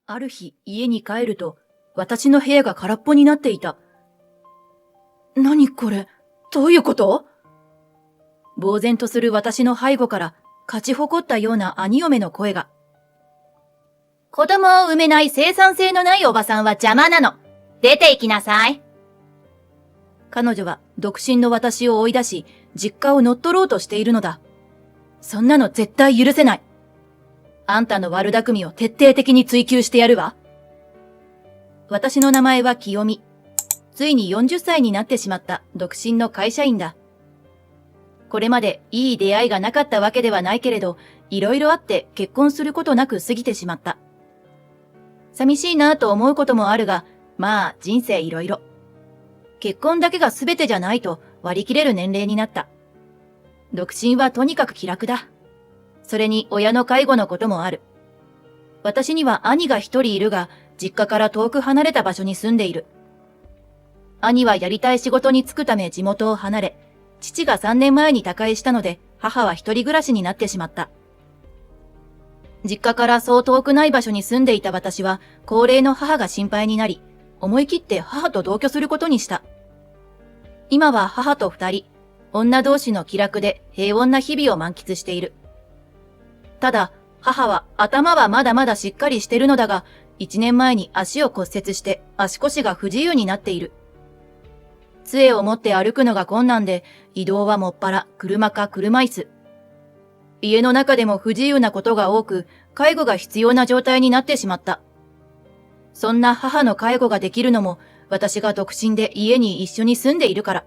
ある日、家に帰ると、私の部屋が空っぽになっていた。何これ？どういうこと？呆然とする私の背後から、勝ち誇ったような兄嫁の声が。子供を産めない生産性のないおばさんは邪魔なの。出て行きなさい。彼女は独身の私を追い出し、実家を乗っ取ろうとしているのだ。そんなの絶対許せない。あんたの悪巧みを徹底的に追求してやるわ。私の名前は清美。ついに40歳になってしまった独身の会社員だ。これまでいい出会いがなかったわけではないけれど、いろいろあって結婚することなく過ぎてしまった。寂しいなぁと思うこともあるが、まあ人生いろいろ。結婚だけが全てじゃないと割り切れる年齢になった。独身はとにかく気楽だ。それに親の介護のこともある。私には兄が一人いるが、実家から遠く離れた場所に住んでいる。兄はやりたい仕事に就くため地元を離れ、父が3年前に他界したので、母は一人暮らしになってしまった。実家からそう遠くない場所に住んでいた私は、高齢の母が心配になり、思い切って母と同居することにした。今は母と2人、女同士の気楽で平穏な日々を満喫している。ただ、母は頭はまだまだしっかりしてるのだが、1年前に足を骨折して足腰が不自由になっている。杖を持って歩くのが困難で、移動はもっぱら車か車椅子。家の中でも不自由なことが多く、介護が必要な状態になってしまった。そんな母の介護ができるのも、私が独身で家に一緒に住んでいるから。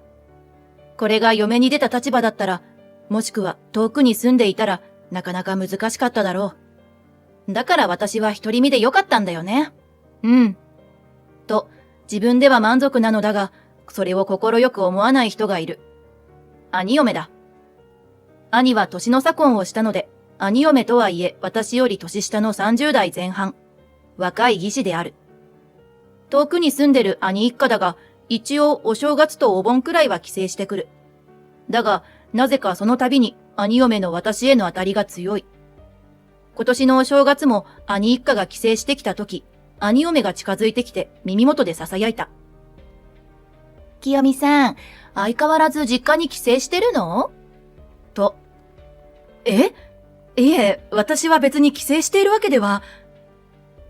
これが嫁に出た立場だったら、もしくは遠くに住んでいたら、なかなか難しかっただろう。だから私は独り身でよかったんだよね。と、自分では満足なのだが、それを心よく思わない人がいる。兄嫁だ。兄は年の差婚をしたので、兄嫁とはいえ私より年下の30代前半。若い義士である。遠くに住んでる兄一家だが、一応お正月とお盆くらいは帰省してくる。だが、なぜかその度に兄嫁の私への当たりが強い。今年のお正月も兄一家が帰省してきた時、兄嫁が近づいてきて耳元で囁いた。清美さん、相変わらず実家に帰省してるの？と。いえ、私は別に帰省しているわけでは。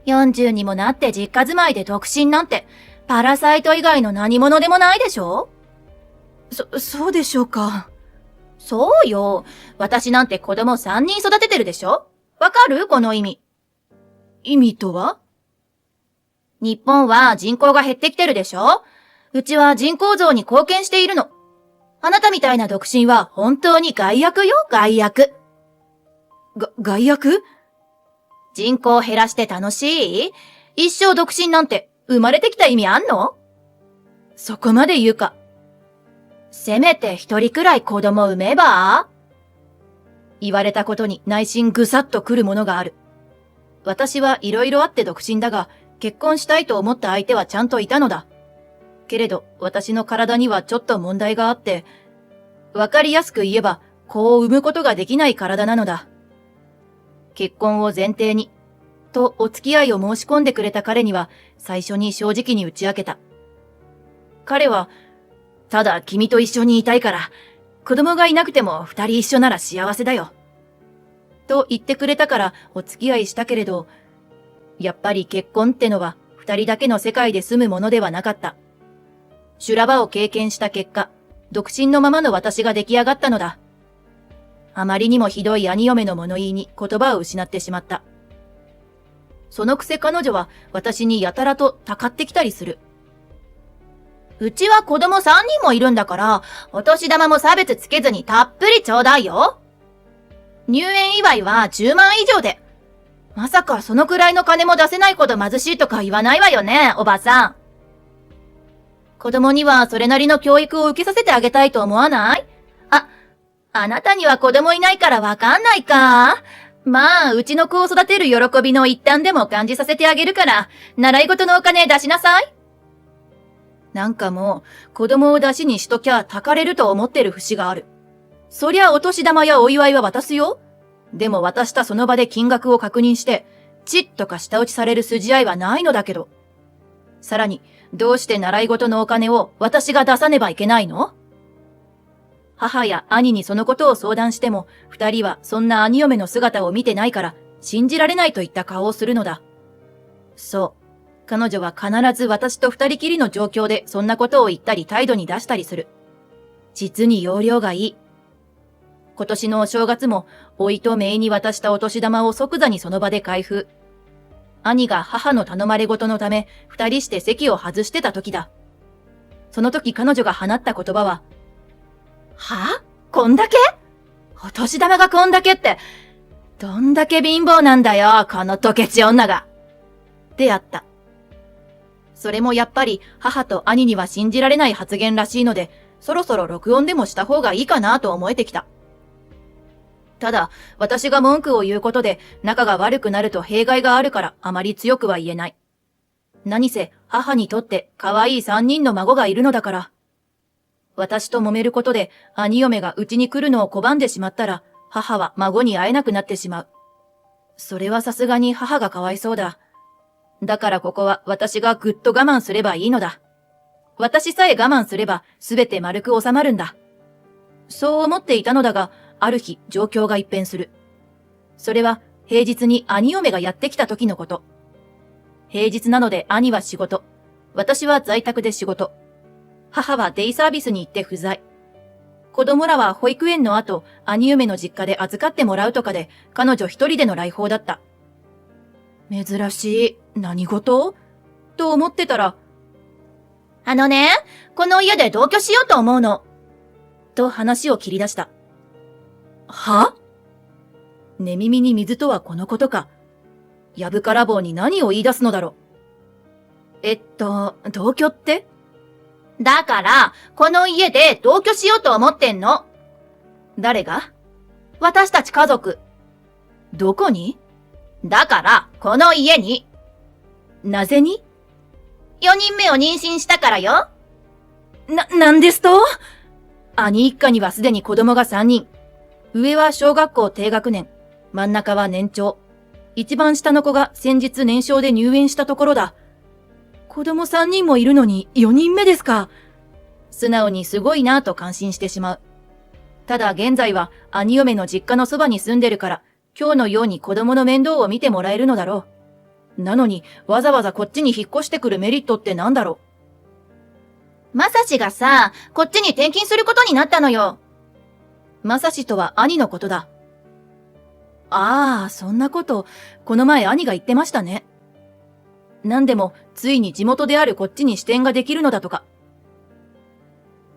40にもなって実家住まいで独身なんて、パラサイト以外の何者でもないでしょ？そうでしょうか。そうよ。私なんて子供3人育ててるでしょ？わかる？この意味。意味とは？日本は人口が減ってきてるでしょ？うちは人口増に貢献しているの。あなたみたいな独身は本当に害悪よ、害悪。害悪？人口を減らして楽しい？一生独身なんて生まれてきた意味あんの？そこまで言うか。せめて一人くらい子供産めば？言われたことに内心ぐさっとくるものがある。私はいろいろあって独身だが、結婚したいと思った相手はちゃんといたのだ。けれど、私の体にはちょっと問題があって、わかりやすく言えば、子を産むことができない体なのだ。結婚を前提に、とお付き合いを申し込んでくれた彼には、最初に正直に打ち明けた。彼は、ただ君と一緒にいたいから、子供がいなくても2人一緒なら幸せだよ。と言ってくれたからお付き合いしたけれど、やっぱり結婚ってのは2人だけの世界で住むものではなかった。修羅場を経験した結果、独身のままの私が出来上がったのだ。あまりにもひどい兄嫁の物言いに言葉を失ってしまった。そのくせ彼女は私にやたらとたかってきたりする。うちは子供3人もいるんだから、お年玉も差別つけずにたっぷりちょうだいよ。入園祝いは10万以上で。まさかそのくらいの金も出せないほど貧しいとか言わないわよね、おばさん。子供にはそれなりの教育を受けさせてあげたいと思わない？あなたには子供いないからわかんないか。まあ、うちの子を育てる喜びの一端でも感じさせてあげるから、習い事のお金出しなさい。なんかもう、子供を出しにしときゃたかれると思ってる節がある。そりゃお年玉やお祝いは渡すよ。でも渡したその場で金額を確認して、チッとか舌打ちされる筋合いはないのだけど。さらに、どうして習い事のお金を私が出さねばいけないの？母や兄にそのことを相談しても、二人はそんな兄嫁の姿を見てないから、信じられないといった顔をするのだ。そう。彼女は必ず私と二人きりの状況でそんなことを言ったり態度に出したりする。実に要領がいい。今年のお正月も、甥いと姪に渡したお年玉を即座にその場で開封。兄が母の頼まれごとのため、二人して席を外してた時だ。その時彼女が放った言葉は、は？こんだけ？お年玉がこんだけって、どんだけ貧乏なんだよ、このドケチ女が。であった。それもやっぱり母と兄には信じられない発言らしいので、そろそろ録音でもした方がいいかなと思えてきた。ただ、私が文句を言うことで仲が悪くなると弊害があるからあまり強くは言えない。何せ母にとって可愛い3人の孫がいるのだから。私と揉めることで兄嫁が家に来るのを拒んでしまったら、母は孫に会えなくなってしまう。それはさすがに母がかわいそうだ。だからここは私がぐっと我慢すればいいのだ。私さえ我慢すればすべて丸く収まるんだ。そう思っていたのだが、ある日状況が一変する。それは平日に兄嫁がやってきた時のこと。平日なので兄は仕事。私は在宅で仕事。母はデイサービスに行って不在。子供らは保育園の後、兄嫁の実家で預かってもらうとかで、彼女一人での来訪だった。珍しい。何事？と思ってたら、この家で同居しようと思うの。と話を切り出した。は？寝耳に水とはこのことか。やぶから棒に何を言い出すのだろう。同居って？だから、この家で同居しようと思ってんの。誰が？私たち家族。どこに？だから、この家に。なぜに？4人目を妊娠したからよ。なんですと？兄一家にはすでに子供が3人。上は小学校低学年。真ん中は年長。一番下の子が先日年少で入園したところだ。子供3人もいるのに4人目ですか。素直にすごいなぁと感心してしまう。ただ現在は兄嫁の実家のそばに住んでるから、今日のように子供の面倒を見てもらえるのだろう。なのにわざわざこっちに引っ越してくるメリットってなんだろう。まさしがさ、こっちに転勤することになったのよ。まさしとは兄のことだ。ああ、そんなこと、この前兄が言ってましたね。なんでも、ついに地元であるこっちに支店ができるのだとか。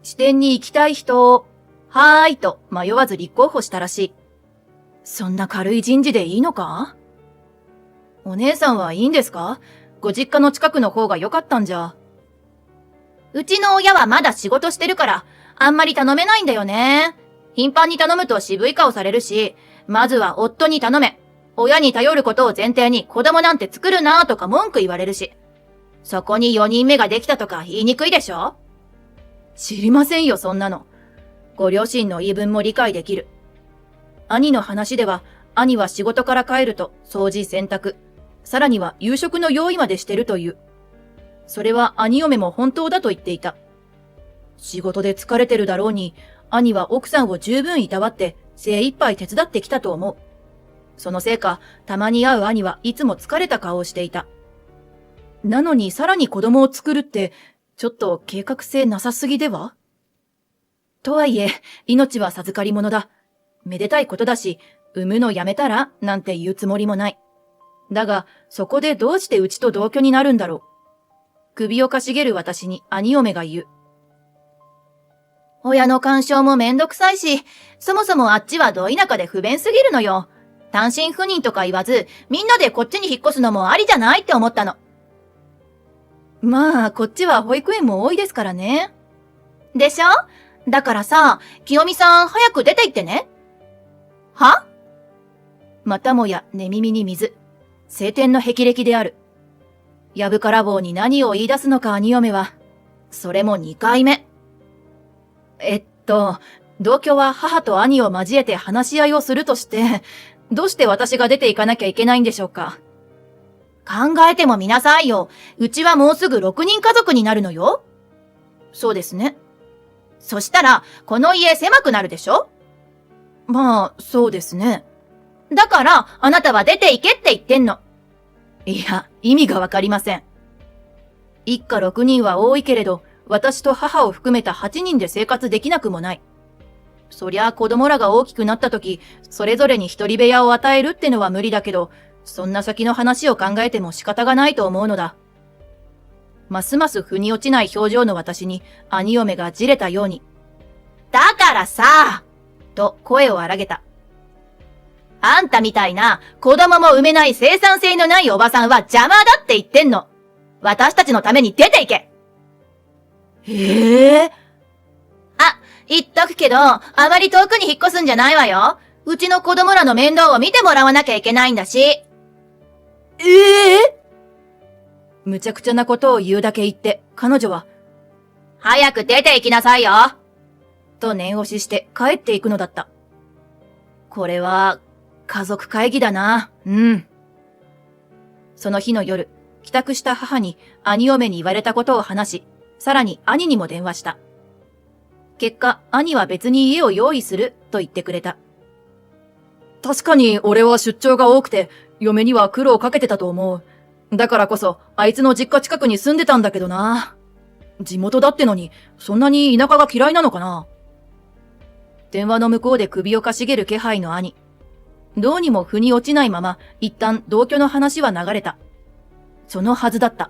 支店に行きたい人を、はーいと迷わず立候補したらしい。そんな軽い人事でいいのか？お姉さんはいいんですか？ご実家の近くの方が良かったんじゃ。うちの親はまだ仕事してるから、あんまり頼めないんだよね。頻繁に頼むと渋い顔されるし、まずは夫に頼め。親に頼ることを前提に子供なんて作るなとか文句言われるし。そこに4人目ができたとか言いにくいでしょ？知りませんよ、そんなの。ご両親の言い分も理解できる。兄の話では、兄は仕事から帰ると掃除洗濯、さらには夕食の用意までしてるという。それは兄嫁も本当だと言っていた。仕事で疲れてるだろうに、兄は奥さんを十分いたわって精一杯手伝ってきたと思う。そのせいか、たまに会う兄はいつも疲れた顔をしていた。なのにさらに子供を作るって、ちょっと計画性なさすぎでは？とはいえ、命は授かり物だ。めでたいことだし、産むのやめたらなんて言うつもりもない。だが、そこでどうしてうちと同居になるんだろう。首をかしげる私に兄嫁が言う。親の干渉もめんどくさいし、そもそもあっちはど田舎で不便すぎるのよ。単身赴任とか言わず、みんなでこっちに引っ越すのもありじゃないって思ったの。まあ、こっちは保育園も多いですからね。でしょ？だからさ、清美さん早く出て行ってね。は？またもや寝耳に水。晴天の霹靂である。やぶから棒に何を言い出すのか兄嫁は。それも2回目。同居は母と兄を交えて話し合いをするとして、どうして私が出ていかなきゃいけないんでしょうか。考えてもみなさいよ。うちはもうすぐ6人家族になるのよ。そうですね。そしたら、この家狭くなるでしょ？まあ、そうですね。だから、あなたは出て行けって言ってんの。いや、意味がわかりません。一家6人は多いけれど、私と母を含めた8人で生活できなくもない。そりゃあ子供らが大きくなった時、それぞれに一人部屋を与えるってのは無理だけど、そんな先の話を考えても仕方がないと思うのだ。ますます腑に落ちない表情の私に兄嫁がじれたように。だからさと声を荒げた。あんたみたいな子供も産めない生産性のないおばさんは邪魔だって言ってんの。私たちのために出て行け。言っとくけど、あまり遠くに引っ越すんじゃないわよ。うちの子供らの面倒を見てもらわなきゃいけないんだし。むちゃくちゃなことを言うだけ言って、彼女は、早く出て行きなさいよと念押しして帰っていくのだった。これは、家族会議だな。その日の夜、帰宅した母に兄嫁に言われたことを話し、さらに兄にも電話した。結果、兄は別に家を用意すると言ってくれた。確かに俺は出張が多くて、嫁には苦労かけてたと思う。だからこそ、あいつの実家近くに住んでたんだけどな。地元だってのに、そんなに田舎が嫌いなのかな。電話の向こうで首をかしげる気配の兄。どうにも腑に落ちないまま、一旦同居の話は流れた。そのはずだった。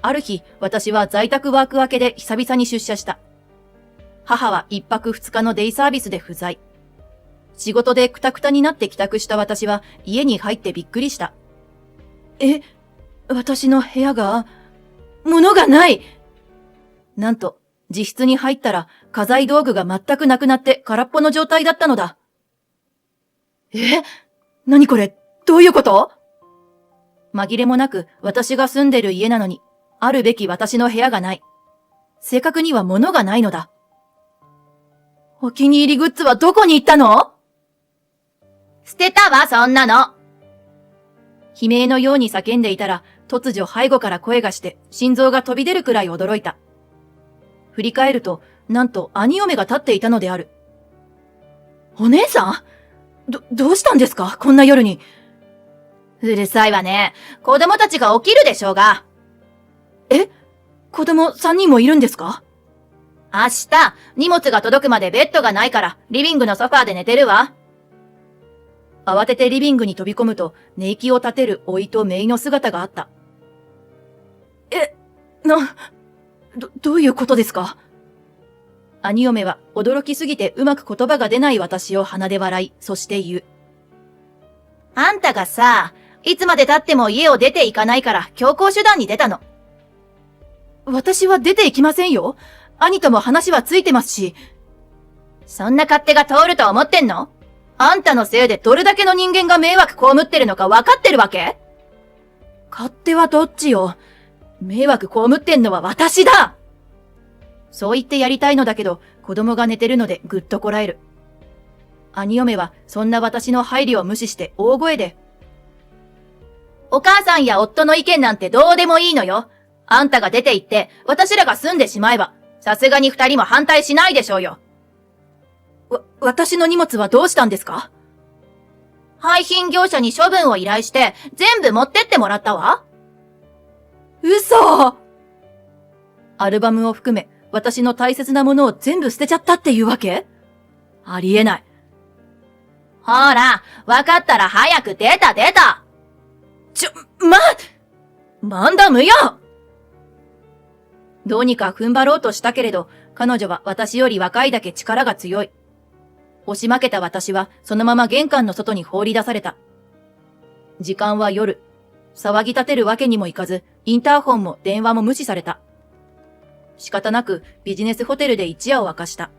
ある日、私は在宅ワーク明けで久々に出社した。母は一泊二日のデイサービスで不在。仕事でクタクタになって帰宅した私は家に入ってびっくりした。私の部屋が、物がない!なんと、自室に入ったら家財道具が全くなくなって空っぽの状態だったのだ。何これ?どういうこと?紛れもなく私が住んでる家なのに、あるべき私の部屋がない。正確には物がないのだ。お気に入りグッズはどこに行ったの?捨てたわ、そんなの。悲鳴のように叫んでいたら、突如背後から声がして、心臓が飛び出るくらい驚いた。振り返ると、なんと兄嫁が立っていたのである。お姉さん?どうしたんですか?こんな夜に。うるさいわね。子供たちが起きるでしょうが。子供3人もいるんですか?明日、荷物が届くまでベッドがないから、リビングのソファーで寝てるわ。慌ててリビングに飛び込むと、寝息を立てる甥と姪の姿があった。どういうことですか?兄嫁は驚きすぎてうまく言葉が出ない私を鼻で笑い、そして言う。あんたがさ、いつまで経っても家を出て行かないから強行手段に出たの。私は出て行きませんよ。兄とも話はついてますし。そんな勝手が通ると思ってんの?あんたのせいでどれだけの人間が迷惑被ってるのか分かってるわけ?勝手はどっちよ。迷惑被ってんのは私だ!そう言ってやりたいのだけど、子供が寝てるのでぐっとこらえる。兄嫁はそんな私の配慮を無視して大声で。お母さんや夫の意見なんてどうでもいいのよ。あんたが出て行って私らが住んでしまえば、さすがに2人も反対しないでしょうよ。私の荷物はどうしたんですか?廃品業者に処分を依頼して全部持ってってもらったわ。嘘!アルバムを含め私の大切なものを全部捨てちゃったっていうわけ?ありえない。ほら、わかったら早く出た。マンダムよ!どうにか踏ん張ろうとしたけれど、彼女は私より若いだけ力が強い。押し負けた私はそのまま玄関の外に放り出された。時間は夜。騒ぎ立てるわけにもいかず、インターホンも電話も無視された。仕方なくビジネスホテルで一夜を明かした。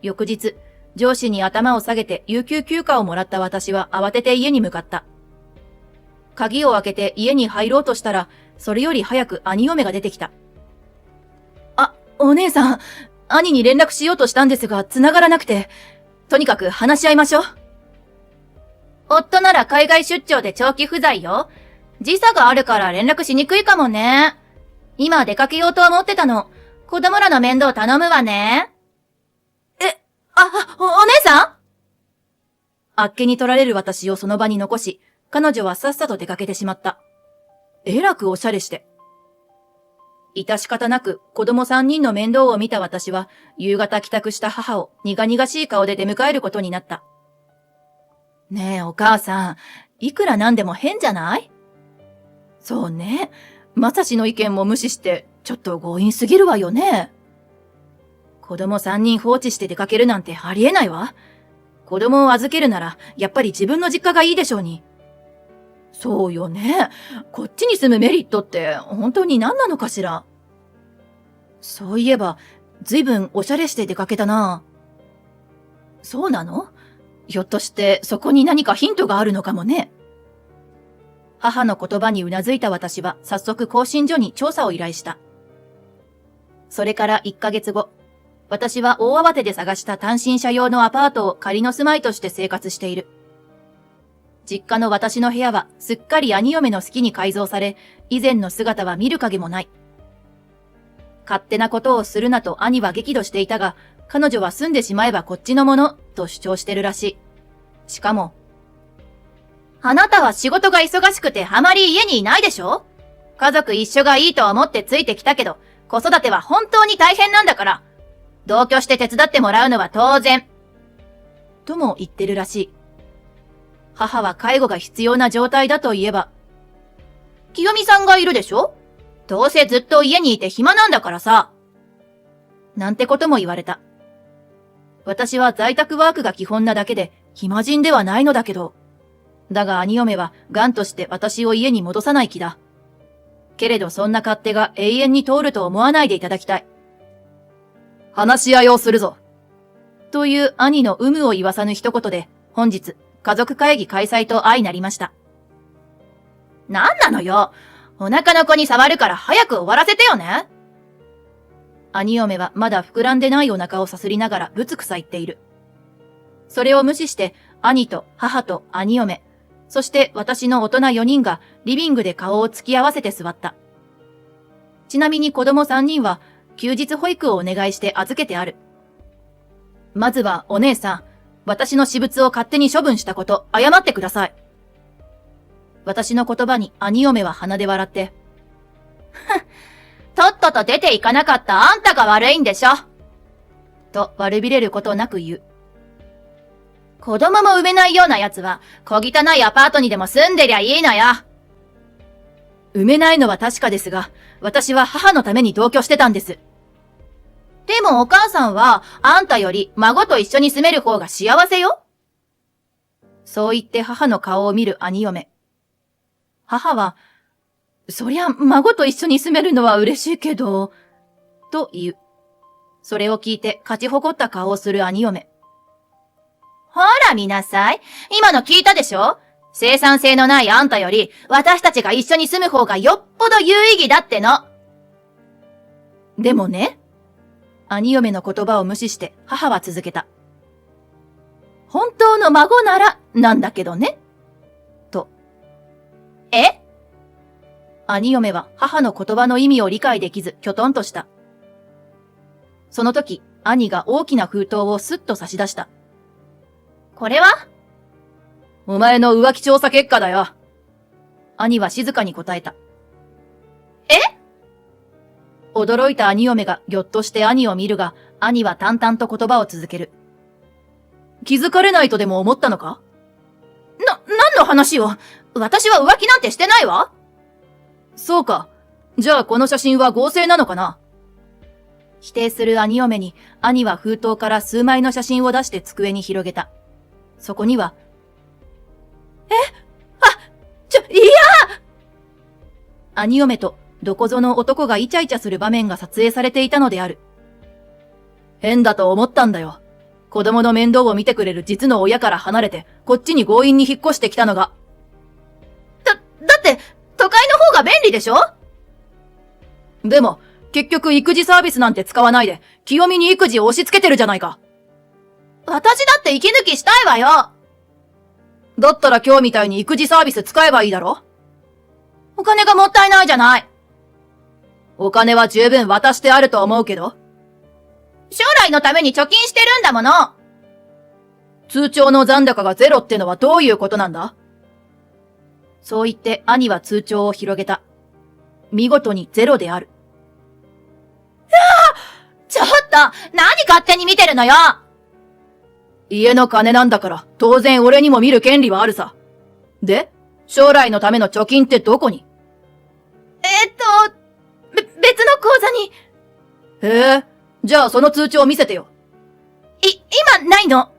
翌日、上司に頭を下げて有給休暇をもらった私は慌てて家に向かった。鍵を開けて家に入ろうとしたら、それより早く兄嫁が出てきた。お姉さん、兄に連絡しようとしたんですが、繋がらなくて、とにかく話し合いましょう。夫なら海外出張で長期不在よ。時差があるから連絡しにくいかもね。今出かけようと思ってたの。子供らの面倒頼むわね。お姉さん？あっけに取られる私をその場に残し、彼女はさっさと出かけてしまった。えらくおしゃれして。致し方なく子供3人の面倒を見た私は、夕方帰宅した母を苦々しい顔で出迎えることになった。ねえお母さん、いくらなんでも変じゃない？そうね。まさしの意見も無視して、ちょっと強引すぎるわよね。子供3人放置して出かけるなんてありえないわ。子供を預けるなら、やっぱり自分の実家がいいでしょうに。そうよね。こっちに住むメリットって本当に何なのかしら。そういえば、ずいぶんおしゃれして出かけたな。そうなの？ひょっとしてそこに何かヒントがあるのかもね。母の言葉にうなずいた私は早速更新所に調査を依頼した。それから1ヶ月後、私は大慌てで探した単身者用のアパートを仮の住まいとして生活している。実家の私の部屋はすっかり兄嫁の好きに改造され、以前の姿は見る影もない。勝手なことをするなと兄は激怒していたが、彼女は住んでしまえばこっちのものと主張してるらしい。しかも、あなたは仕事が忙しくてあまり家にいないでしょ？家族一緒がいいと思ってついてきたけど、子育ては本当に大変なんだから、同居して手伝ってもらうのは当然。とも言ってるらしい。母は介護が必要な状態だと言えば、清美さんがいるでしょ？どうせずっと家にいて暇なんだからさ。なんてことも言われた。私は在宅ワークが基本なだけで暇人ではないのだけど、だが兄嫁は頑として私を家に戻さない気だ。けれどそんな勝手が永遠に通ると思わないでいただきたい。話し合いをするぞ。という兄の有無を言わさぬ一言で、本日、家族会議開催と相なりました。なんなのよ。お腹の子に触るから早く終わらせてよね。兄嫁はまだ膨らんでないお腹をさすりながらぶつくさ言っている。それを無視して、兄と母と兄嫁、そして私の大人4人がリビングで顔を突き合わせて座った。ちなみに子供3人は休日保育をお願いして預けてある。まずはお姉さん、私の私物を勝手に処分したこと、謝ってください。私の言葉に兄嫁は鼻で笑って、とっとと出ていかなかったあんたが悪いんでしょ。と悪びれることなく言う。子供も産めないような奴は、小汚いアパートにでも住んでりゃいいのよ。産めないのは確かですが、私は母のために同居してたんです。でもお母さんは、あんたより孫と一緒に住める方が幸せよ。そう言って母の顔を見る兄嫁。母は、そりゃ孫と一緒に住めるのは嬉しいけど、と言う。それを聞いて勝ち誇った顔をする兄嫁。ほら見なさい。今の聞いたでしょ？生産性のないあんたより、私たちが一緒に住む方がよっぽど有意義だっての。でもね、兄嫁の言葉を無視して母は続けた。本当の孫ならなんだけどね。と。え？兄嫁は母の言葉の意味を理解できず、きょとんとした。その時、兄が大きな封筒をスッと差し出した。これは？お前の浮気調査結果だよ。兄は静かに答えた。え？驚いた兄嫁がぎょっとして兄を見るが、兄は淡々と言葉を続ける。気づかれないとでも思ったのか？何の話を？私は浮気なんてしてないわ。そうか。じゃあこの写真は合成なのかな？否定する兄嫁に、兄は封筒から数枚の写真を出して机に広げた。そこには、いや！兄嫁とどこぞの男がイチャイチャする場面が撮影されていたのである。変だと思ったんだよ。子供の面倒を見てくれる実の親から離れて、こっちに強引に引っ越してきたのが。だって、都会の方が便利でしょ？でも、結局育児サービスなんて使わないで、清美に育児を押し付けてるじゃないか。私だって息抜きしたいわよ。だったら今日みたいに育児サービス使えばいいだろ。お金がもったいないじゃない。お金は十分渡してあると思うけど。将来のために貯金してるんだもの。通帳の残高がゼロってのはどういうことなんだ？そう言って兄は通帳を広げた。見事にゼロである。ちょっと、何勝手に見てるのよ。家の金なんだから、当然俺にも見る権利はあるさ。で、将来のための貯金ってどこに？別の口座に。へえ、じゃあその通帳見せてよ。今ないの。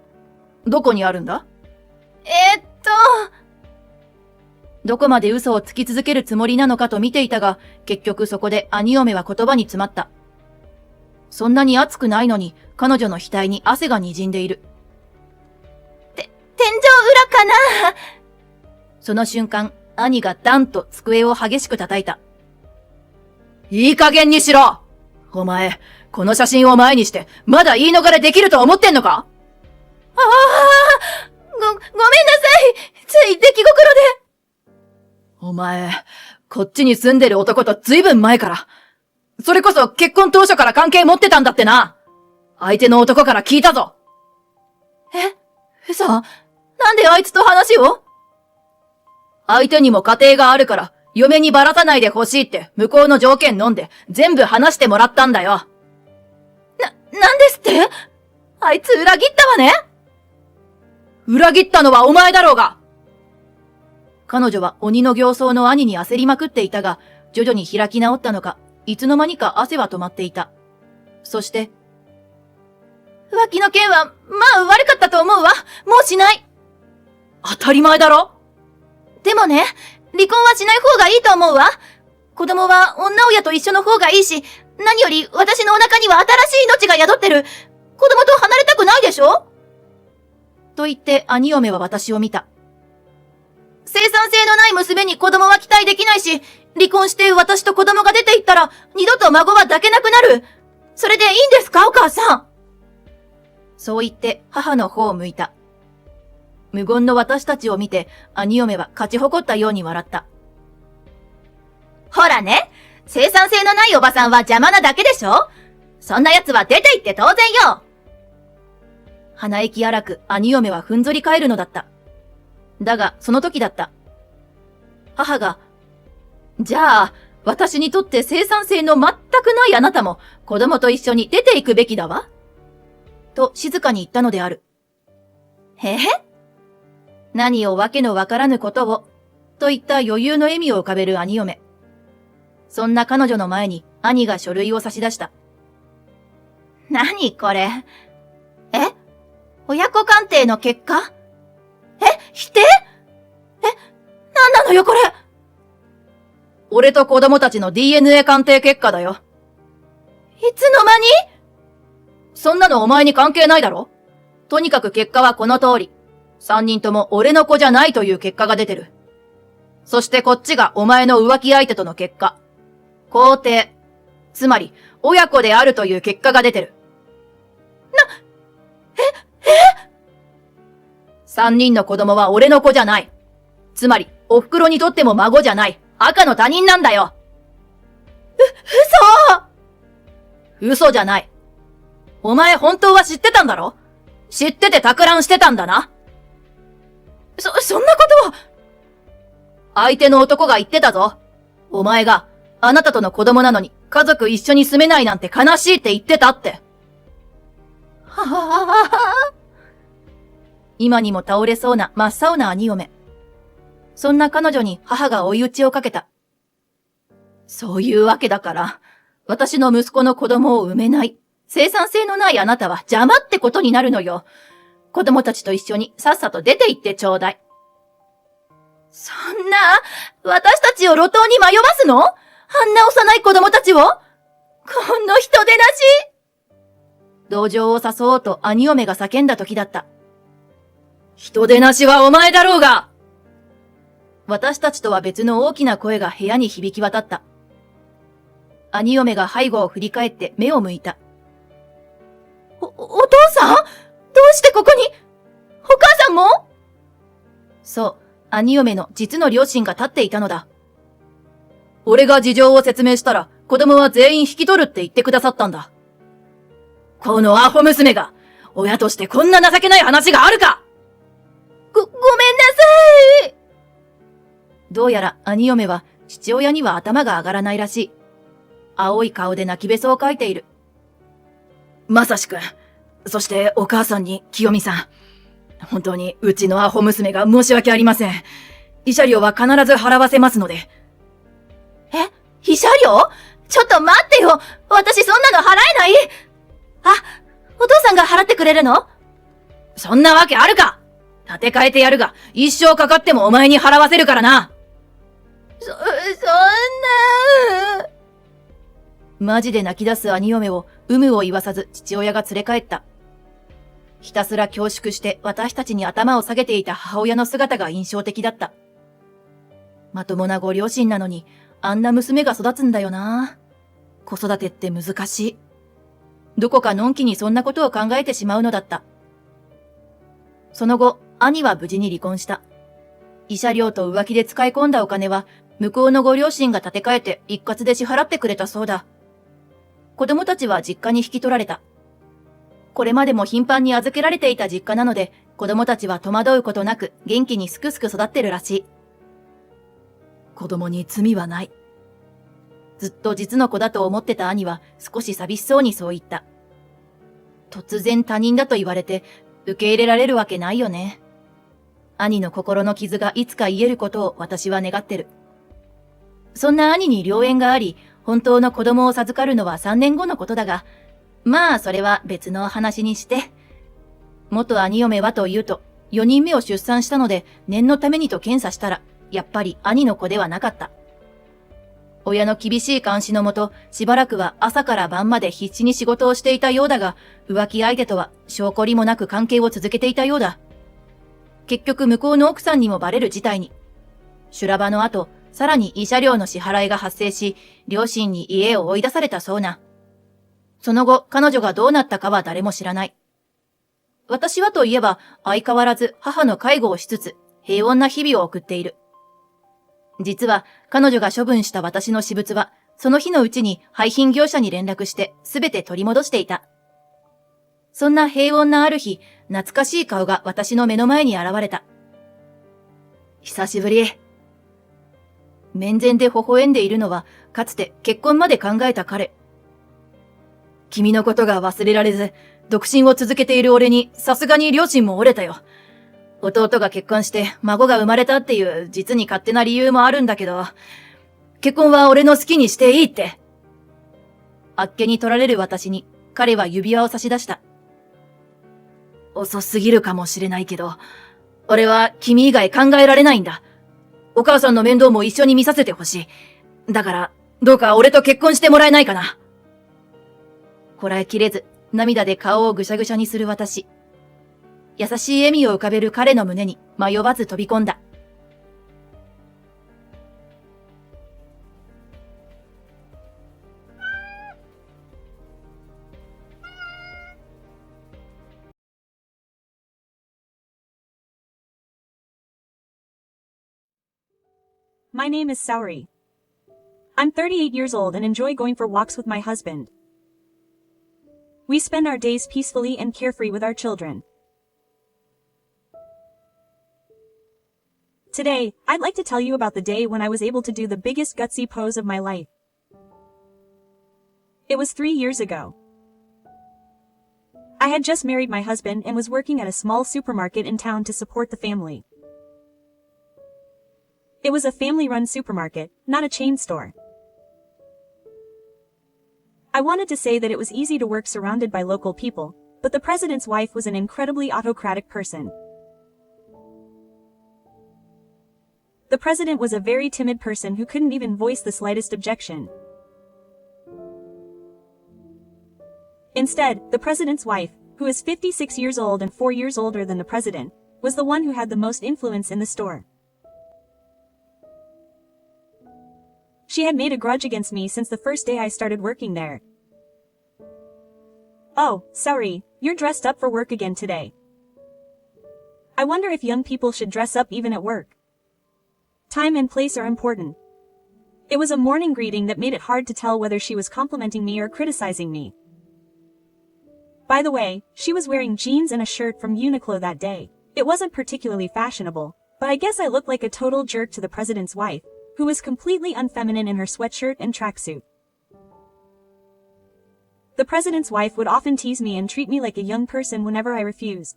どこにあるんだ？どこまで嘘をつき続けるつもりなのかと見ていたが、結局そこで兄嫁は言葉に詰まった。そんなに熱くないのに、彼女の額に汗が滲んでいる。天井裏かな？その瞬間、兄がダンと机を激しく叩いた。いい加減にしろ！お前、この写真を前にして、まだ言い逃れできると思ってんのか？ごめんなさい。つい出来心で。お前、こっちに住んでる男とずいぶん前から。それこそ結婚当初から関係持ってたんだってな。相手の男から聞いたぞ。嘘？なんであいつと話を？相手にも家庭があるから、嫁にばらさないでほしいって向こうの条件飲んで全部話してもらったんだよ。なんですって？あいつ裏切ったわね？裏切ったのはお前だろうが。彼女は鬼の形相の兄に焦りまくっていたが、徐々に開き直ったのか、いつの間にか汗は止まっていた。そして、浮気の件は、まあ悪かったと思うわ。もうしない。当たり前だろ？でもね、離婚はしない方がいいと思うわ。子供は女親と一緒の方がいいし、何より私のお腹には新しい命が宿ってる。子供と離れたくないでしょ？と言って兄嫁は私を見た。生産性のない娘に子供は期待できないし、離婚して私と子供が出て行ったら、二度と孫は抱けなくなる。それでいいんですか、お母さん。そう言って母の方を向いた。無言の私たちを見て、兄嫁は勝ち誇ったように笑った。ほらね、生産性のないおばさんは邪魔なだけでしょ？そんな奴は出て行って当然よ。鼻息荒く兄嫁はふんぞり返るのだった。だが、その時だった。母が、じゃあ、私にとって生産性の全くないあなたも、子供と一緒に出ていくべきだわ。と静かに言ったのである。何をわけのわからぬことを、といった余裕の笑みを浮かべる兄嫁。そんな彼女の前に兄が書類を差し出した。何これ？親子鑑定の結果？否定？何なのよこれ。俺と子供たちの DNA 鑑定結果だよ。いつの間に？そんなのお前に関係ないだろ？とにかく結果はこの通り。3人とも俺の子じゃないという結果が出てる。そしてこっちがお前の浮気相手との結果。肯定。つまり、親子であるという結果が出てる。3人の子供は俺の子じゃない。つまり、お袋にとっても孫じゃない。赤の他人なんだよ。嘘じゃない。お前本当は知ってたんだろ？知ってて托卵してたんだな。そんなことは。相手の男が言ってたぞ。お前が、あなたとの子供なのに家族一緒に住めないなんて悲しいって言ってたって。今にも倒れそうな真っ青な兄嫁。そんな彼女に母が追い打ちをかけた。そういうわけだから、私の息子の子供を産めない、生産性のないあなたは邪魔ってことになるのよ。子供たちと一緒にさっさと出て行ってちょうだい。そんな、私たちを路頭に迷わすの？あんな幼い子供たちを？この人でなし？同情を誘おうと兄嫁が叫んだ時だった。人でなしはお前だろうが！私たちとは別の大きな声が部屋に響き渡った。兄嫁が背後を振り返って目を向いた。お父さん？どうしてここに？お母さんも？そう、兄嫁の実の両親が立っていたのだ。俺が事情を説明したら、子供は全員引き取るって言ってくださったんだ。このアホ娘が、親としてこんな情けない話があるか！ごめんなさい！どうやら兄嫁は父親には頭が上がらないらしい。青い顔で泣きべそをかいている。まさしくん、そしてお母さんに清美さん。本当にうちのアホ娘が申し訳ありません。慰謝料は必ず払わせますので。え？慰謝料？ちょっと待ってよ！私そんなの払えない！あ、お父さんが払ってくれるの？そんなわけあるか！立て替えてやるが、一生かかってもお前に払わせるからな。そんな…マジで泣き出す兄嫁を有無を言わさず父親が連れ帰った。ひたすら恐縮して私たちに頭を下げていた母親の姿が印象的だった。まともなご両親なのに、あんな娘が育つんだよな。子育てって難しい。どこかのんきにそんなことを考えてしまうのだった。その後、兄は無事に離婚した。慰謝料と浮気で使い込んだお金は、向こうのご両親が立て替えて一括で支払ってくれたそうだ。子供たちは実家に引き取られた。これまでも頻繁に預けられていた実家なので、子供たちは戸惑うことなく元気にすくすく育ってるらしい。子供に罪はない。ずっと実の子だと思ってた兄は少し寂しそうにそう言った。突然他人だと言われて受け入れられるわけないよね。兄の心の傷がいつか癒えることを私は願ってる。そんな兄に良縁があり、本当の子供を授かるのは3年後のことだが、まあそれは別の話にして。元兄嫁はというと、4人目を出産したので念のためにと検査したら、やっぱり兄の子ではなかった。親の厳しい監視のもと、しばらくは朝から晩まで必死に仕事をしていたようだが、浮気相手とは証拠りもなく関係を続けていたようだ。結局向こうの奥さんにもバレる事態に。修羅場の後、さらに慰謝料の支払いが発生し、両親に家を追い出されたそうな。その後、彼女がどうなったかは誰も知らない。私はといえば、相変わらず母の介護をしつつ、平穏な日々を送っている。実は、彼女が処分した私の私物は、その日のうちに廃品業者に連絡して、すべて取り戻していた。そんな平穏なある日、懐かしい顔が私の目の前に現れた。久しぶり。面前で微笑んでいるのは、かつて結婚まで考えた彼。君のことが忘れられず、独身を続けている俺に、さすがに両親も折れたよ。弟が結婚して孫が生まれたっていう実に勝手な理由もあるんだけど、結婚は俺の好きにしていいって。あっけに取られる私に彼は指輪を差し出した。遅すぎるかもしれないけど、俺は君以外考えられないんだ。お母さんの面倒も一緒に見させてほしい。だから、どうか俺と結婚してもらえないかな。こらえきれず、涙で顔をぐしゃぐしゃにする私。優しい笑みを浮かべる彼の胸に迷わず飛び込んだ。My name is Saori. I'm 38 years old and enjoy going for walks with my husband. We spend our days peacefully and carefree with our children. Today, I'd like to tell you about the day when I was able to do the biggest gutsy pose of my life. It was 3 years ago. I had just married my husband and was working at a small supermarket in town to support the family. It was a family-run supermarket, not a chain store. I wanted to say that it was easy to work surrounded by local people, but the president's wife was an incredibly autocratic person. The president was a very timid person who couldn't even voice the slightest objection. Instead, the president's wife, who is 56 years old and 4 years older than the president, was the one who had the most influence in the store. She had made a grudge against me since the first day I started working there. "Oh, sorry, you're dressed up for work again today. I wonder if young people should dress up even at work. Time and place are important. It was a morning greeting that made it hard to tell whether she was complimenting me or criticizing me. By the way, she was wearing jeans and a shirt from Uniqlo that day. It wasn't particularly fashionable, but I guess I looked like a total jerk to the president's wife, who was completely unfeminine in her sweatshirt and tracksuit. The president's wife would often tease me and treat me like a young person whenever I refused.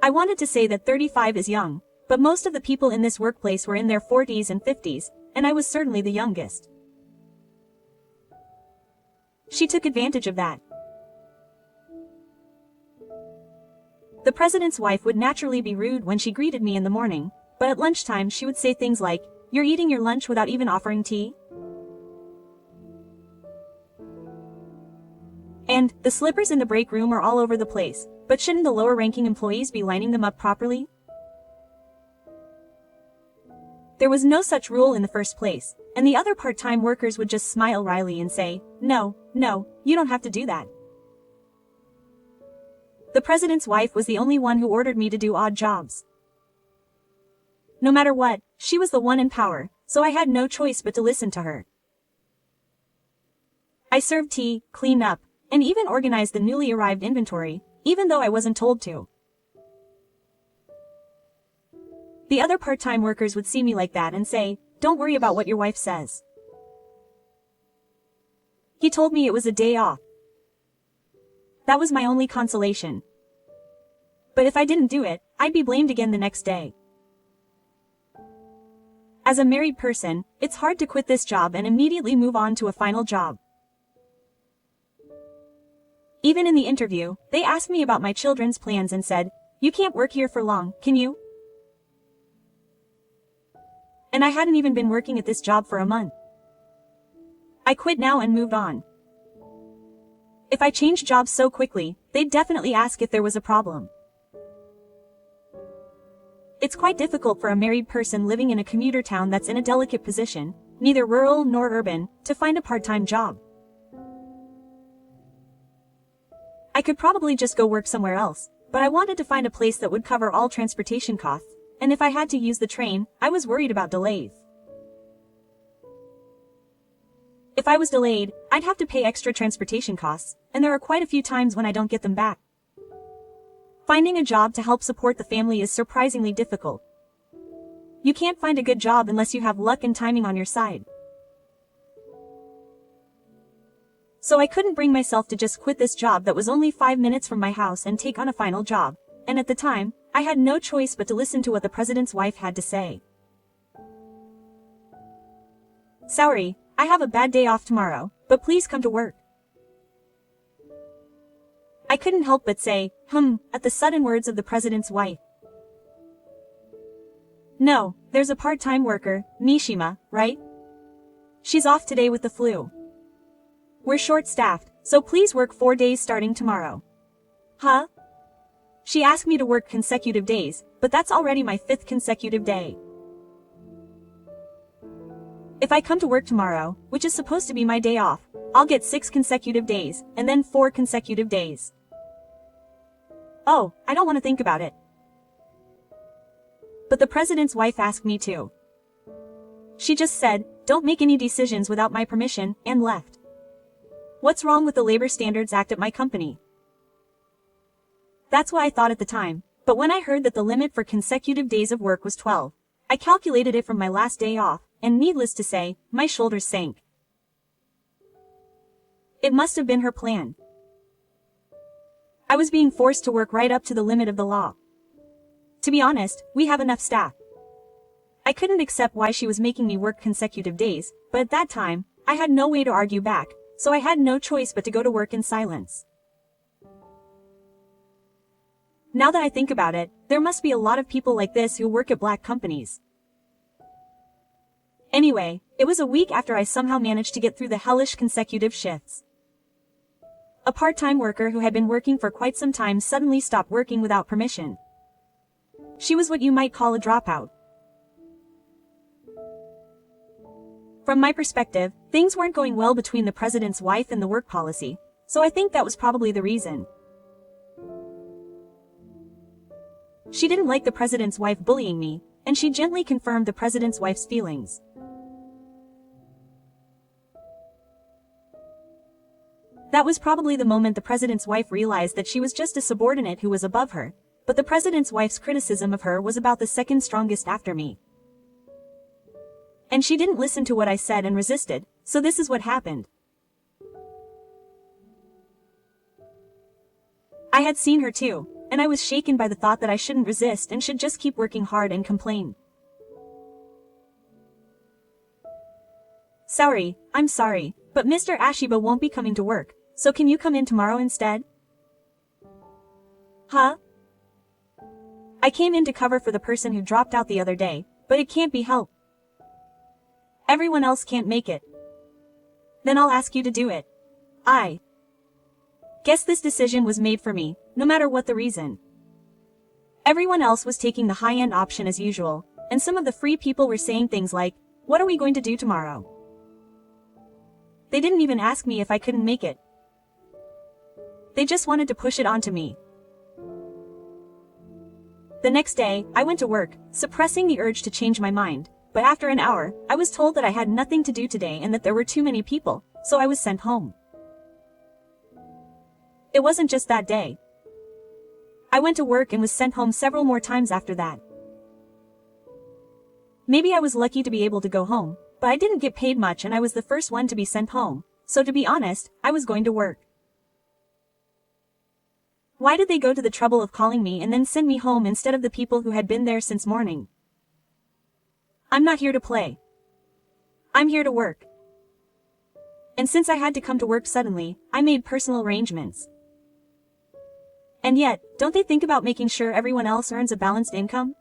I wanted to say that 35 is young, but most of the people in this workplace were in their 40s and 50s, and I was certainly the youngest. She took advantage of that. The president's wife would naturally be rude when she greeted me in the morning, but at lunchtime she would say things like, "You're eating your lunch without even offering tea?" And, "The slippers in the break room are all over the place, but shouldn't the lower-ranking employees be lining them up properly?" There was no such rule in the first place, and the other part-time workers would just smile wryly and say, No, you don't have to do that." The president's wife was the only one who ordered me to do odd jobs. No matter what, she was the one in power, so I had no choice but to listen to her. I served tea, cleaned up, and even organized the newly arrived inventory, even though I wasn't told to. The other part-time workers would see me like that and say, "Don't worry about what your wife says." He told me it was a day off. That was my only consolation. But if I didn't do it, I'd be blamed again the next day. As a married person, it's hard to quit this job and immediately move on to a final job. Even in the interview, they asked me about my children's plans and said, "You can't work here for long, can you?" And I hadn't even been working at this job for a month. I quit now and moved on. If I changed jobs so quickly, they'd definitely ask if there was a problem. It's quite difficult for a married person living in a commuter town that's in a delicate position, neither rural nor urban, to find a part-time job. I could probably just go work somewhere else, but I wanted to find a place that would cover all transportation costs, and if I had to use the train, I was worried about delays. If I was delayed, I'd have to pay extra transportation costs, and there are quite a few times when I don't get them back. Finding a job to help support the family is surprisingly difficult. You can't find a good job unless you have luck and timing on your side. So I couldn't bring myself to just quit this job that was only 5 minutes from my house and take on a final job, and at the time, I had no choice but to listen to what the president's wife had to say. "Sorry, I have a bad day off tomorrow, but please come to work." I couldn't help but say, at the sudden words of the president's wife. "No, there's a part-time worker, Mishima, right? She's off today with the flu. We're short-staffed, so please work 4 days starting tomorrow." Huh? She asked me to work consecutive days, but that's already my 5th consecutive day. If I come to work tomorrow, which is supposed to be my day off, I'll get 6 consecutive days, and then 4 consecutive days. Oh, I don't want to think about it. But the president's wife asked me to. She just said, "Don't make any decisions without my permission," and left. What's wrong with the Labor Standards Act at my company? That's what I thought at the time, but when I heard that the limit for consecutive days of work was 12, I calculated it from my last day off, and needless to say, my shoulders sank. It must have been her plan. I was being forced to work right up to the limit of the law. To be honest, we have enough staff. I couldn't accept why she was making me work consecutive days, but at that time, I had no way to argue back, so I had no choice but to go to work in silence. Now that I think about it, there must be a lot of people like this who work at black companies. Anyway, it was a week after I somehow managed to get through the hellish consecutive shifts. A part-time worker who had been working for quite some time suddenly stopped working without permission. She was what you might call a dropout. From my perspective, things weren't going well between the president's wife and the work policy, so I think that was probably the reason. She didn't like the president's wife bullying me, and she gently confirmed the president's wife's feelings. That was probably the moment the president's wife realized that she was just a subordinate who was above her, but the president's wife's criticism of her was about the second strongest after me. And she didn't listen to what I said and resisted, so this is what happened. I had seen her too, and I was shaken by the thought that I shouldn't resist and should just keep working hard and complain. Sorry, I'm sorry, but Mr. Ashiba won't be coming to work, so can you come in tomorrow instead? Huh? I came in to cover for the person who dropped out the other day, but it can't be helped. Everyone else can't make it. Then I'll ask you to do it. I guess this decision was made for me, no matter what the reason. Everyone else was taking the high-end option as usual, and some of the free people were saying things like, "What are we going to do tomorrow?" They didn't even ask me if I couldn't make it. They just wanted to push it onto me. The next day, I went to work, suppressing the urge to change my mind, but after an hour, I was told that I had nothing to do today and that there were too many people, so I was sent home. It wasn't just that day. I went to work and was sent home several more times after that. Maybe I was lucky to be able to go home, but I didn't get paid much and I was the first one to be sent home, so to be honest, I was going to work. Why did they go to the trouble of calling me and then send me home instead of the people who had been there since morning? I'm not here to play. I'm here to work. And since I had to come to work suddenly, I made personal arrangements. And yet, don't they think about making sure everyone else earns a balanced income?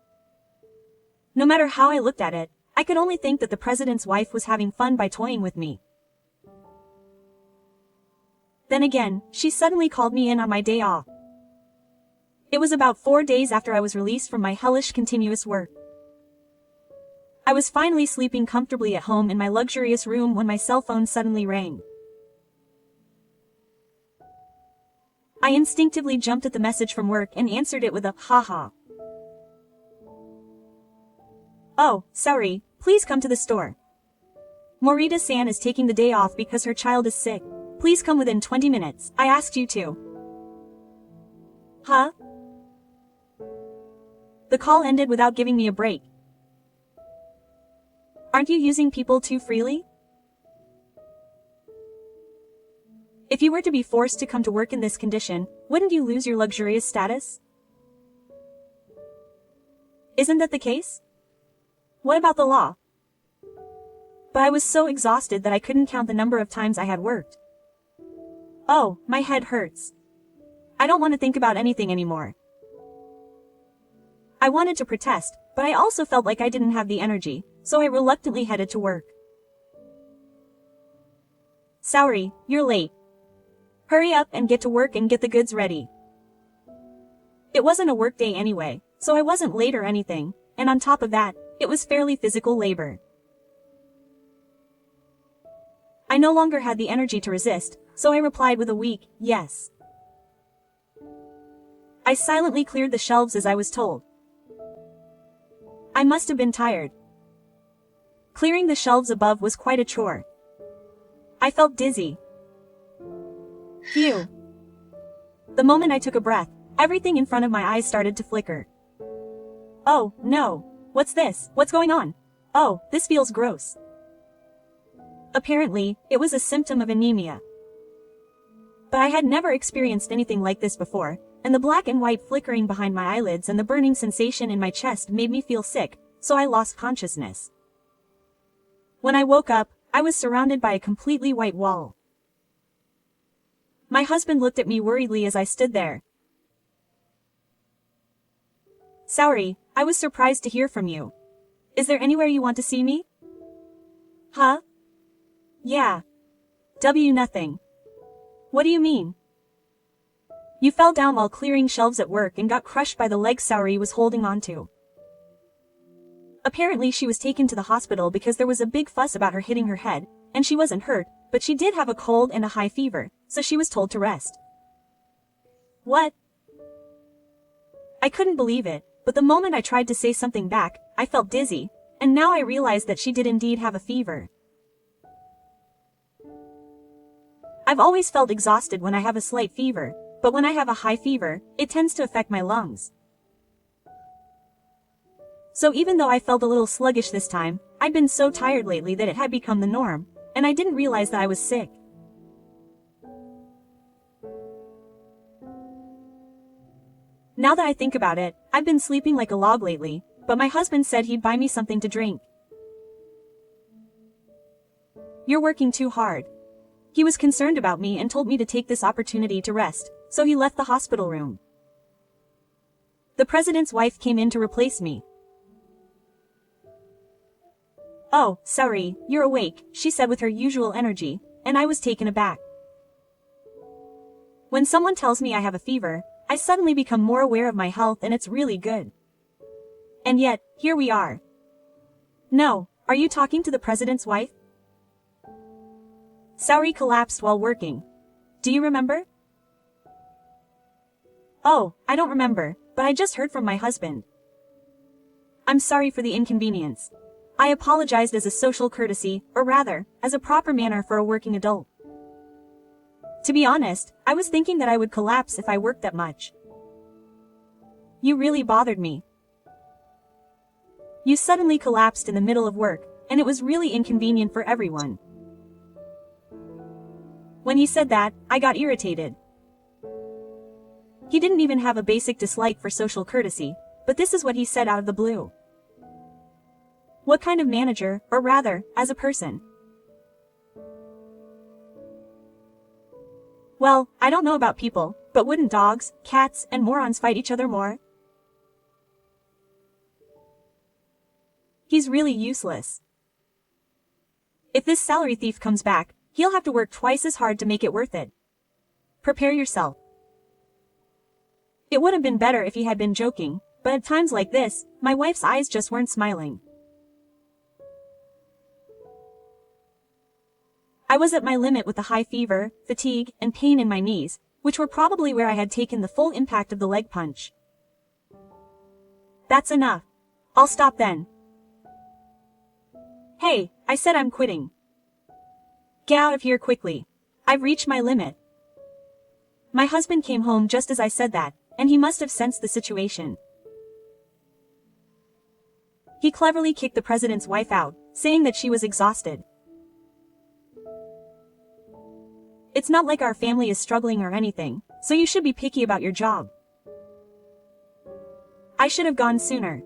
No matter how I looked at it, I could only think that the president's wife was having fun by toying with me. Then again, she suddenly called me in on my day off. It was about 4 days after I was released from my hellish continuous work. I was finally sleeping comfortably at home in my luxurious room when my cell phone suddenly rang. I instinctively jumped at the message from work and answered it with a "haha." "Oh, sorry, please come to the store. Morita-san is taking the day off because her child is sick. Please come within 20 minutes, I asked you to." Huh? The call ended without giving me a break. Aren't you using people too freely? If you were to be forced to come to work in this condition, wouldn't you lose your luxurious status? Isn't that the case? What about the law? But I was so exhausted that I couldn't count the number of times I had worked. Oh, my head hurts. I don't want to think about anything anymore. I wanted to protest, but I also felt like I didn't have the energy, so I reluctantly headed to work. "Sorry, you're late. Hurry up and get to work and get the goods ready." It wasn't a work day anyway, so I wasn't late or anything, and on top of that, it was fairly physical labor. I no longer had the energy to resist, so I replied with a weak, "Yes." I silently cleared the shelves as I was told. I must have been tired. Clearing the shelves above was quite a chore. I felt dizzy. Phew. The moment I took a breath, everything in front of my eyes started to flicker. Oh, no. What's this? What's going on? Oh, this feels gross. Apparently, it was a symptom of anemia. But I had never experienced anything like this before, and the black and white flickering behind my eyelids and the burning sensation in my chest made me feel sick, so I lost consciousness. When I woke up, I was surrounded by a completely white wall. My husband looked at me worriedly as I stood there. "Sorry, I was surprised to hear from you. Is there anywhere you want to see me?" Huh? Yeah. Nothing. What do you mean? You fell down while clearing shelves at work and got crushed by the leg Saori was holding onto. Apparently she was taken to the hospital because there was a big fuss about her hitting her head, and she wasn't hurt, but she did have a cold and a high fever, so she was told to rest. What? I couldn't believe it, but the moment I tried to say something back, I felt dizzy, and now I realized that she did indeed have a fever. I've always felt exhausted when I have a slight fever, but when I have a high fever, it tends to affect my lungs. So even though I felt a little sluggish this time, I'd been so tired lately that it had become the norm, and I didn't realize that I was sick. Now that I think about it, I've been sleeping like a log lately, but my husband said he'd buy me something to drink. You're working too hard. He was concerned about me and told me to take this opportunity to rest, so he left the hospital room. The president's wife came in to replace me. "Oh, sorry, you're awake," she said with her usual energy, and I was taken aback. When someone tells me I have a fever, I suddenly become more aware of my health, and it's really good. And yet, here we are. No, are you talking to the president's wife? Saori collapsed while working. Do you remember? Oh, I don't remember, but I just heard from my husband. I'm sorry for the inconvenience. I apologized as a social courtesy, or rather, as a proper manner for a working adult. To be honest, I was thinking that I would collapse if I worked that much. You really bothered me. You suddenly collapsed in the middle of work, and it was really inconvenient for everyone. When he said that, I got irritated. He didn't even have a basic dislike for social courtesy, but this is what he said out of the blue. What kind of manager, or rather, as a person? Well, I don't know about people, but wouldn't dogs, cats, and morons fight each other more? He's really useless. If this salary thief comes back, he'll have to work twice as hard to make it worth it. Prepare yourself. It would have been better if he had been joking, but at times like this, my wife's eyes just weren't smiling. I was at my limit with the high fever, fatigue, and pain in my knees, which were probably where I had taken the full impact of the leg punch. That's enough. I'll stop then. Hey, I said I'm quitting. Get out of here quickly. I've reached my limit. My husband came home just as I said that, and he must have sensed the situation. He cleverly kicked the president's wife out, saying that she was exhausted. It's not like our family is struggling or anything, so you should be picky about your job. I should have gone sooner.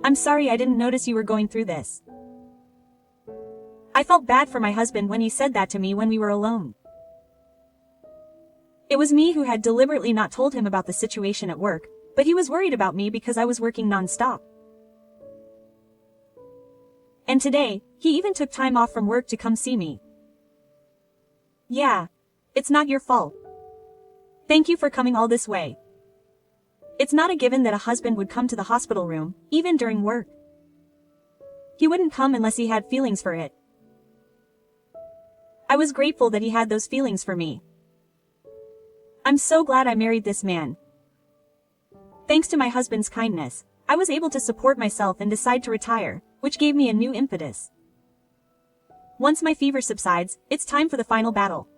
I'm sorry I didn't notice you were going through this. I felt bad for my husband when he said that to me when we were alone. It was me who had deliberately not told him about the situation at work, but he was worried about me because I was working non-stop. And today, he even took time off from work to come see me. Yeah, it's not your fault. Thank you for coming all this way. It's not a given that a husband would come to the hospital room, even during work. He wouldn't come unless he had feelings for it. I was grateful that he had those feelings for me. I'm so glad I married this man. Thanks to my husband's kindness, I was able to support myself and decide to retire, which gave me a new impetus. Once my fever subsides, it's time for the final battle.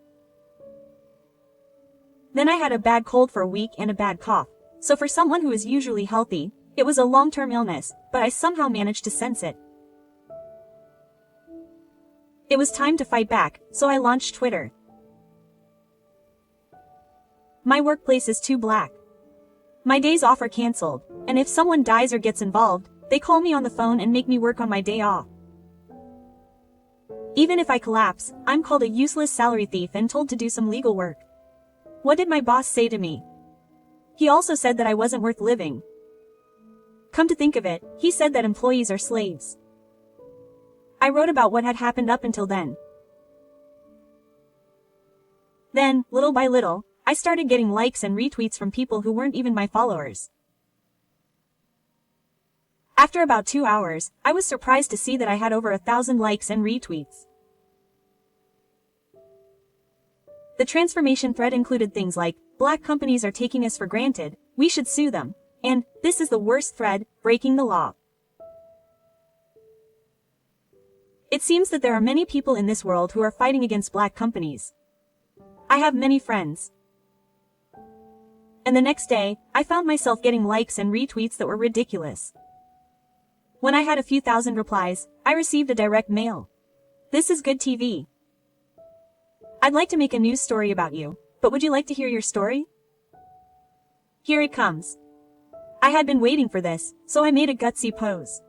Then I had a bad cold for a week and a bad cough, so for someone who is usually healthy, it was a long-term illness, but I somehow managed to sense it. It was time to fight back, so I launched Twitter. My workplace is too black. My days off are cancelled, and if someone dies or gets involved, they call me on the phone and make me work on my day off. Even if I collapse, I'm called a useless salary thief and told to do some legal work. What did my boss say to me? He also said that I wasn't worth living. Come to think of it, he said that employees are slaves. I wrote about what had happened up until then. Then, little by little, I started getting likes and retweets from people who weren't even my followers. After about 2 hours, I was surprised to see that I had over 1,000 likes and retweets. The transformation thread included things like, "Black companies are taking us for granted, we should sue them," And, this is the worst thread, breaking the law. It seems that there are many people in this world who are fighting against black companies. I have many friends. And the next day, I found myself getting likes and retweets that were ridiculous. When I had a few thousand replies, I received a direct mail. This is good TV. I'd like to make a news story about you, but would you like to hear your story? Here it comes. I had been waiting for this, so I made a gutsy pose.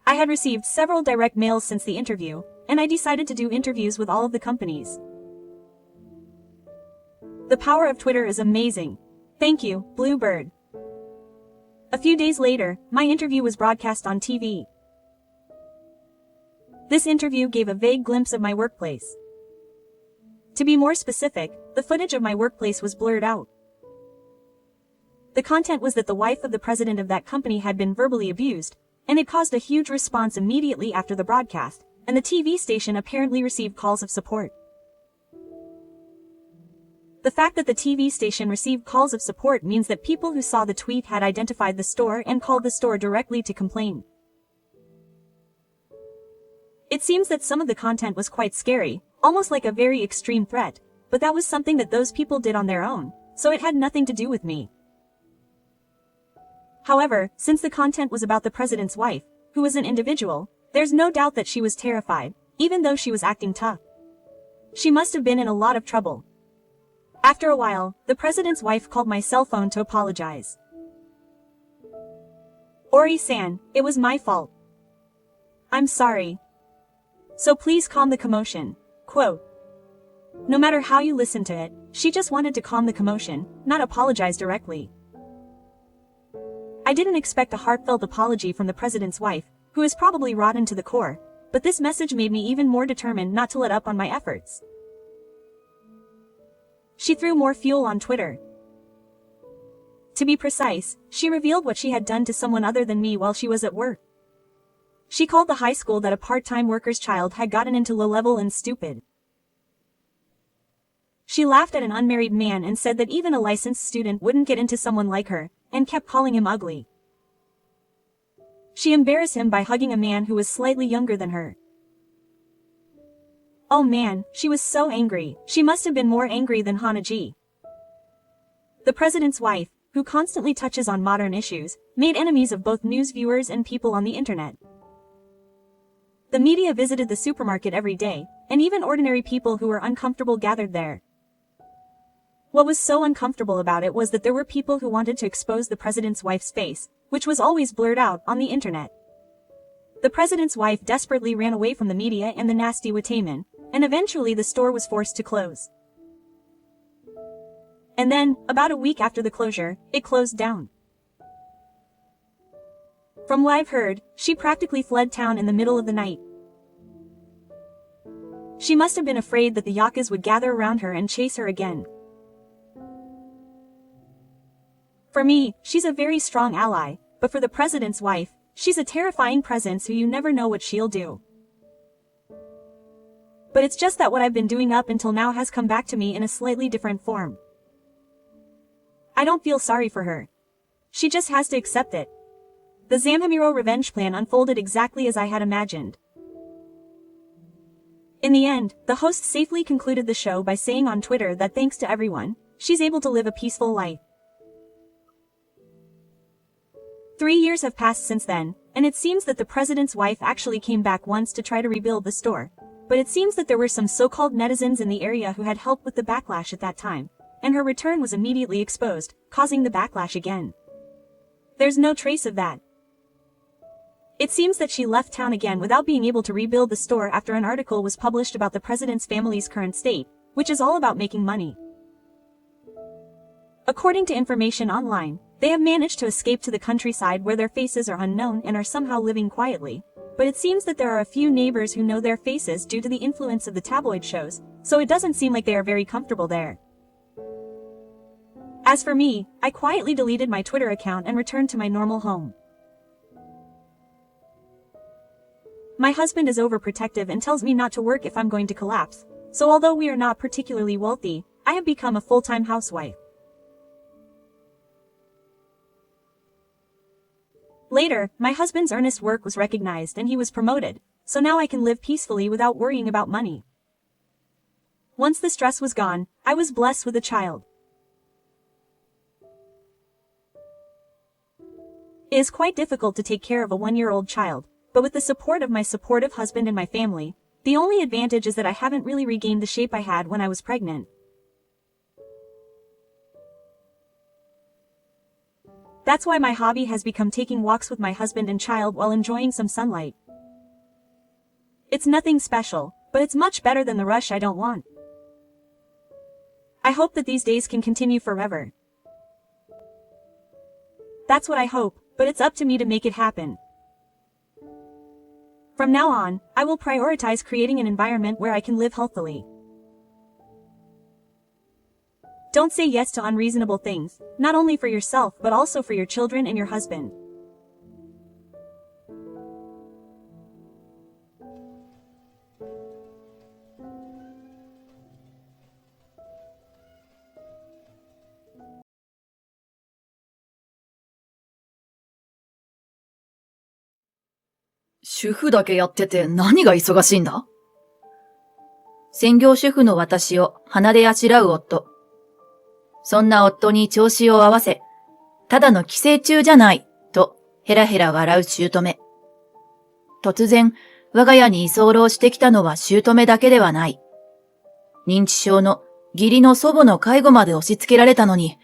I had received several direct mails since the interview, and I decided to do interviews with all of the companies. The power of Twitter is amazing. Thank you, Bluebird. A few days later, my interview was broadcast on TV. This interview gave a vague glimpse of my workplace. To be more specific, the footage of my workplace was blurred out. The content was that the wife of the president of that company had been verbally abused, and it caused a huge response immediately after the broadcast, and the TV station apparently received calls of support. The fact that the TV station received calls of support means that people who saw the tweet had identified the store and called the store directly to complain. It seems that some of the content was quite scary, almost like a very extreme threat, but that was something that those people did on their own, so it had nothing to do with me. However, since the content was about the president's wife, who was an individual, there's no doubt that she was terrified, even though she was acting tough. She must have been in a lot of trouble. After a while, the president's wife called my cell phone to apologize. Ori-san, it was my fault. I'm sorry. So please calm the commotion. Quote. No matter how you listen to it, she just wanted to calm the commotion, not apologize directly. I didn't expect a heartfelt apology from the president's wife, who is probably rotten to the core, but this message made me even more determined not to let up on my efforts. She threw more fuel on Twitter. To be precise, she revealed what she had done to someone other than me while she was at work. She called the high school that a part-time worker's child had gotten into low-level and stupid. She laughed at an unmarried man and said that even a licensed student wouldn't get into someone like her, and kept calling him ugly. She embarrassed him by hugging a man who was slightly younger than her. Oh man, she was so angry. She must have been more angry than Hanaji. The president's wife, who constantly touches on modern issues, made enemies of both news viewers and people on the internet. The media visited the supermarket every day, and even ordinary people who were uncomfortable gathered there. What was so uncomfortable about it was that there were people who wanted to expose the president's wife's face, which was always blurred out on the internet. The president's wife desperately ran away from the media and the nasty Wataman, and eventually the store was forced to close. And then, about a week after the closure, it closed down. From what I've heard, she practically fled town in the middle of the night. She must have been afraid that the yakas would gather around her and chase her again. For me, she's a very strong ally, but for the president's wife, she's a terrifying presence who you never know what she'll do. But it's just that what I've been doing up until now has come back to me in a slightly different form. I don't feel sorry for her. She just has to accept it. The Zamhamiro revenge plan unfolded exactly as I had imagined. In the end, the host safely concluded the show by saying on Twitter that thanks to everyone, she's able to live a peaceful life. 3 years have passed since then, and it seems that the president's wife actually came back once to try to rebuild the store, but it seems that there were some so-called netizens in the area who had helped with the backlash at that time, and her return was immediately exposed, causing the backlash again. There's no trace of that. It seems that she left town again without being able to rebuild the store after an article was published about the president's family's current state, which is all about making money. According to information online, they have managed to escape to the countryside where their faces are unknown and are somehow living quietly, but it seems that there are a few neighbors who know their faces due to the influence of the tabloid shows, so it doesn't seem like they are very comfortable there. As for me, I quietly deleted my Twitter account and returned to my normal home. My husband is overprotective and tells me not to work if I'm going to collapse, so although we are not particularly wealthy, I have become a full-time housewife. Later, my husband's earnest work was recognized and he was promoted, so now I can live peacefully without worrying about money. Once the stress was gone, I was blessed with a child. It is quite difficult to take care of a 1-year-old child, but with the support of my supportive husband and my family, the only advantage is that I haven't really regained the shape I had when I was pregnant. That's why my hobby has become taking walks with my husband and child while enjoying some sunlight. It's nothing special, but it's much better than the rush I don't want. I hope that these days can continue forever. That's what I hope, but it's up to me to make it happen. From now on, I will prioritize creating an environment where I can live healthily. Don't say yes to unreasonable things, not only for yourself but also for your children and your husband. 主婦だけやってて何が忙しいんだ？専業主婦の私を鼻であしらう夫。そんな夫に調子を合わせ、ただの寄生虫じゃない、とヘラヘラ笑う姑。突然、我が家に居候してきたのは姑だけではない。認知症の義理の祖母の介護まで押し付けられたのに、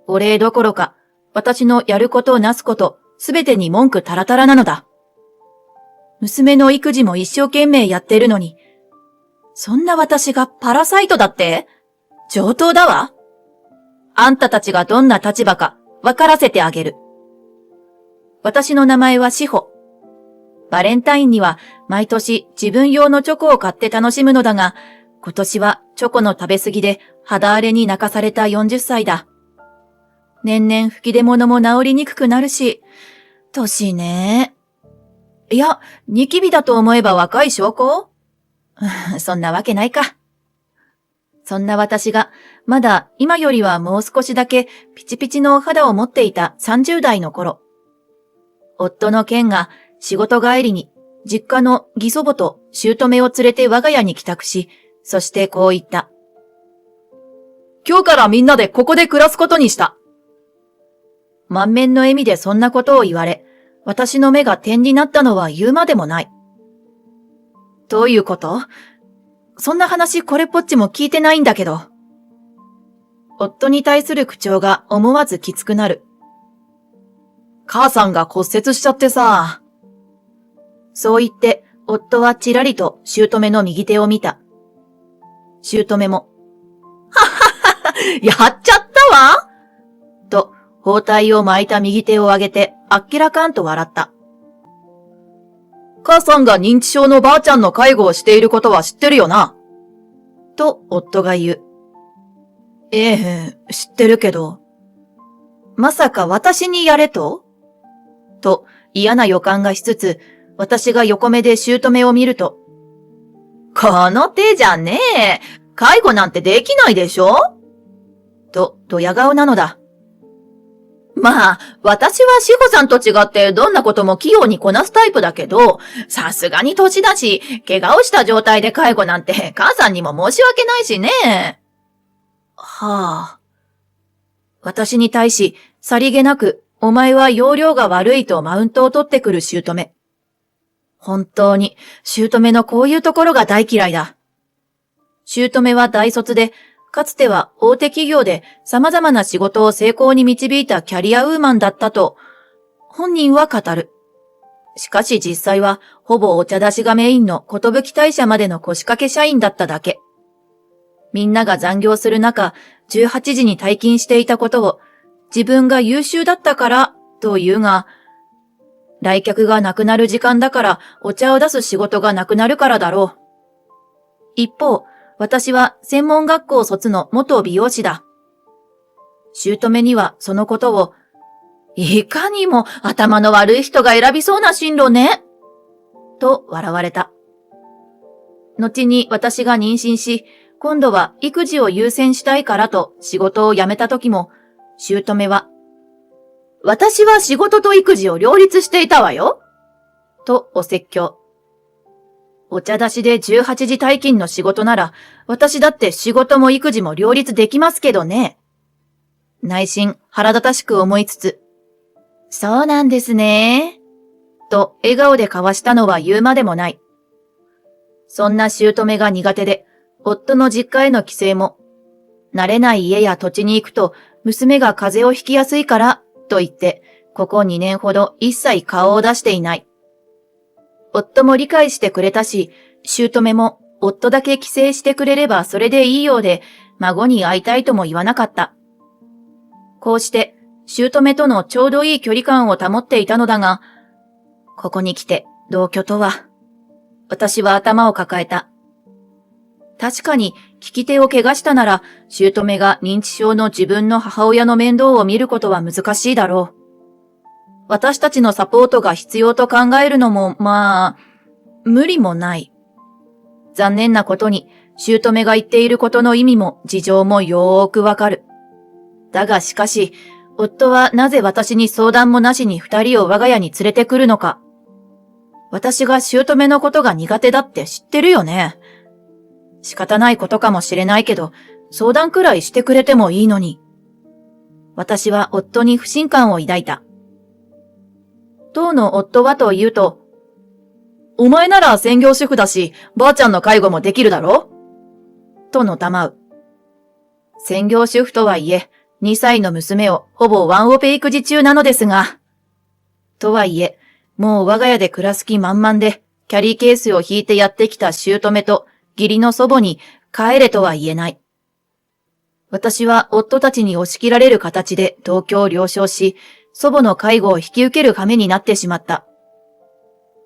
お礼どころか、私のやることなすこと、すべてに文句たらたらなのだ。娘の育児も一生懸命やってるのに、そんな私がパラサイトだって？上等だわ。あんたたちがどんな立場か分からせてあげる。私の名前は志保。バレンタインには毎年自分用のチョコを買って楽しむのだが、今年はチョコの食べ過ぎで肌荒れに泣かされた40歳だ。年々吹き出物も治りにくくなるし、年ね。いや、ニキビだと思えば若い証拠？そんなわけないか。そんな私が、まだ今よりはもう少しだけピチピチのお肌を持っていた30代の頃。夫の健が仕事帰りに実家の義祖母と姑を連れて我が家に帰宅し、そしてこう言った。今日からみんなでここで暮らすことにした。満面の笑みでそんなことを言われ、私の目が点になったのは言うまでもない。どういうこと？そんな話これっぽっちも聞いてないんだけど。夫に対する口調が思わずきつくなる。母さんが骨折しちゃってさ。そう言って、夫はちらりと姑の右手を見た。姑も、はっはっは、やっちゃったわと、包帯を巻いた右手を上げて、あっけらかんと笑った。母さんが認知症のばあちゃんの介護をしていることは知ってるよな。と、夫が言う。ええ、知ってるけど。まさか私にやれと？と、嫌な予感がしつつ、私が横目で姑を見ると、この手じゃねえ。介護なんてできないでしょ？と、ドヤ顔なのだ。まあ、私は志保さんと違ってどんなことも器用にこなすタイプだけど、さすがに年だし、怪我をした状態で介護なんて母さんにも申し訳ないしね。はあ。私に対し、さりげなく、お前は容量が悪いとマウントを取ってくる姑。本当に、姑のこういうところが大嫌いだ。姑は大卒で、かつては大手企業で様々な仕事を成功に導いたキャリアウーマンだったと、本人は語る。しかし実際は、ほぼお茶出しがメインの寿退社までの腰掛け社員だっただけ。みんなが残業する中、18時に退勤していたことを、自分が優秀だったから、と言うが、来客がなくなる時間だからお茶を出す仕事がなくなるからだろう。一方、私は専門学校卒の元美容師だ。姑にはそのことを、いかにも頭の悪い人が選びそうな進路ね。と笑われた。後に私が妊娠し、今度は育児を優先したいからと仕事を辞めた時も、姑は、私は仕事と育児を両立していたわよ。とお説教。お茶出しで18時退勤の仕事なら、私だって仕事も育児も両立できますけどね。内心腹立たしく思いつつ、そうなんですね。と笑顔で交わしたのは言うまでもない。そんな姑が苦手で、夫の実家への帰省も、慣れない家や土地に行くと娘が風邪をひきやすいから、と言って、ここ2年ほど一切顔を出していない。夫も理解してくれたし、姑も夫だけ帰省してくれればそれでいいようで、孫に会いたいとも言わなかった。こうして、姑とのちょうどいい距離感を保っていたのだが、ここに来て同居とは、私は頭を抱えた。確かに、利き手を怪我したなら、姑が認知症の自分の母親の面倒を見ることは難しいだろう。私たちのサポートが必要と考えるのも、まあ、無理もない。残念なことに、姑が言っていることの意味も事情もよーくわかる。だがしかし、夫はなぜ私に相談もなしに2人を我が家に連れてくるのか。私が姑のことが苦手だって知ってるよね。仕方ないことかもしれないけど、相談くらいしてくれてもいいのに。私は夫に不信感を抱いた。当の夫はというと、お前なら専業主婦だし、ばあちゃんの介護もできるだろとのたまう。専業主婦とはいえ、2歳の娘をほぼワンオペ育児中なのですが、とはいえ、もう我が家で暮らす気満々で、キャリーケースを引いてやってきた姑と義理の祖母に帰れとは言えない。私は夫たちに押し切られる形で同居を了承し、祖母の介護を引き受ける羽目になってしまった。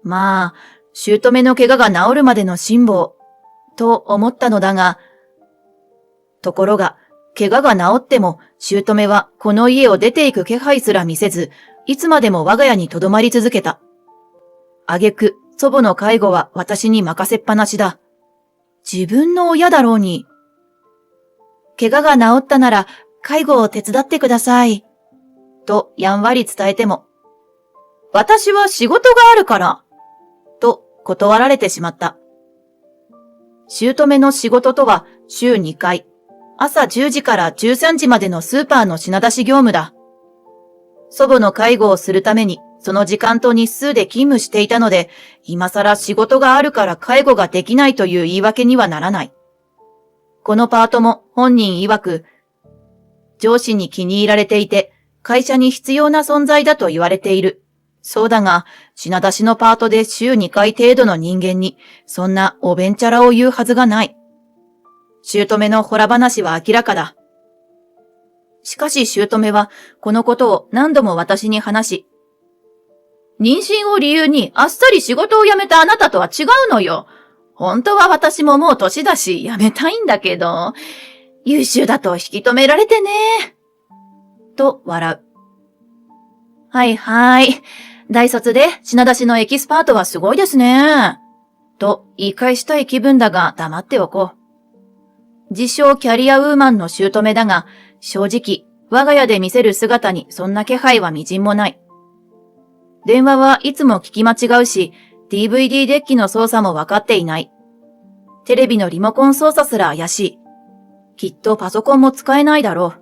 まあ、姑の怪我が治るまでの辛抱、と思ったのだが、ところが、怪我が治っても、姑はこの家を出ていく気配すら見せず、いつまでも我が家に留まり続けた。挙句、祖母の介護は私に任せっぱなしだ。自分の親だろうに。怪我が治ったなら、介護を手伝ってください。とやんわり伝えても、私は仕事があるから、と断られてしまった。姑の仕事とは週2回、朝10時から13時までのスーパーの品出し業務だ。祖母の介護をするためにその時間と日数で勤務していたので、今更仕事があるから介護ができないという言い訳にはならない。このパートも本人曰く、上司に気に入られていて、会社に必要な存在だと言われている。そうだが、品出しのパートで週2回程度の人間に、そんなおべんちゃらを言うはずがない。姑のほら話は明らかだ。しかし姑は、このことを何度も私に話し、妊娠を理由にあっさり仕事を辞めたあなたとは違うのよ。本当は私ももう年だし辞めたいんだけど、優秀だと引き止められてね。と笑う。はいはい。大卒で品出しのエキスパートはすごいですね。と言い返したい気分だが黙っておこう。自称キャリアウーマンの姑だが、正直我が家で見せる姿にそんな気配はみじんもない。電話はいつも聞き間違うし、DVD デッキの操作もわかっていない。テレビのリモコン操作すら怪しい。きっとパソコンも使えないだろ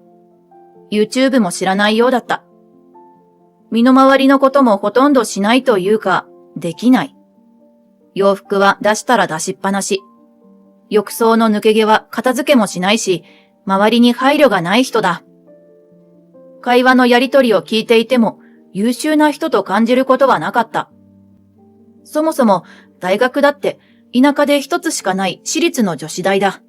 う。YouTube も知らないようだった。身の回りのこともほとんどしないというか、できない。洋服は出したら出しっぱなし。浴槽の抜け毛は片付けもしないし、周りに配慮がない人だ。会話のやりとりを聞いていても、優秀な人と感じることはなかった。そもそも、大学だって、田舎で一つしかない私立の女子大だ。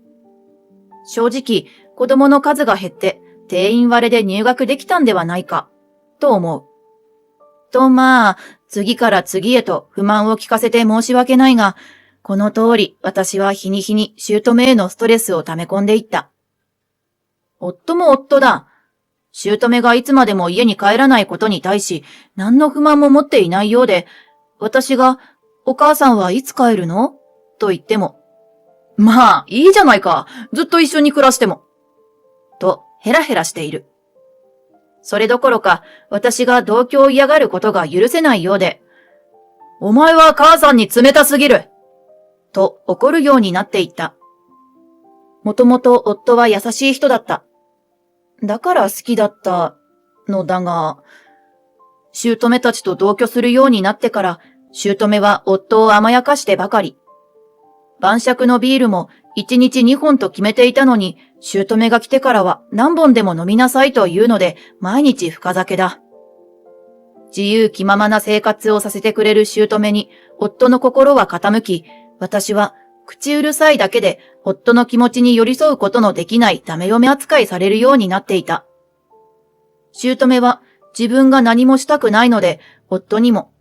正直、子供の数が減って、定員割れで入学できたんではないか、と思う。とまあ、次から次へと不満を聞かせて申し訳ないが、この通り私は日に日に姑へのストレスを溜め込んでいった。夫も夫だ。姑がいつまでも家に帰らないことに対し、何の不満も持っていないようで、私が、お母さんはいつ帰るのと言っても、まあ、いいじゃないか。ずっと一緒に暮らしても。と、ヘラヘラしている。それどころか私が同居を嫌がることが許せないようで、お前は母さんに冷たすぎると怒るようになっていった。もともと夫は優しい人だった。だから好きだったのだが、姑たちと同居するようになってから、姑は夫を甘やかしてばかり。晩酌のビールも1日2本と決めていたのに、姑が来てからは何本でも飲みなさいというので、毎日深酒だ。自由気ままな生活をさせてくれる姑に、夫の心は傾き、私は口うるさいだけで夫の気持ちに寄り添うことのできないダメ嫁扱いされるようになっていた。姑は自分が何もしたくないので、夫にも、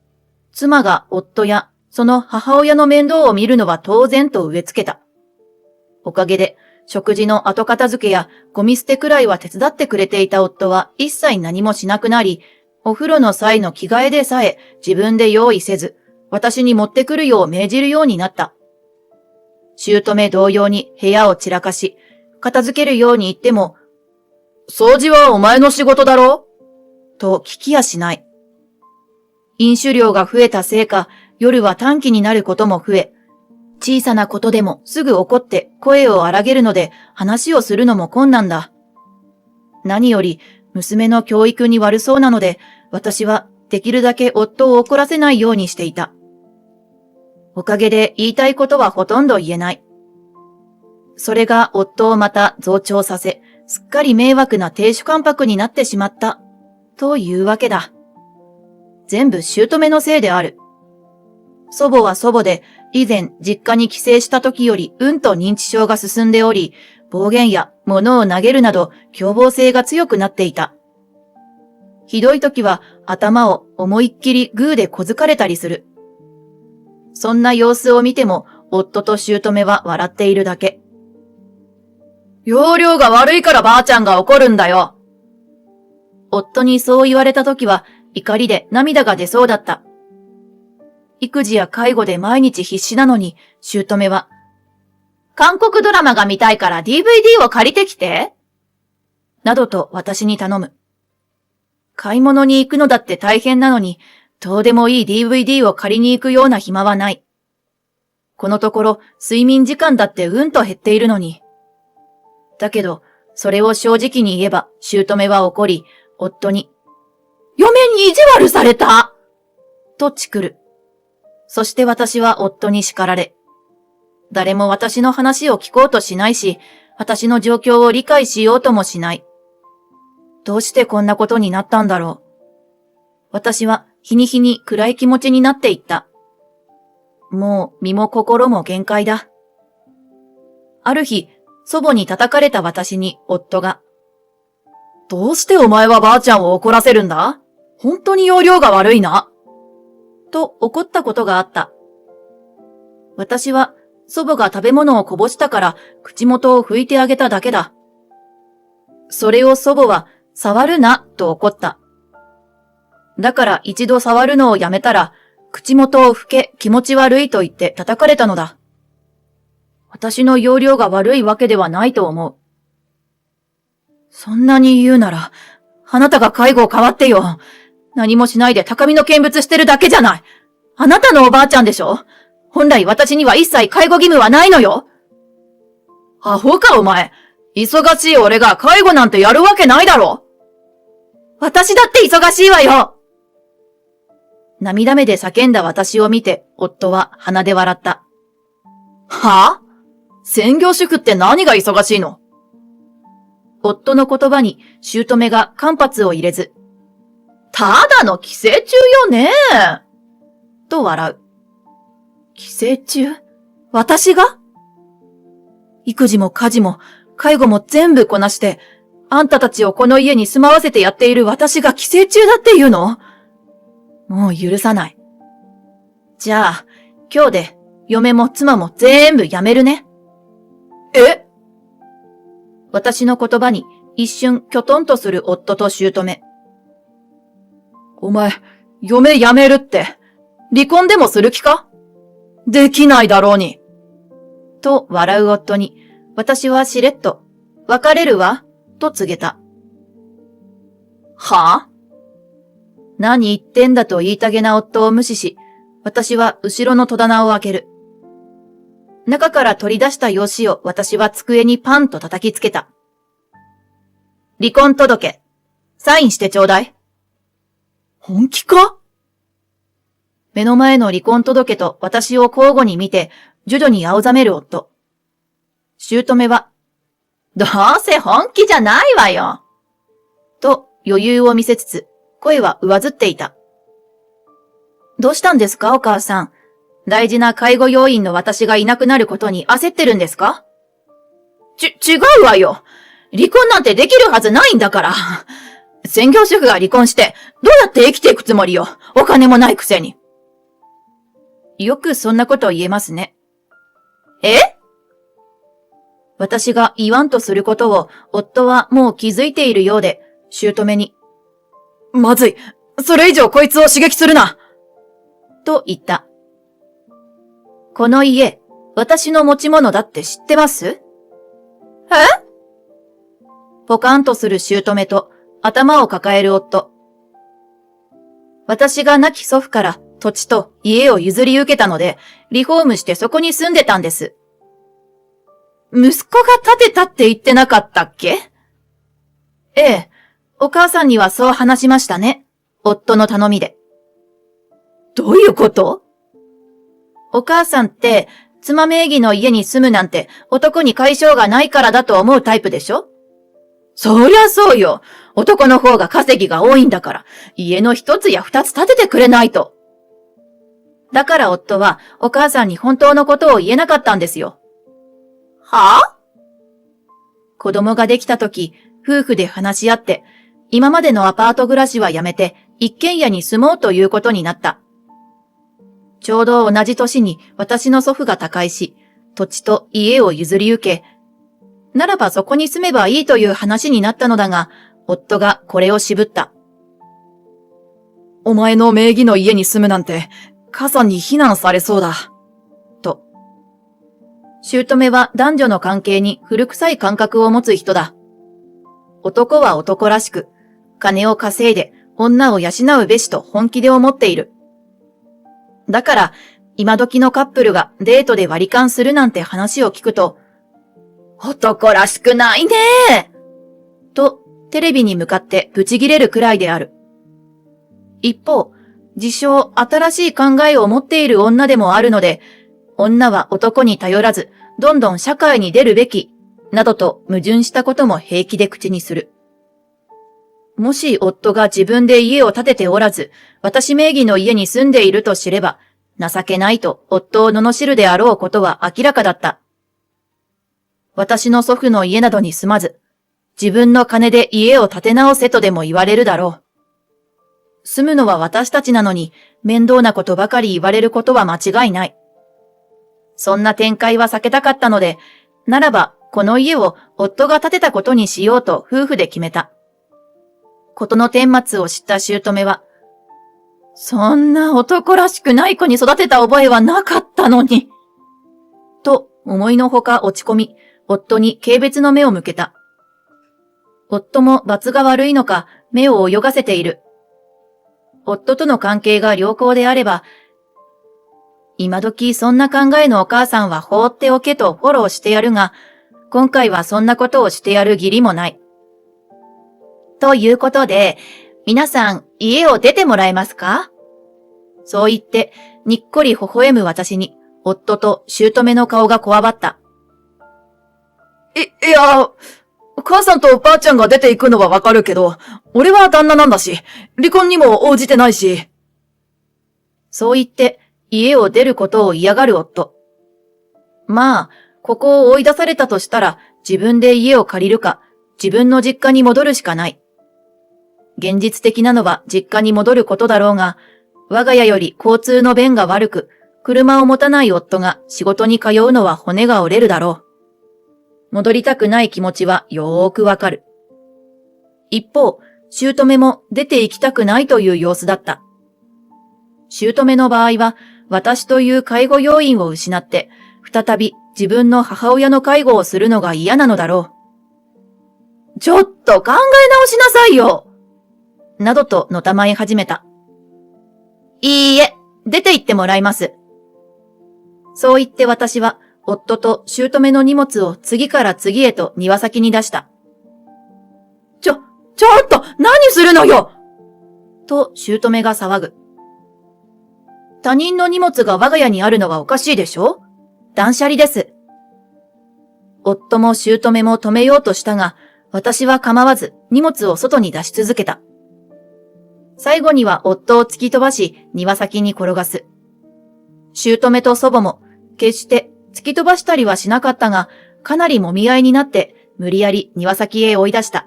妻が夫やその母親の面倒を見るのは当然と植え付けた。おかげで、食事の後片付けやゴミ捨てくらいは手伝ってくれていた夫は一切何もしなくなり、お風呂の際の着替えでさえ自分で用意せず、私に持ってくるよう命じるようになった。姑同様に部屋を散らかし、片付けるように言っても、掃除はお前の仕事だろと聞きやしない。飲酒量が増えたせいか、夜は短気になることも増え、小さなことでもすぐ怒って声を荒げるので話をするのも困難だ。何より娘の教育に悪そうなので、私はできるだけ夫を怒らせないようにしていた。おかげで言いたいことはほとんど言えない。それが夫をまた増長させ、すっかり迷惑な亭主関白になってしまった、というわけだ。全部姑のせいである。祖母は祖母で、以前実家に帰省した時よりと認知症が進んでおり、暴言や物を投げるなど凶暴性が強くなっていた。ひどい時は頭を思いっきりグーで小づかれたりする。そんな様子を見ても夫と姑は笑っているだけ。要領が悪いからばあちゃんが怒るんだよ。夫にそう言われた時は怒りで涙が出そうだった。育児や介護で毎日必死なのに、姑は、韓国ドラマが見たいから DVD を借りてきて、などと私に頼む。買い物に行くのだって大変なのに、どうでもいい DVD を借りに行くような暇はない。このところ睡眠時間だってと減っているのに。だけど、それを正直に言えば、姑は怒り、夫に、嫁に意地悪されたとチクる。そして私は夫に叱られ、誰も私の話を聞こうとしないし、私の状況を理解しようともしない。どうしてこんなことになったんだろう。私は日に日に暗い気持ちになっていった。もう身も心も限界だ。ある日、祖母に叩かれた私に夫が、どうしてお前はばあちゃんを怒らせるんだ？本当に要領が悪いな。と怒ったことがあった。私は祖母が食べ物をこぼしたから口元を拭いてあげただけだ。それを祖母は触るなと怒った。だから一度触るのをやめたら口元を拭け気持ち悪いと言って叩かれたのだ。私の要領が悪いわけではないと思う。そんなに言うなら、あなたが介護を代わってよ。何もしないで高みの見物してるだけじゃない。あなたのおばあちゃんでしょ？本来私には一切介護義務はないのよ。アホかお前。忙しい俺が介護なんてやるわけないだろ。私だって忙しいわよ。涙目で叫んだ私を見て、夫は鼻で笑った。はぁ？専業主婦って何が忙しいの？夫の言葉に姑が間髪を入れず、ただの寄生虫よねと笑う。寄生虫？私が？育児も家事も介護も全部こなして、あんたたちをこの家に住まわせてやっている私が寄生虫だっていうの？もう許さない。じゃあ、今日で嫁も妻も全部辞めるね。え？私の言葉に一瞬きょとんとする夫と姑。お前、嫁辞めるって、離婚でもする気か？できないだろうに。と笑う夫に、私はしれっと、別れるわ、と告げた。はぁ？何言ってんだと言いたげな夫を無視し、私は後ろの戸棚を開ける。中から取り出した用紙を私は机にパンと叩きつけた。離婚届、サインしてちょうだい。本気か？目の前の離婚届と私を交互に見て、徐々に青ざめる夫。姑は、どうせ本気じゃないわよ。と余裕を見せつつ、声は上ずっていた。どうしたんですか、お母さん。大事な介護要員の私がいなくなることに焦ってるんですか？違うわよ。離婚なんてできるはずないんだから。専業主婦が離婚して、どうやって生きていくつもりよ。お金もないくせに。よくそんなこと言えますね。え？私が言わんとすることを夫はもう気づいているようで、姑に、まずい、それ以上こいつを刺激するなと言った。この家、私の持ち物だって知ってます？え？ポカンとする姑と頭を抱える夫。私が亡き祖父から土地と家を譲り受けたので、リフォームしてそこに住んでたんです。息子が建てたって言ってなかったっけ？ええ、お母さんにはそう話しましたね。夫の頼みで。どういうこと？お母さんって、妻名義の家に住むなんて男に解消がないからだと思うタイプでしょ？そりゃそうよ。男の方が稼ぎが多いんだから、家の一つや二つ建ててくれないと。だから夫はお母さんに本当のことを言えなかったんですよ。はぁ？子供ができた時、夫婦で話し合って、今までのアパート暮らしはやめて一軒家に住もうということになった。ちょうど同じ年に私の祖父が他界し、土地と家を譲り受け、ならばそこに住めばいいという話になったのだが、夫がこれを渋った。お前の名義の家に住むなんて、母さんに非難されそうだ。と。姑は男女の関係に古臭い感覚を持つ人だ。男は男らしく、金を稼いで女を養うべしと本気で思っている。だから、今時のカップルがデートで割り勘するなんて話を聞くと、男らしくないねーと、テレビに向かってブチギレるくらいである。一方、自称新しい考えを持っている女でもあるので、女は男に頼らず、どんどん社会に出るべき、などと矛盾したことも平気で口にする。もし夫が自分で家を建てておらず、私名義の家に住んでいると知れば、情けないと夫を罵るであろうことは明らかだった。私の祖父の家などに住まず、自分の金で家を建て直せとでも言われるだろう。住むのは私たちなのに、面倒なことばかり言われることは間違いない。そんな展開は避けたかったので、ならばこの家を夫が建てたことにしようと夫婦で決めた。ことの顛末を知った姑は、そんな男らしくない子に育てた覚えはなかったのに。と思いのほか落ち込み、夫に軽蔑の目を向けた。夫も罰が悪いのか目を泳がせている。夫との関係が良好であれば、今時そんな考えのお母さんは放っておけとフォローしてやるが、今回はそんなことをしてやる義理もない。ということで、皆さん家を出てもらえますか？そう言って、にっこり微笑む私に、夫と姑の顔がこわばった。いや、母さんとばあちゃんが出ていくのはわかるけど、俺は旦那なんだし、離婚にも応じてないし。そう言って、家を出ることを嫌がる夫。まあ、ここを追い出されたとしたら、自分で家を借りるか、自分の実家に戻るしかない。現実的なのは実家に戻ることだろうが、我が家より交通の便が悪く、車を持たない夫が仕事に通うのは骨が折れるだろう。戻りたくない気持ちはよーくわかる。一方、姑も出て行きたくないという様子だった。姑の場合は、私という介護要員を失って、再び自分の母親の介護をするのが嫌なのだろう。ちょっと考え直しなさいよ。などとのたまえ始めた。いいえ、出て行ってもらいます。そう言って私は、夫と姑の荷物を次から次へと庭先に出した。ちょっと何するのよと姑が騒ぐ。他人の荷物が我が家にあるのはおかしいでしょ？断捨離です。夫も姑も止めようとしたが、私は構わず荷物を外に出し続けた。最後には夫を突き飛ばし庭先に転がす。姑と祖母も決して突き飛ばしたりはしなかったが、かなり揉み合いになって無理やり庭先へ追い出した。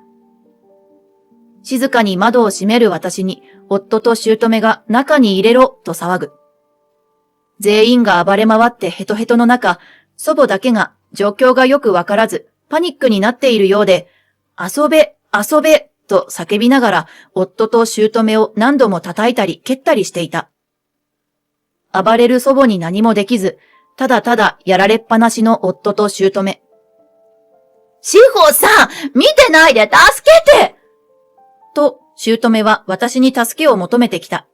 静かに窓を閉める私に夫と姑が中に入れろと騒ぐ。全員が暴れ回ってヘトヘトの中、祖母だけが状況がよくわからずパニックになっているようで、遊べ、遊べと叫びながら夫と姑を何度も叩いたり蹴ったりしていた。暴れる祖母に何もできず、ただただやられっぱなしの夫と姑。志保さん、見てないで助けてと、姑は私に助けを求めてきた。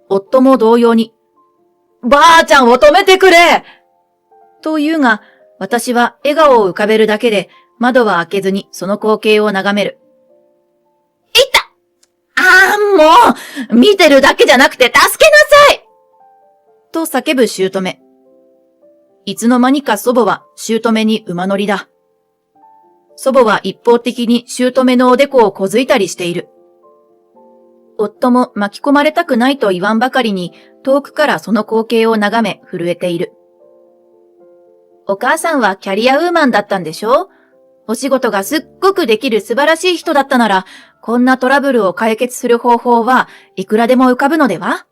夫も同様に、ばあちゃんを止めてくれと言うが、私は笑顔を浮かべるだけで窓は開けずにその光景を眺める。いた！もう見てるだけじゃなくて助けなさいと叫ぶ姑。いつの間にか祖母は姑に馬乗りだ。祖母は一方的に姑のおでこをこづいたりしている。夫も巻き込まれたくないと言わんばかりに遠くからその光景を眺め震えている。お母さんはキャリアウーマンだったんでしょ？お仕事がすっごくできる素晴らしい人だったなら、こんなトラブルを解決する方法はいくらでも浮かぶのでは？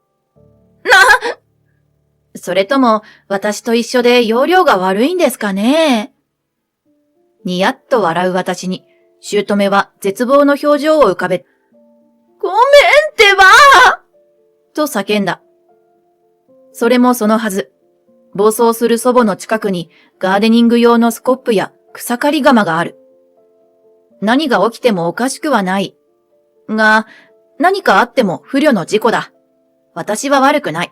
それとも私と一緒で容量が悪いんですかね？にやっと笑う私に、姑は絶望の表情を浮かべ、ごめんってばと叫んだ。それもそのはず。暴走する祖母の近くにガーデニング用のスコップや草刈り鎌がある。何が起きてもおかしくはない。が、何かあっても不慮の事故だ。私は悪くない。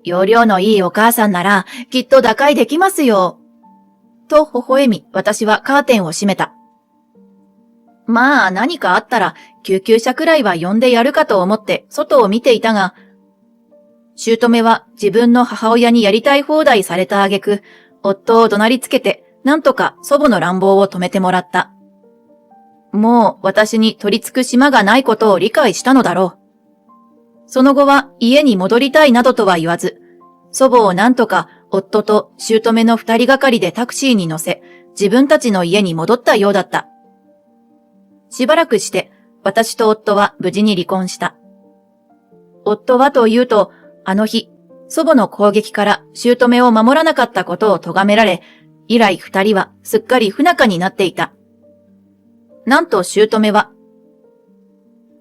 容量のいいお母さんならきっと打開できますよ。と微笑み、私はカーテンを閉めた。まあ何かあったら救急車くらいは呼んでやるかと思って外を見ていたが、姑は自分の母親にやりたい放題された挙句、夫を怒鳴りつけてなんとか祖母の乱暴を止めてもらった。もう私に取り付く島がないことを理解したのだろう。その後は家に戻りたいなどとは言わず、祖母をなんとか夫と姑の二人がかりでタクシーに乗せ、自分たちの家に戻ったようだった。しばらくして、私と夫は無事に離婚した。夫はというと、あの日、祖母の攻撃から姑を守らなかったことを咎められ、以来二人はすっかり不仲になっていた。なんと姑は、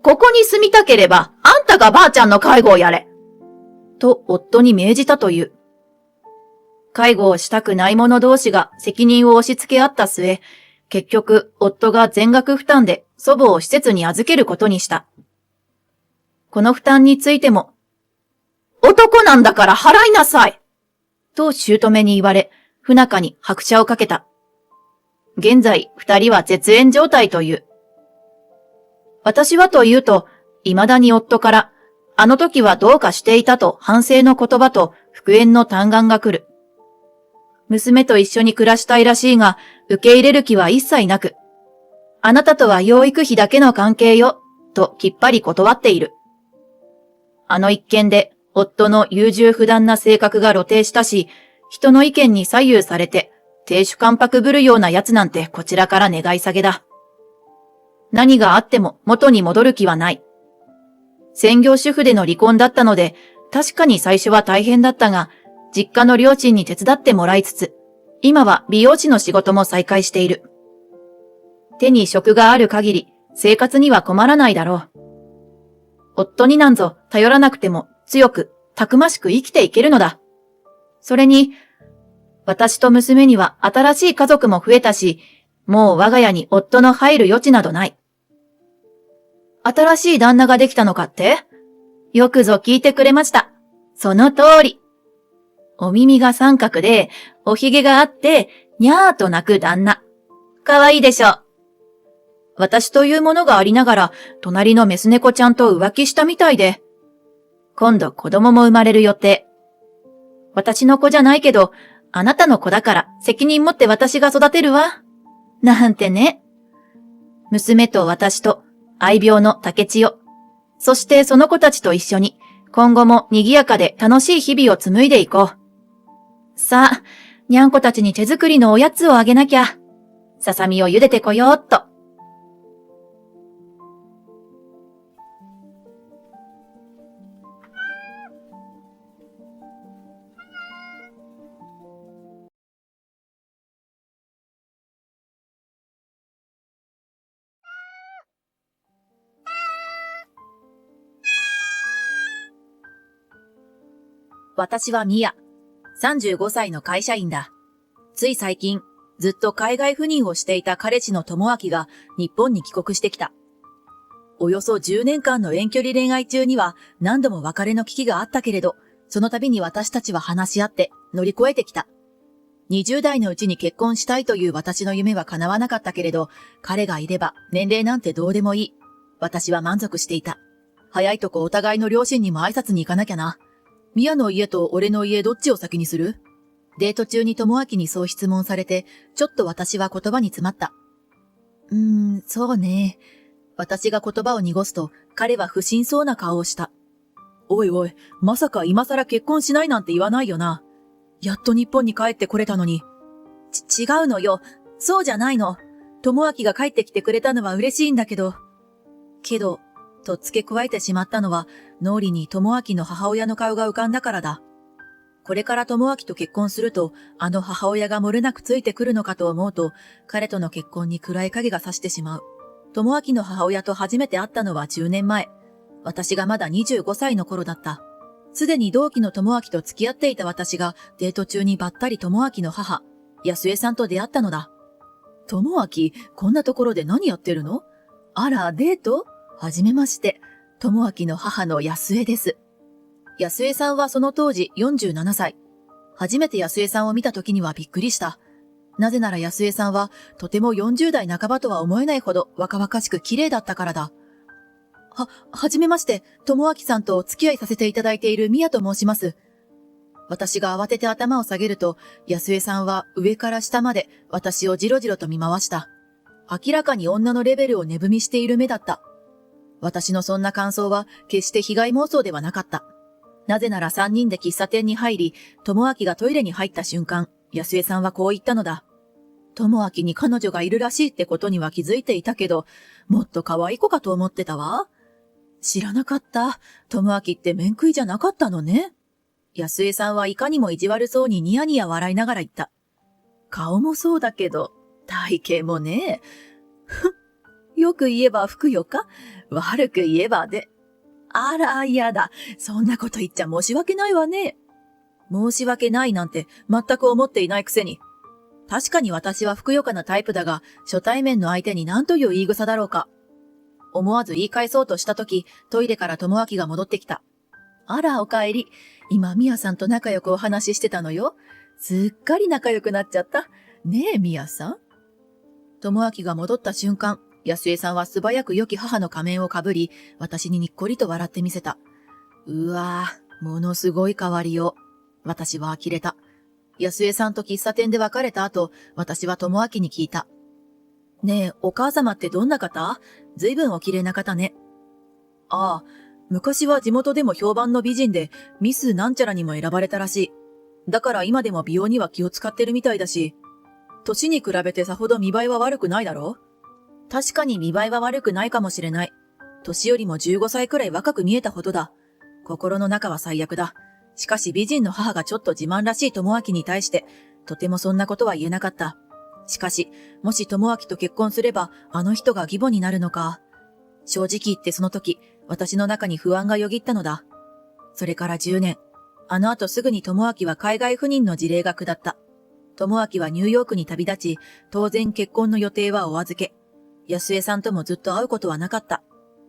ここに住みたければ、あんたがばあちゃんの介護をやれと夫に命じたという。介護をしたくない者同士が責任を押し付け合った末、結局夫が全額負担で祖母を施設に預けることにした。この負担についても、男なんだから払いなさいと姑に言われ、不仲に拍車をかけた。現在二人は絶縁状態という。私はというと、未だに夫から、あの時はどうかしていたと反省の言葉と復縁の嘆願が来る。娘と一緒に暮らしたいらしいが、受け入れる気は一切なく、あなたとは養育費だけの関係よ、ときっぱり断っている。あの一件で、夫の優柔不断な性格が露呈したし、人の意見に左右されて、亭主関白ぶるような奴なんてこちらから願い下げだ。何があっても元に戻る気はない。専業主婦での離婚だったので、確かに最初は大変だったが、実家の両親に手伝ってもらいつつ、今は美容師の仕事も再開している。手に職がある限り、生活には困らないだろう。夫になんぞ頼らなくても強く、たくましく生きていけるのだ。それに、私と娘には新しい家族も増えたし、もう我が家に夫の入る余地などない。新しい旦那ができたのかって？よくぞ聞いてくれました。その通り。お耳が三角で、おひげがあって、にゃーと鳴く旦那。かわいいでしょ。私というものがありながら、隣のメス猫ちゃんと浮気したみたいで。今度子供も生まれる予定。私の子じゃないけど、あなたの子だから責任持って私が育てるわ。なんてね。娘と私と愛病の竹千代。そしてその子たちと一緒に、今後も賑やかで楽しい日々を紡いでいこう。さあ、にゃんこたちに手作りのおやつをあげなきゃ。ささみを茹でてこようっと。私はミヤ。35歳の会社員だ。つい最近、ずっと海外赴任をしていた彼氏の智明が日本に帰国してきた。およそ10年間の遠距離恋愛中には何度も別れの危機があったけれど、その度に私たちは話し合って乗り越えてきた。20代のうちに結婚したいという私の夢は叶わなかったけれど、彼がいれば年齢なんてどうでもいい。私は満足していた。早いとこお互いの両親にも挨拶に行かなきゃな。ミヤの家と俺の家どっちを先にする？デート中に智明にそう質問されて、ちょっと私は言葉に詰まった。そうね。私が言葉を濁すと、彼は不審そうな顔をした。おいおい、まさか今更結婚しないなんて言わないよな。やっと日本に帰ってこれたのに。違うのよ。そうじゃないの。智明が帰ってきてくれたのは嬉しいんだけど。と付け加えてしまったのは、脳裏に智明の母親の顔が浮かんだからだ。これから智明と結婚すると、あの母親が漏れなくついてくるのかと思うと、彼との結婚に暗い影が差してしまう。智明の母親と初めて会ったのは10年前。私がまだ25歳の頃だった。すでに同期の智明と付き合っていた私が、デート中にばったり智明の母、安江さんと出会ったのだ。智明、こんなところで何やってるの？あら、デート？はじめまして、智明の母の安江です。安江さんはその当時47歳。初めて安江さんを見た時にはびっくりした。なぜなら安江さんはとても40代半ばとは思えないほど若々しく綺麗だったからだ。はじめまして、智明さんとお付き合いさせていただいている宮と申します。私が慌てて頭を下げると、安江さんは上から下まで私をじろじろと見回した。明らかに女のレベルを値踏みしている目だった。私のそんな感想は決して被害妄想ではなかった。なぜなら3人で喫茶店に入り、智明がトイレに入った瞬間、安江さんはこう言ったのだ。智明に彼女がいるらしいってことには気づいていたけど、もっと可愛い子かと思ってたわ。知らなかった。智明って面食いじゃなかったのね。安江さんはいかにも意地悪そうにニヤニヤ笑いながら言った。顔もそうだけど、体型もね。よく言えばふくよか？悪く言えばで。あら、嫌だ。そんなこと言っちゃ申し訳ないわね。申し訳ないなんて全く思っていないくせに。確かに私はふくよかなタイプだが、初対面の相手に何という言い草だろうか。思わず言い返そうとしたとき、トイレから智明が戻ってきた。あら、お帰り。今、みやさんと仲良くお話ししてたのよ。すっかり仲良くなっちゃった。ねえ、みやさん。智明が戻った瞬間、安江さんは素早く良き母の仮面をかぶり、私ににっこりと笑ってみせた。うわぁ、ものすごい変わりよう。私は呆れた。安江さんと喫茶店で別れた後、私は智明に聞いた。ねえ、お母様ってどんな方？ずいぶんお綺麗な方ね。ああ、昔は地元でも評判の美人で、ミスなんちゃらにも選ばれたらしい。だから今でも美容には気を使ってるみたいだし、年に比べてさほど見栄えは悪くないだろ？確かに見栄えは悪くないかもしれない。年よりも15歳くらい若く見えたほどだ。心の中は最悪だ。しかし美人の母がちょっと自慢らしい智明に対して、とてもそんなことは言えなかった。しかし、もし智明と結婚すれば、あの人が義母になるのか。正直言ってその時、私の中に不安がよぎったのだ。それから10年。あの後すぐに智明は海外赴任の辞令が下った。智明はニューヨークに旅立ち、当然結婚の予定はお預け。安江さんともずっと会うことはなかった。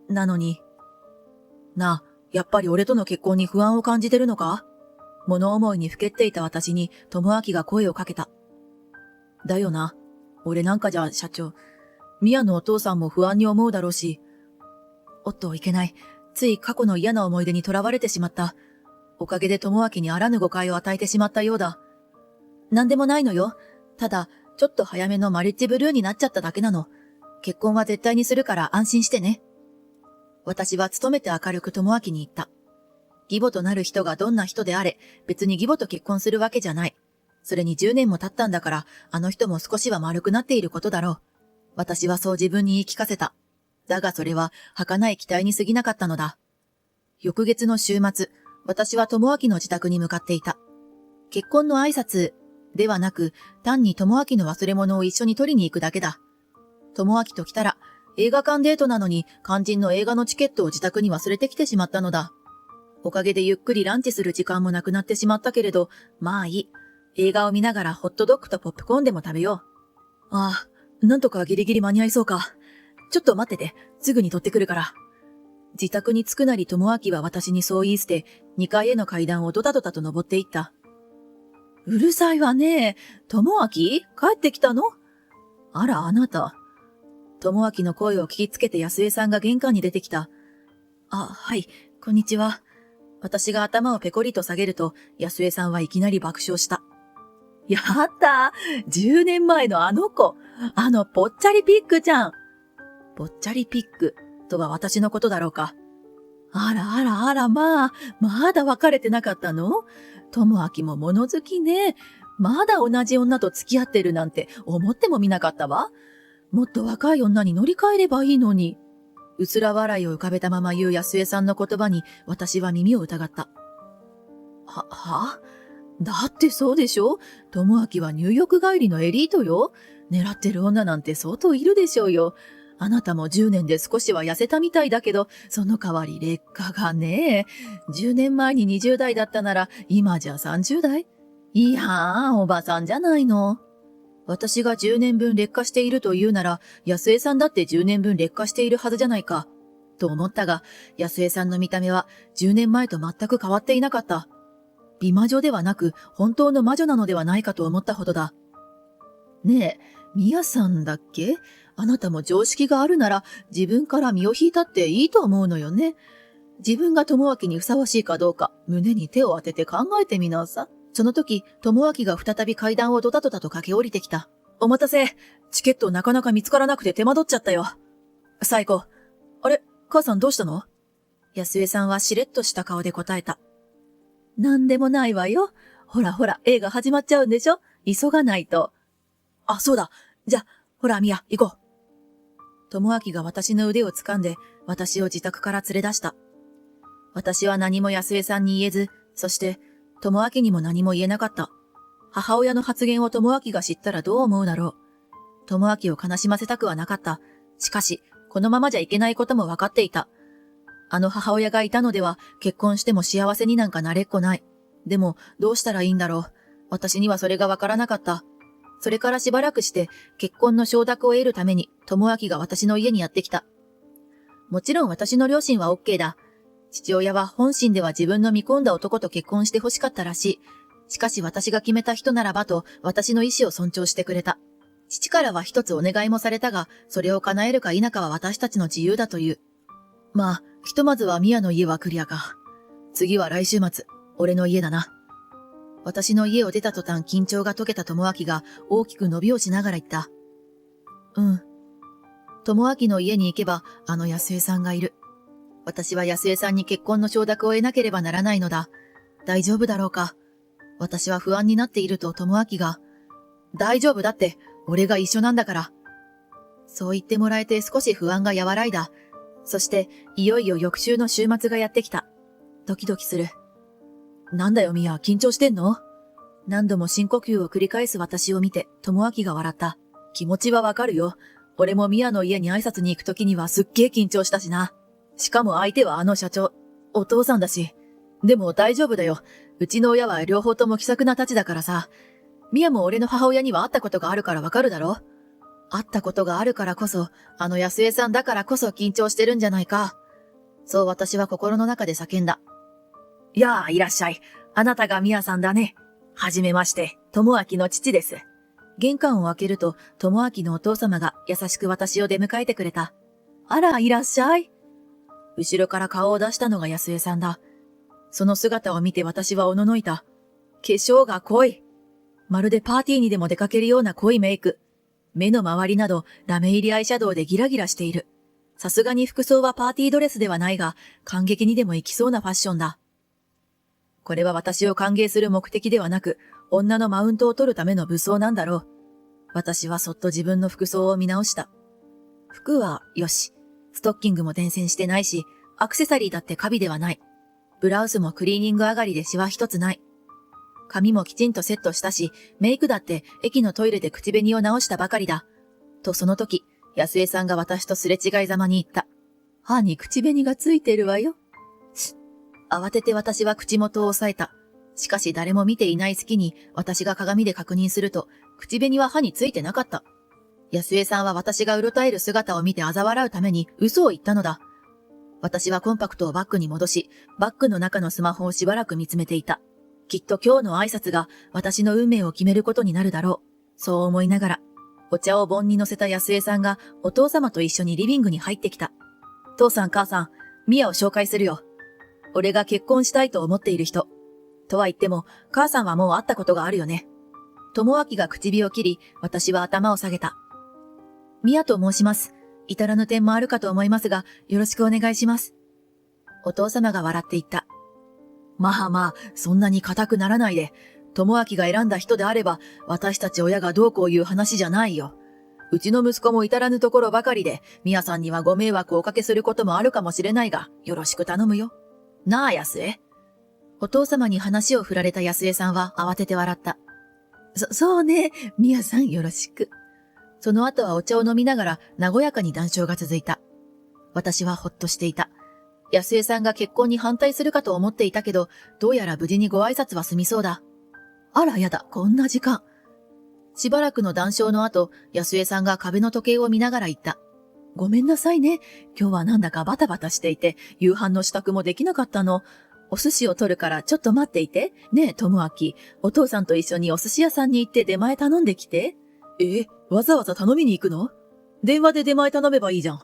なのに。なあ、やっぱり俺との結婚に不安を感じてるのか？物思いにふけっていた私に、智明が声をかけた。だよな。俺なんかじゃ、社長。宮のお父さんも不安に思うだろうし。おっと、いけない。つい過去の嫌な思い出にとらわれてしまった。おかげで智明にあらぬ誤解を与えてしまったようだ。なんでもないのよ。ただ、ちょっと早めのマリッジブルーになっちゃっただけなの。結婚は絶対にするから安心してね。私は努めて明るく智明に言った。義母となる人がどんな人であれ、別に義母と結婚するわけじゃない。それに10年も経ったんだから、あの人も少しは丸くなっていることだろう。私はそう自分に言い聞かせた。だがそれは、儚い期待に過ぎなかったのだ。翌月の週末、私は智明の自宅に向かっていた。結婚の挨拶ではなく、単に智明の忘れ物を一緒に取りに行くだけだ。智明と来たら、映画館デートなのに肝心の映画のチケットを自宅に忘れてきてしまったのだ。おかげでゆっくりランチする時間もなくなってしまったけれど、まあいい。映画を見ながらホットドッグとポップコーンでも食べよう。ああ、なんとかギリギリ間に合いそうか。ちょっと待ってて、すぐに取ってくるから。自宅に着くなり智明は私にそう言い捨て、2階への階段をドタドタと登っていった。うるさいわね。智明？帰ってきたの？あら、あなた。智明の声を聞きつけて安江さんが玄関に出てきた。あ、はい、こんにちは。私が頭をペコリと下げると、安江さんはいきなり爆笑した。やったー !10 年前のあの子。あのぽっちゃりピッグちゃん。ぽっちゃりピッグとは私のことだろうか。あらあらあらまあ、まだ別れてなかったの？智明も物好きね。まだ同じ女と付き合ってるなんて思ってもみなかったわ。もっと若い女に乗り換えればいいのに。うすら笑いを浮かべたまま言う安江さんの言葉に私は耳を疑った。はだってそうでしょ？智明は入浴帰りのエリートよ。狙ってる女なんて相当いるでしょうよ。あなたも10年で少しは痩せたみたいだけど、その代わり劣化がね。10年前に20代だったなら、今じゃ30代？いやー、おばさんじゃないの。私が10年分劣化しているというなら、安江さんだって10年分劣化しているはずじゃないか。と思ったが、安江さんの見た目は10年前と全く変わっていなかった。美魔女ではなく、本当の魔女なのではないかと思ったほどだ。ねえ、ミヤさんだっけ？あなたも常識があるなら、自分から身を引いたっていいと思うのよね。自分が智明にふさわしいかどうか、胸に手を当てて考えてみなさ。その時、智明が再び階段をドタドタと駆け下りてきた。お待たせ。チケットなかなか見つからなくて手間取っちゃったよ。最後。あれ、母さんどうしたの？安江さんはしれっとした顔で答えた。なんでもないわよ。ほらほら、映画始まっちゃうんでしょ？急がないと。あ、そうだ。じゃ、ほら、ミヤ、行こう。智明が私の腕を掴んで、私を自宅から連れ出した。私は何も安江さんに言えず、そして、智明にも何も言えなかった。母親の発言を智明が知ったらどう思うだろう。智明を悲しませたくはなかった。しかし、このままじゃいけないことも分かっていた。あの母親がいたのでは、結婚しても幸せになんかなれっこない。でも、どうしたらいいんだろう。私にはそれが分からなかった。それからしばらくして、結婚の承諾を得るために、智明が私の家にやってきた。もちろん私の両親は OK だ。父親は本心では自分の見込んだ男と結婚して欲しかったらしい。しかし私が決めた人ならばと、私の意思を尊重してくれた。父からは一つお願いもされたが、それを叶えるか否かは私たちの自由だという。まあ、ひとまずはミヤの家はクリアか。次は来週末、俺の家だな。私の家を出た途端緊張が解けた智明が大きく伸びをしながら言った。うん。智明の家に行けば、あの安江さんがいる。私は安江さんに結婚の承諾を得なければならないのだ。大丈夫だろうか。私は不安になっていると智明が、大丈夫だって、俺が一緒なんだから。そう言ってもらえて少し不安が和らいだ。そして、いよいよ翌週の週末がやってきた。ドキドキする。なんだよミヤ、緊張してんの？何度も深呼吸を繰り返す私を見て、智明が笑った。気持ちはわかるよ。俺もミヤの家に挨拶に行くときにはすっげー緊張したしな。しかも相手はあの社長、お父さんだし。でも大丈夫だよ。うちの親は両方とも気さくなたちだからさ。ミヤも俺の母親には会ったことがあるからわかるだろ？会ったことがあるからこそ、あの安江さんだからこそ緊張してるんじゃないか。そう私は心の中で叫んだ。いやあ、いらっしゃい。あなたがみやさんだね。はじめまして、智明の父です。玄関を開けると、智明のお父様が優しく私を出迎えてくれた。あら、いらっしゃい。後ろから顔を出したのが安江さんだ。その姿を見て私はおののいた。化粧が濃い。まるでパーティーにでも出かけるような濃いメイク。目の周りなどラメ入りアイシャドウでギラギラしている。さすがに服装はパーティードレスではないが、感激にでも行きそうなファッションだ。これは私を歓迎する目的ではなく、女のマウントを取るための武装なんだろう。私はそっと自分の服装を見直した。服はよし。ストッキングも伝染してないし、アクセサリーだってカビではない。ブラウスもクリーニング上がりでシワ一つない。髪もきちんとセットしたし、メイクだって駅のトイレで口紅を直したばかりだ。とその時、安江さんが私とすれ違いざまに言った。歯に口紅がついてるわよ。慌てて私は口元を押さえた。しかし誰も見ていない隙に私が鏡で確認すると、口紅は歯についてなかった。安江さんは私がうろたえる姿を見て嘲笑うために嘘を言ったのだ。私はコンパクトをバッグに戻し、バッグの中のスマホをしばらく見つめていた。きっと今日の挨拶が私の運命を決めることになるだろう。そう思いながら、お茶を盆に乗せた安江さんがお父様と一緒にリビングに入ってきた。父さん母さん、ミヤを紹介するよ。俺が結婚したいと思っている人。とは言っても、母さんはもう会ったことがあるよね。智明が唇を切り、私は頭を下げた。ミヤと申します。至らぬ点もあるかと思いますが、よろしくお願いします。お父様が笑って言った。まあまあ、そんなに固くならないで。智明が選んだ人であれば、私たち親がどうこういう話じゃないよ。うちの息子も至らぬところばかりで、ミヤさんにはご迷惑をおかけすることもあるかもしれないが、よろしく頼むよ。なあ、安江。お父様に話を振られた安江さんは慌てて笑った。そうね、ミヤさんよろしく。その後はお茶を飲みながら和やかに談笑が続いた。私はほっとしていた。安江さんが結婚に反対するかと思っていたけど、どうやら無事にご挨拶は済みそうだ。あらやだ、こんな時間。しばらくの談笑の後、安江さんが壁の時計を見ながら言った。ごめんなさいね。今日はなんだかバタバタしていて、夕飯の支度もできなかったの。お寿司を取るからちょっと待っていて。ねえ、智明。お父さんと一緒にお寿司屋さんに行って出前頼んできて。わざわざ頼みに行くの？電話で出前頼めばいいじゃん。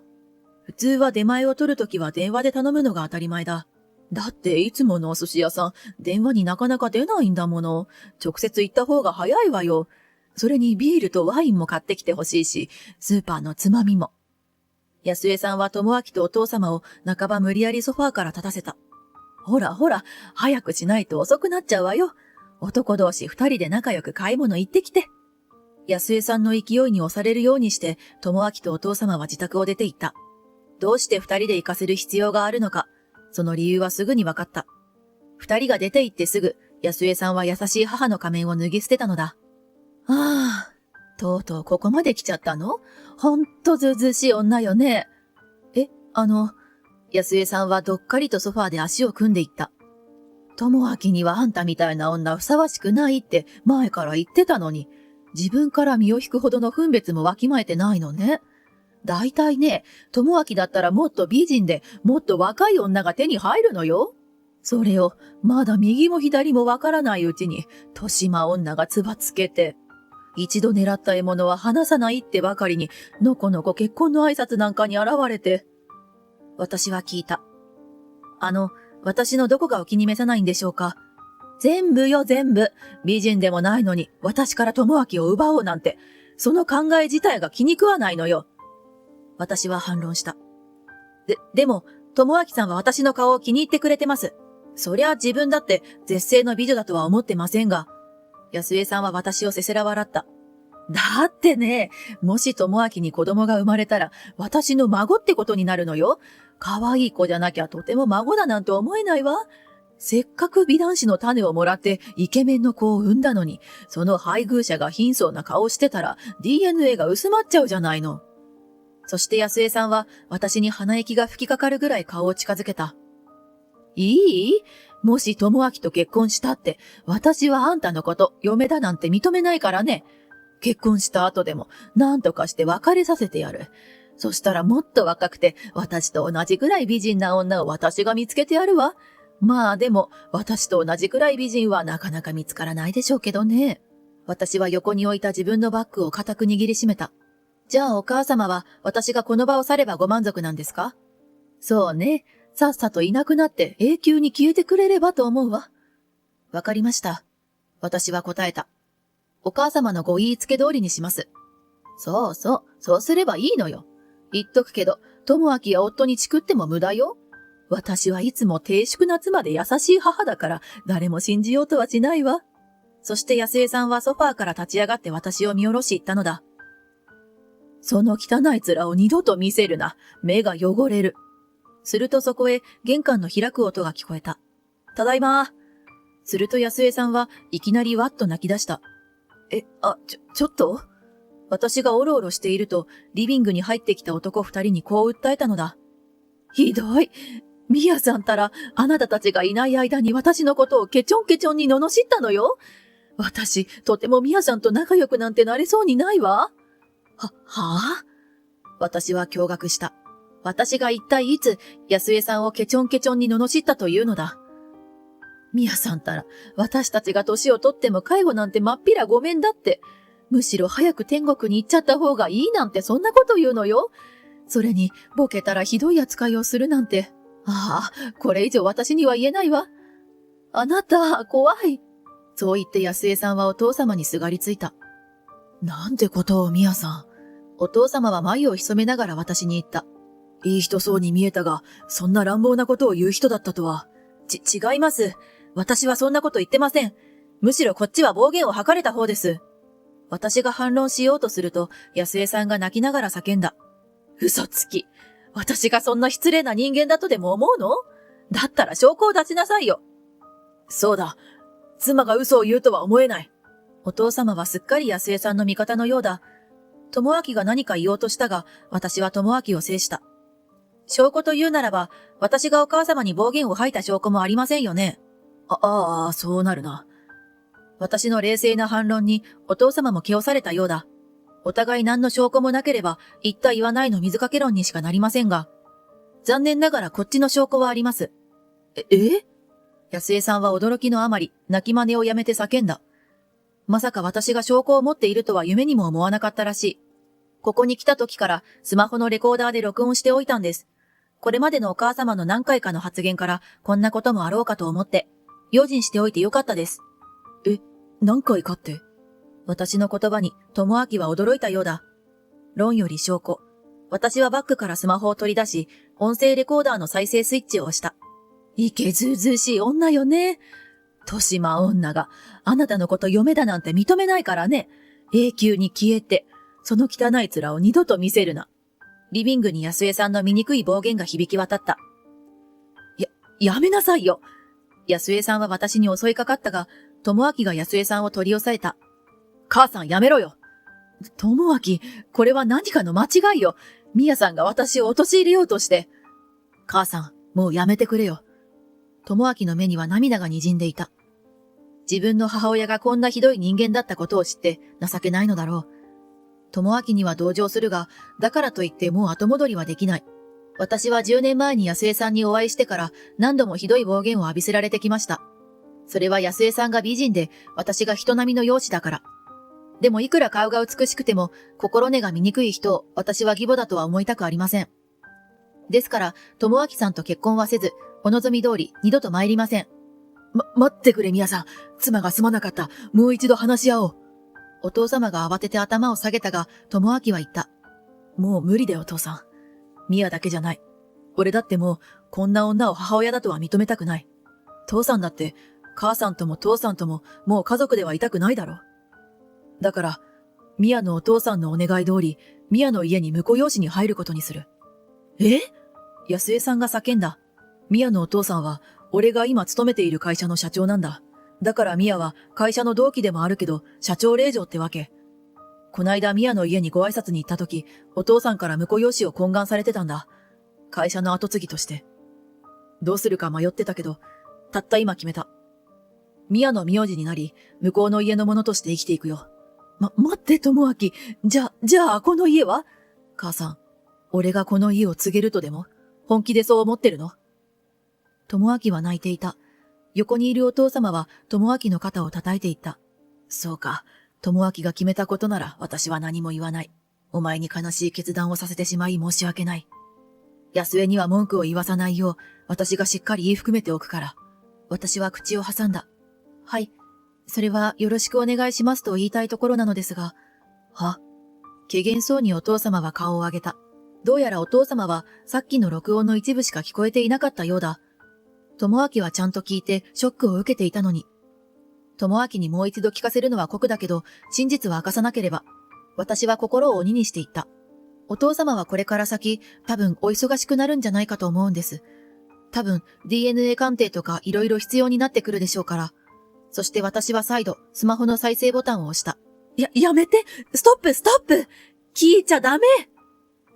普通は出前を取るときは電話で頼むのが当たり前だ。だっていつものお寿司屋さん、電話になかなか出ないんだもの。直接行った方が早いわよ。それにビールとワインも買ってきてほしいし、スーパーのつまみも。安江さんは智明とお父様を半ば無理やりソファーから立たせた。ほらほら、早くしないと遅くなっちゃうわよ。男同士二人で仲良く買い物行ってきて。安江さんの勢いに押されるようにして、智明とお父様は自宅を出て行った。どうして二人で行かせる必要があるのか、その理由はすぐに分かった。二人が出て行ってすぐ、安江さんは優しい母の仮面を脱ぎ捨てたのだ。ああ、とうとうここまで来ちゃったの？ほんとずうずうしい女よね。安江さんはどっかりとソファーで足を組んでいった。智明にはあんたみたいな女ふさわしくないって前から言ってたのに、自分から身を引くほどの分別もわきまえてないのね。だいたいね、智明だったらもっと美人で、もっと若い女が手に入るのよ。それを、まだ右も左もわからないうちに、年間女がつばつけて、一度狙った獲物は離さないってばかりに、のこのこ結婚の挨拶なんかに現れて。私は聞いた。私のどこがお気に召さないんでしょうか？全部よ、全部。美人でもないのに、私から智明を奪おうなんて、その考え自体が気に食わないのよ。私は反論した。でも、智明さんは私の顔を気に入ってくれてます。そりゃ自分だって絶世の美女だとは思ってませんが。安江さんは私をせせら笑った。だってね、もし智明に子供が生まれたら、私の孫ってことになるのよ。可愛い子じゃなきゃとても孫だなんて思えないわ。せっかく美男子の種をもらってイケメンの子を産んだのに、その配偶者が貧相な顔してたら DNA が薄まっちゃうじゃないの。そして安江さんは私に鼻息が吹きかかるぐらい顔を近づけた。いい？もし智明と結婚したって、私はあんたのこと嫁だなんて認めないからね。結婚した後でも何とかして別れさせてやる。そしたらもっと若くて私と同じくらい美人な女を私が見つけてやるわ。まあでも私と同じくらい美人はなかなか見つからないでしょうけどね。私は横に置いた自分のバッグを固く握りしめた。じゃあお母様は私がこの場を去ればご満足なんですか？そうね。さっさといなくなって永久に消えてくれればと思うわ。わかりました。私は答えた。お母様のご言いつけ通りにします。そうそう、そうすればいいのよ。言っとくけど、友明や夫にチクっても無駄よ。私はいつも低粛な妻で優しい母だから、誰も信じようとはしないわ。そして安江さんはソファーから立ち上がって私を見下ろし言ったのだ。その汚い面を二度と見せるな。目が汚れる。するとそこへ玄関の開く音が聞こえた。ただいま。すると安江さんはいきなりわっと泣き出した。ちょっと？私がおろおろしていると、リビングに入ってきた男二人にこう訴えたのだ。ひどい。ミヤさんたら、あなたたちがいない間に私のことをケチョンケチョンに罵ったのよ。私、とてもミヤさんと仲良くなんてなれそうにないわ。はぁ？私は驚愕した。私が一体いつ、安江さんをケチョンケチョンに罵ったというのだ。ミヤさんたら、私たちが年をとっても介護なんてまっぴらごめんだって。むしろ早く天国に行っちゃった方がいいなんてそんなこと言うのよ。それに、ボケたらひどい扱いをするなんて。ああ、これ以上私には言えないわ。あなた、怖い。そう言って安江さんはお父様にすがりついた。なんてことをミヤさん。お父様は眉を潜めながら私に言った。いい人そうに見えたが、そんな乱暴なことを言う人だったとは。違います。私はそんなこと言ってません。むしろこっちは暴言を吐かれた方です。私が反論しようとすると、安江さんが泣きながら叫んだ。嘘つき。私がそんな失礼な人間だとでも思うの？だったら証拠を出しなさいよ。そうだ。妻が嘘を言うとは思えない。お父様はすっかり安江さんの味方のようだ。智明が何か言おうとしたが、私は智明を制した。証拠というならば、私がお母様に暴言を吐いた証拠もありませんよね。そうなるな。私の冷静な反論にお父様も気をされたようだ。お互い何の証拠もなければ言った言わないの水かけ論にしかなりませんが、残念ながらこっちの証拠はあります。安江さんは驚きのあまり泣き真似をやめて叫んだ。まさか私が証拠を持っているとは夢にも思わなかったらしい。ここに来た時からスマホのレコーダーで録音しておいたんです。これまでのお母様の何回かの発言からこんなこともあろうかと思って、用心しておいてよかったです。何回かって？私の言葉に智明は驚いたようだ。論より証拠。私はバッグからスマホを取り出し、音声レコーダーの再生スイッチを押した。いけずうずうしい女よね。豊島女があなたのこと嫁だなんて認めないからね。永久に消えて、その汚い面を二度と見せるな。リビングに安江さんの醜い暴言が響き渡った。やめなさいよ。安江さんは私に襲いかかったが、智明が安江さんを取り押さえた。母さんやめろよ。智明、これは何かの間違いよ。ミヤさんが私を陥れようとして。母さん、もうやめてくれよ。智明の目には涙が滲んでいた。自分の母親がこんなひどい人間だったことを知って情けないのだろう。智明には同情するが、だからといってもう後戻りはできない。私は10年前に安江さんにお会いしてから何度もひどい暴言を浴びせられてきました。それは安江さんが美人で私が人並みの容姿だから。でもいくら顔が美しくても心根が醜い人を私は義母だとは思いたくありません。ですから、智明さんと結婚はせず、お望み通り二度と参りません。待ってくれ、宮さん。妻がすまなかった。もう一度話し合おう。お父様が慌てて頭を下げたが、智明は言った。もう無理だよ、父さん。宮だけじゃない。俺だってもう、こんな女を母親だとは認めたくない。父さんだって、母さんとも父さんとも、もう家族ではいたくないだろ。だから、宮のお父さんのお願い通り、宮の家に婿養子に入ることにする。安江さんが叫んだ。宮のお父さんは、俺が今勤めている会社の社長なんだ。だから宮は会社の同期でもあるけど、社長令嬢ってわけ。こないだ宮の家にご挨拶に行った時、お父さんから婿養子を懇願されてたんだ。会社の後継ぎとして。どうするか迷ってたけど、たった今決めた。宮の名字になり、向こうの家の者として生きていくよ。待って、智明。じゃあ、この家は？母さん、俺がこの家を告げるとでも？本気でそう思ってるの？智明は泣いていた。横にいるお父様は智明の肩を叩いていった。そうか、智明が決めたことなら私は何も言わない。お前に悲しい決断をさせてしまい申し訳ない。安江には文句を言わさないよう、私がしっかり言い含めておくから。私は口を挟んだ。はい。それはよろしくお願いしますと言いたいところなのですが。は？怪げそうにお父様は顔を上げた。どうやらお父様はさっきの録音の一部しか聞こえていなかったようだ。智明はちゃんと聞いてショックを受けていたのに。智明にもう一度聞かせるのは酷だけど、真実は明かさなければ。私は心を鬼にしていった。お父様はこれから先、多分お忙しくなるんじゃないかと思うんです。多分 DNA 鑑定とか色々必要になってくるでしょうから。そして私は再度、スマホの再生ボタンを押した。やめて！ストップ！聞いちゃダメ！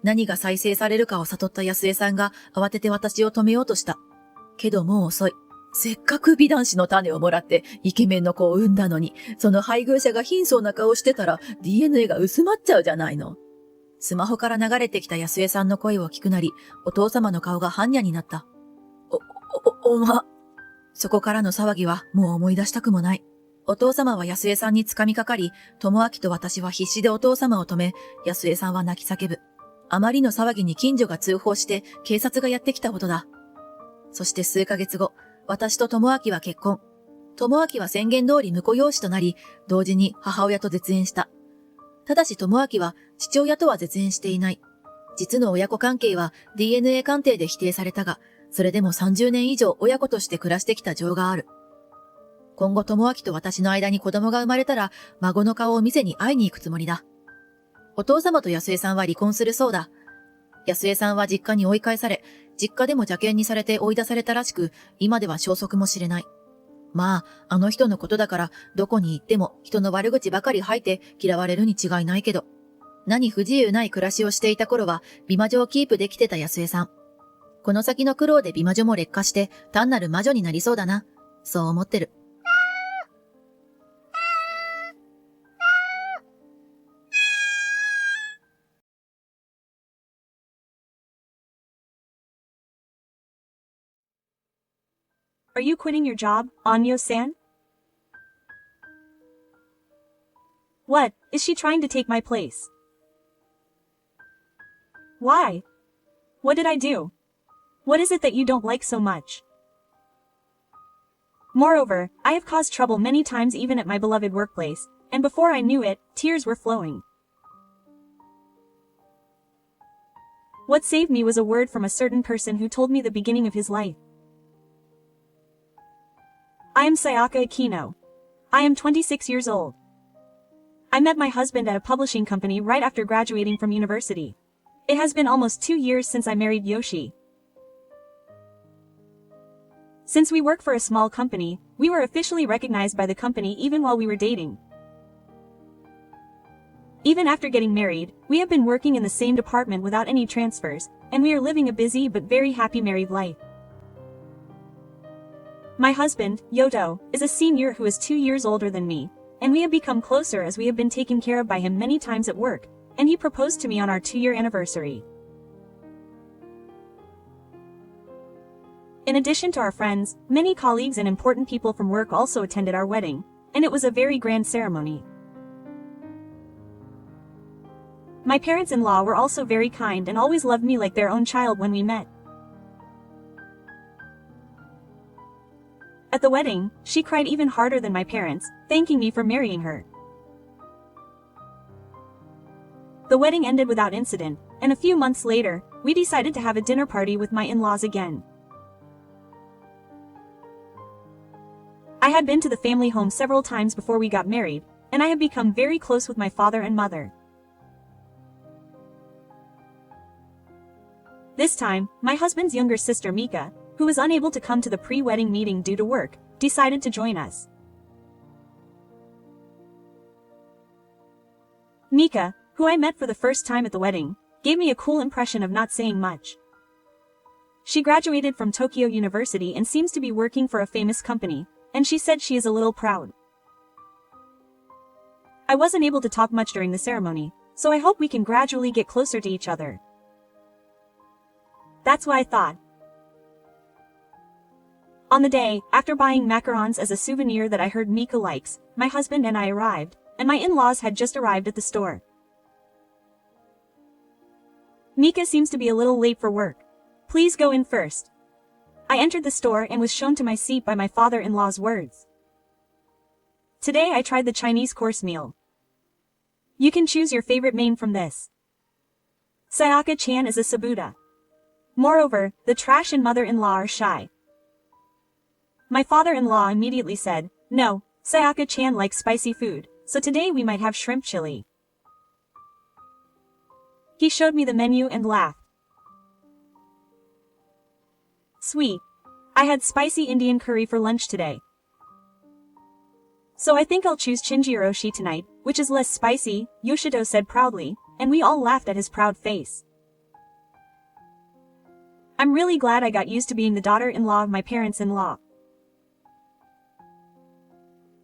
何が再生されるかを悟った安江さんが慌てて私を止めようとした。けどもう遅い。せっかく美男子の種をもらってイケメンの子を産んだのに、その配偶者が貧相な顔してたら DNA が薄まっちゃうじゃないの。スマホから流れてきた安江さんの声を聞くなり、お父様の顔が般若になった。そこからの騒ぎはもう思い出したくもない。お父様は安江さんに掴みかかり、智明と私は必死でお父様を止め、安江さんは泣き叫ぶ。あまりの騒ぎに近所が通報して警察がやってきたほどだ。そして数ヶ月後、私と智明は結婚。智明は宣言通り婿養子となり、同時に母親と絶縁した。ただし智明は父親とは絶縁していない。実の親子関係は DNA 鑑定で否定されたが、それでも30年以上親子として暮らしてきた情がある。今後智明と私の間に子供が生まれたら、孫の顔を見せに会いに行くつもりだ。お父様と安江さんは離婚するそうだ。安江さんは実家に追い返され、実家でも邪険にされて追い出されたらしく、今では消息も知れない。まあ、あの人のことだから、どこに行っても人の悪口ばかり吐いて嫌われるに違いないけど。何不自由ない暮らしをしていた頃は、美魔女をキープできてた安江さん。この先の苦労で美魔女も劣化して、単なる魔女になりそうだな。そう思ってる。Are you quitting your job, Anyo-san? What, is she trying to take my place? Why? What did I do? What is it that you don't like so much? Moreover, I have caused trouble many times even at my beloved workplace, and before I knew it, tears were flowing. What saved me was a word from a certain person who told me the beginning of his life. I am Sayaka Aquino. I am 26 years old. I met my husband at a publishing company right after graduating from university. It has been almost 2 years since I married Yoshi. Since we work for a small company, we were officially recognized by the company even while we were dating. Even after getting married, we have been working in the same department without any transfers, and we are living a busy but very happy married life. My husband, Yoto, is a senior who is 2 years older than me, and we have become closer as we have been taken care of by him many times at work, and he proposed to me on our 2-year anniversary. In addition to our friends, many colleagues and important people from work also attended our wedding, and it was a very grand ceremony. My parents-in-law were also very kind and always loved me like their own child when we met. At the wedding, she cried even harder than my parents, thanking me for marrying her. The wedding ended without incident, and a few months later, we decided to have a dinner party with my in-laws again. I had been to the family home several times before we got married, and I have become very close with my father and mother. This time, my husband's younger sister Mika, who was unable to come to the pre-wedding meeting due to work, decided to join us. Mika, who I met for the first time at the wedding, gave me a cool impression of not saying much. She graduated from Tokyo University and seems to be working for a famous company, and she said she is a little proud. I wasn't able to talk much during the ceremony, so I hope we can gradually get closer to each other. That's what I thought. On the day, after buying macarons as a souvenir that I heard Mika likes, my husband and I arrived, and my in-laws had just arrived at the store. Mika seems to be a little late for work. Please go in first. I entered the store and was shown to my seat by my father-in-law's words. Today I tried the Chinese course meal. You can choose your favorite main from this. Sayaka-chan is a Sabuda. Moreover, the trash and mother-in-law are shy. My father-in-law immediately said, no, Sayaka-chan likes spicy food, so today we might have shrimp chili. He showed me the menu and laughed. Sweet. I had spicy Indian curry for lunch today. So I think I'll choose Chinjiroshi tonight, which is less spicy, Yoshito said proudly, and we all laughed at his proud face. I'm really glad I got used to being the daughter-in-law of my parents-in-law.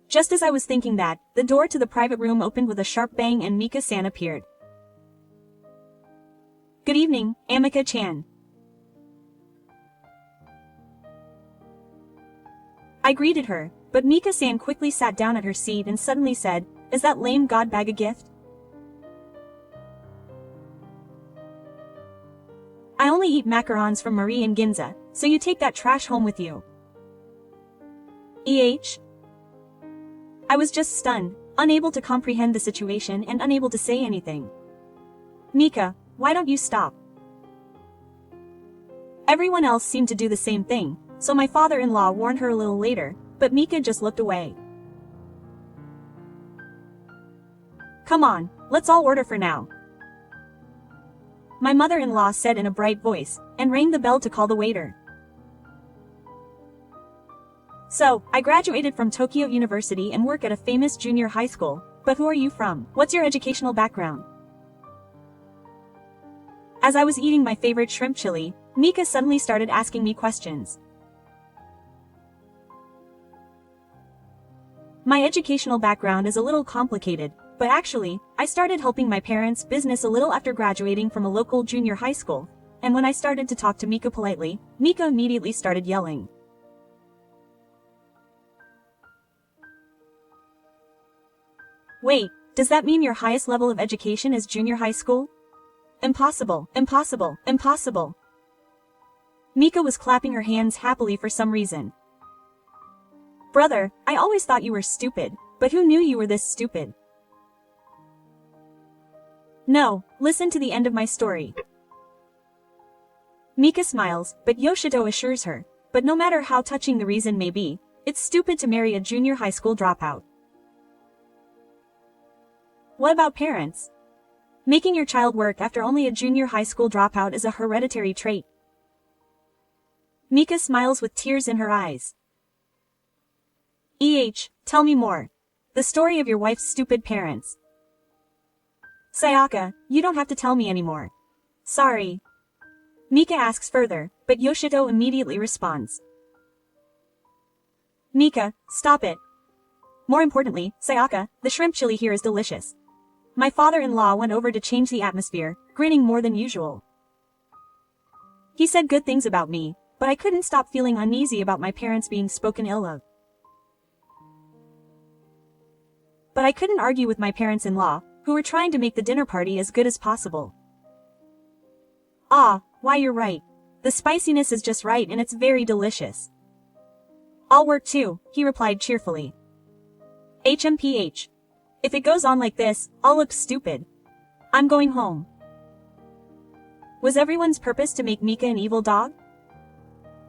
Just as I was thinking that, the door to the private room opened with a sharp bang and Mika-san appeared. Good evening, Amika-chan. I greeted her, but Mika-san quickly sat down at her seat and suddenly said, is that lame god bag a gift? I only eat macarons from Marie and Ginza, so you take that trash home with you. I was just stunned, unable to comprehend the situation and unable to say anything. Mika, why don't you stop? Everyone else seemed to do the same thing, so my father-in-law warned her a little later, but Mika just looked away. Come on, let's all order for now. My mother-in-law said in a bright voice, and rang the bell to call the waiter. So, I graduated from Tokyo University and work at a famous junior high school, but who are you from? What's your educational background? As I was eating my favorite shrimp chili, Mika suddenly started asking me questions. My educational background is a little complicated, but actually, I started helping my parents' business a little after graduating from a local junior high school, and when I started to talk to Mika politely, Mika immediately started yelling. Wait, does that mean your highest level of education is junior high school? Impossible, impossible, impossible. Mika was clapping her hands happily for some reason. Brother, I always thought you were stupid, but who knew you were this stupid? No, listen to the end of my story. Mika smiles, but Yoshito assures her, but no matter how touching the reason may be, it's stupid to marry a junior high school dropout. What about parents? Making your child work after only a junior high school dropout is a hereditary trait. Mika smiles with tears in her eyes. Tell me more. The story of your wife's stupid parents. Sayaka, you don't have to tell me anymore. Sorry. Mika asks further, but Yoshito immediately responds. Mika, stop it. More importantly, Sayaka, the shrimp chili here is delicious. My father-in-law went over to change the atmosphere, grinning more than usual. He said good things about me, but I couldn't stop feeling uneasy about my parents being spoken ill of. But I couldn't argue with my parents-in-law, who were trying to make the dinner party as good as possible. Why you're right. The spiciness is just right and it's very delicious. I'll work too, he replied cheerfully. HMPH. If it goes on like this, I'll look stupid. I'm going home. Was everyone's purpose to make Mika an evil dog?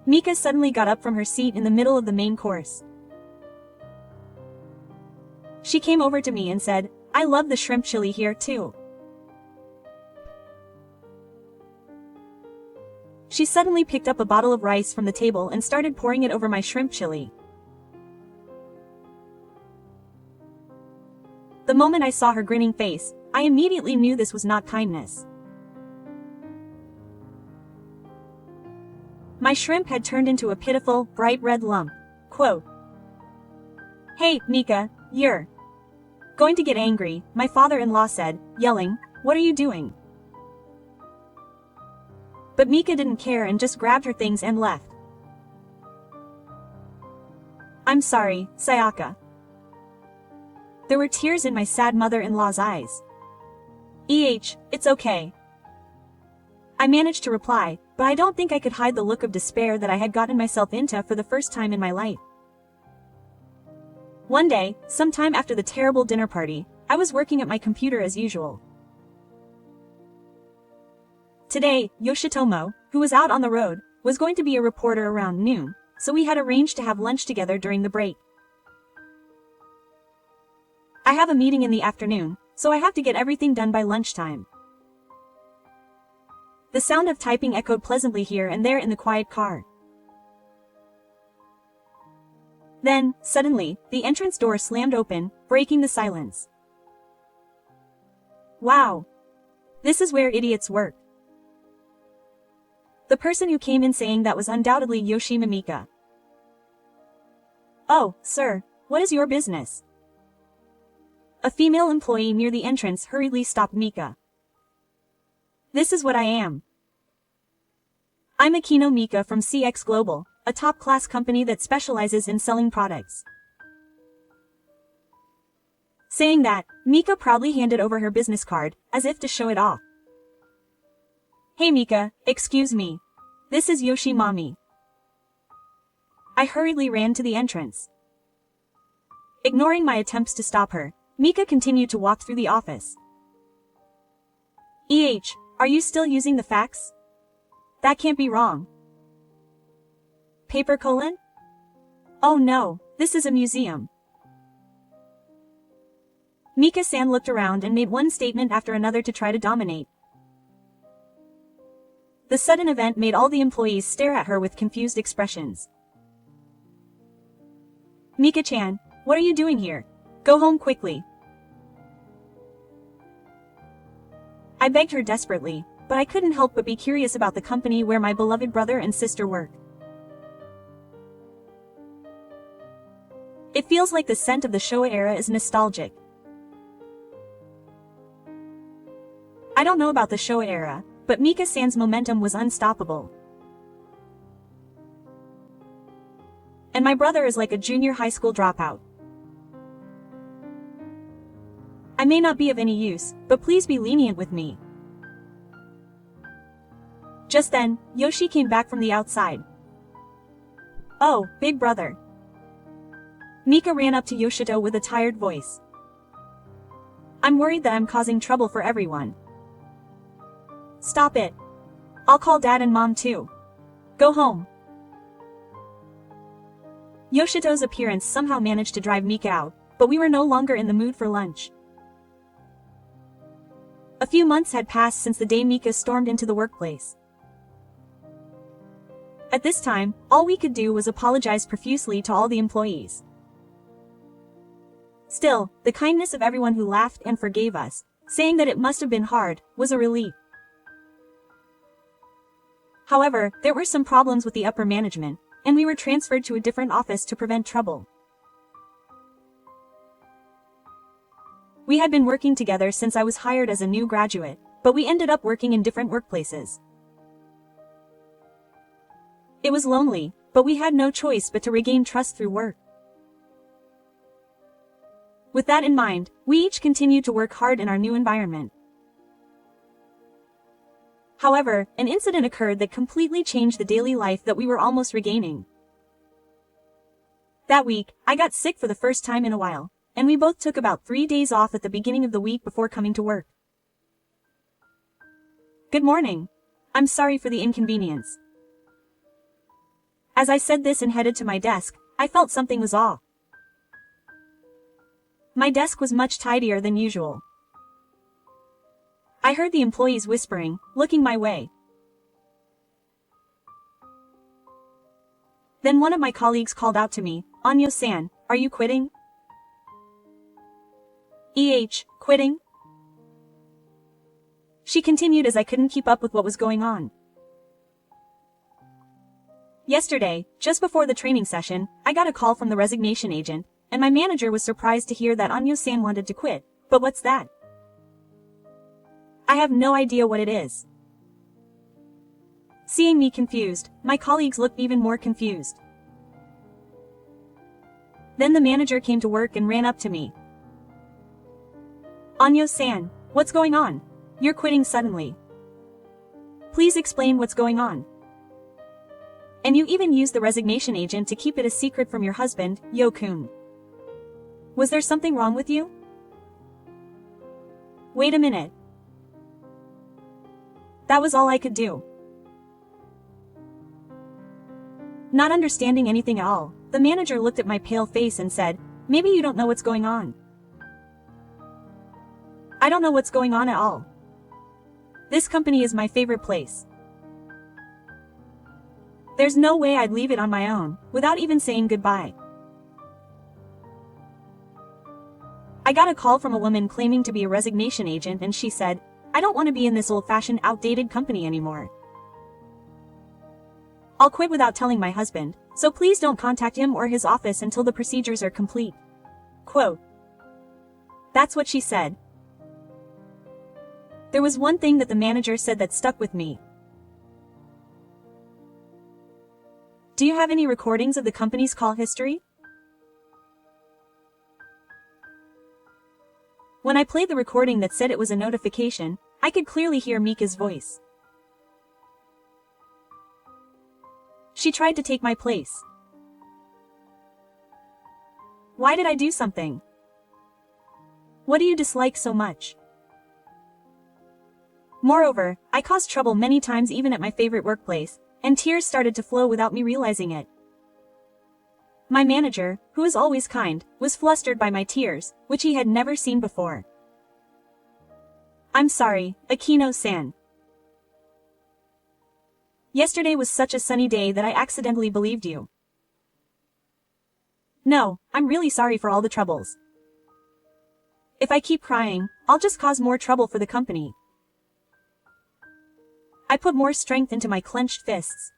Mika suddenly got up from her seat in the middle of the main course. She came over to me and said, I love the shrimp chili here too. She suddenly picked up a bottle of rice from the table and started pouring it over my shrimp chili. The moment I saw her grinning face, I immediately knew this was not kindness. My shrimp had turned into a pitiful, bright red lump. Quote, Hey, Mika, you're Going to get angry, my father-in-law said, yelling, "What are you doing?" But Mika didn't care and just grabbed her things and left. I'm sorry, Sayaka. There were tears in my sad mother-in-law's eyes. It's okay. I managed to reply, but I don't think I could hide the look of despair that I had gotten myself into for the first time in my life. One day, sometime after the terrible dinner party, I was working at my computer as usual. Today, Yoshitomo, who was out on the road, was going to be a reporter around noon, so we had arranged to have lunch together during the break. I have a meeting in the afternoon, so I have to get everything done by lunchtime. The sound of typing echoed pleasantly here and there in the quiet car. Then, suddenly, the entrance door slammed open, breaking the silence. Wow! This is where idiots work. The person who came in saying that was undoubtedly Yoshima Mika. Oh, sir, what is your business? A female employee near the entrance hurriedly stopped Mika. This is what I am. I'm Akino Mika from CX Global, a top-class company that specializes in selling products. Saying that, Mika proudly handed over her business card, as if to show it off. Hey Mika, excuse me. This is Yoshimami. I hurriedly ran to the entrance. Ignoring my attempts to stop her, Mika continued to walk through the office. Are you still using the fax? That can't be wrong. Paper colon? Oh no, this is a museum. Mika-san looked around and made one statement after another to try to dominate. The sudden event made all the employees stare at her with confused expressions. Mika-chan, what are you doing here? Go home quickly. I begged her desperately, but I couldn't help but be curious about the company where my beloved brother and sister work. It feels like the scent of the Showa era is nostalgic. I don't know about the Showa era, but Mika-san's momentum was unstoppable. And my brother is like a junior high school dropout. I may not be of any use, but please be lenient with me. Just then, Yoshi came back from the outside. Oh, big brother. Mika ran up to Yoshito with a tired voice. I'm worried that I'm causing trouble for everyone. Stop it. I'll call dad and mom too. Go home. Yoshito's appearance somehow managed to drive Mika out, but we were no longer in the mood for lunch. A few months had passed since the day Mika stormed into the workplace. At this time, all we could do was apologize profusely to all the employees. Still, the kindness of everyone who laughed and forgave us, saying that it must have been hard, was a relief. However, there were some problems with the upper management, and we were transferred to a different office to prevent trouble. We had been working together since I was hired as a new graduate, but we ended up working in different workplaces. It was lonely, but we had no choice but to regain trust through work. With that in mind, we each continued to work hard in our new environment. However, an incident occurred that completely changed the daily life that we were almost regaining. That week, I got sick for the first time in a while, and we both took about 3 days off at the beginning of the week before coming to work. Good morning. I'm sorry for the inconvenience. As I said this and headed to my desk, I felt something was off. My desk was much tidier than usual. I heard the employees whispering, looking my way. Then one of my colleagues called out to me, "Anyo-san, are you quitting?" Quitting? She continued as I couldn't keep up with what was going on. Yesterday, just before the training session, I got a call from the resignation agent, and my manager was surprised to hear that Anyo-san wanted to quit. But what's that? I have no idea what it is. Seeing me confused, my colleagues looked even more confused. Then the manager came to work and ran up to me. Anyo-san, what's going on? You're quitting suddenly. Please explain what's going on. And you even used the resignation agent to keep it a secret from your husband, Yo-kun. Was there something wrong with you? Wait a minute. That was all I could do. Not understanding anything at all, the manager looked at my pale face and said, "Maybe you don't know what's going on." I don't know what's going on at all. This company is my favorite place. There's no way I'd leave it on my own, without even saying goodbye. I got a call from a woman claiming to be a resignation agent and she said, "I don't want to be in this old-fashioned, outdated company anymore. I'll quit without telling my husband, so please don't contact him or his office until the procedures are complete." Quote. That's what she said. There was one thing that the manager said that stuck with me. Do you have any recordings of the company's call history? When I played the recording that said it was a notification, I could clearly hear Mika's voice. She tried to take my place. Why did I do something? What do you dislike so much? Moreover, I caused trouble many times even at my favorite workplace, and tears started to flow without me realizing it. My manager, who is always kind, was flustered by my tears, which he had never seen before. I'm sorry, Akino-san. Yesterday was such a sunny day that I accidentally believed you. No, I'm really sorry for all the troubles. If I keep crying, I'll just cause more trouble for the company. I put more strength into my clenched fists.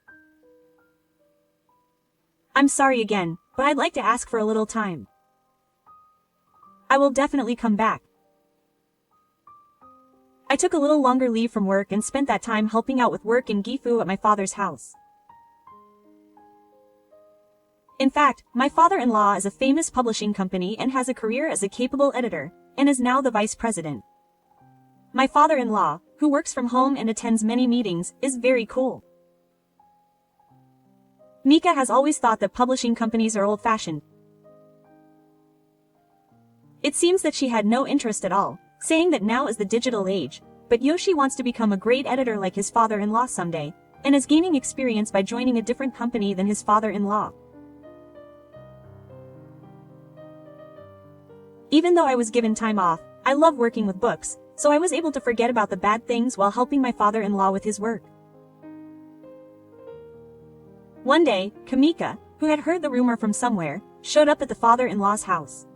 I'm sorry again, but I'd like to ask for a little time. I will definitely come back. I took a little longer leave from work and spent that time helping out with work in Gifu at my father's house. In fact, my father-in-law is a famous publishing company and has a career as a capable editor, and is now the vice president. My father-in-law, who works from home and attends many meetings, is very cool. Mika has always thought that publishing companies are old-fashioned. It seems that she had no interest at all, saying that now is the digital age, but Yoshi wants to become a great editor like his father-in-law someday, and is gaining experience by joining a different company than his father-in-law. Even though I was given time off, I love working with books, so I was able to forget about the bad things while helping my father-in-law with his work. One day, Kamika, who had heard the rumor from somewhere, showed up at the father-in-law's house.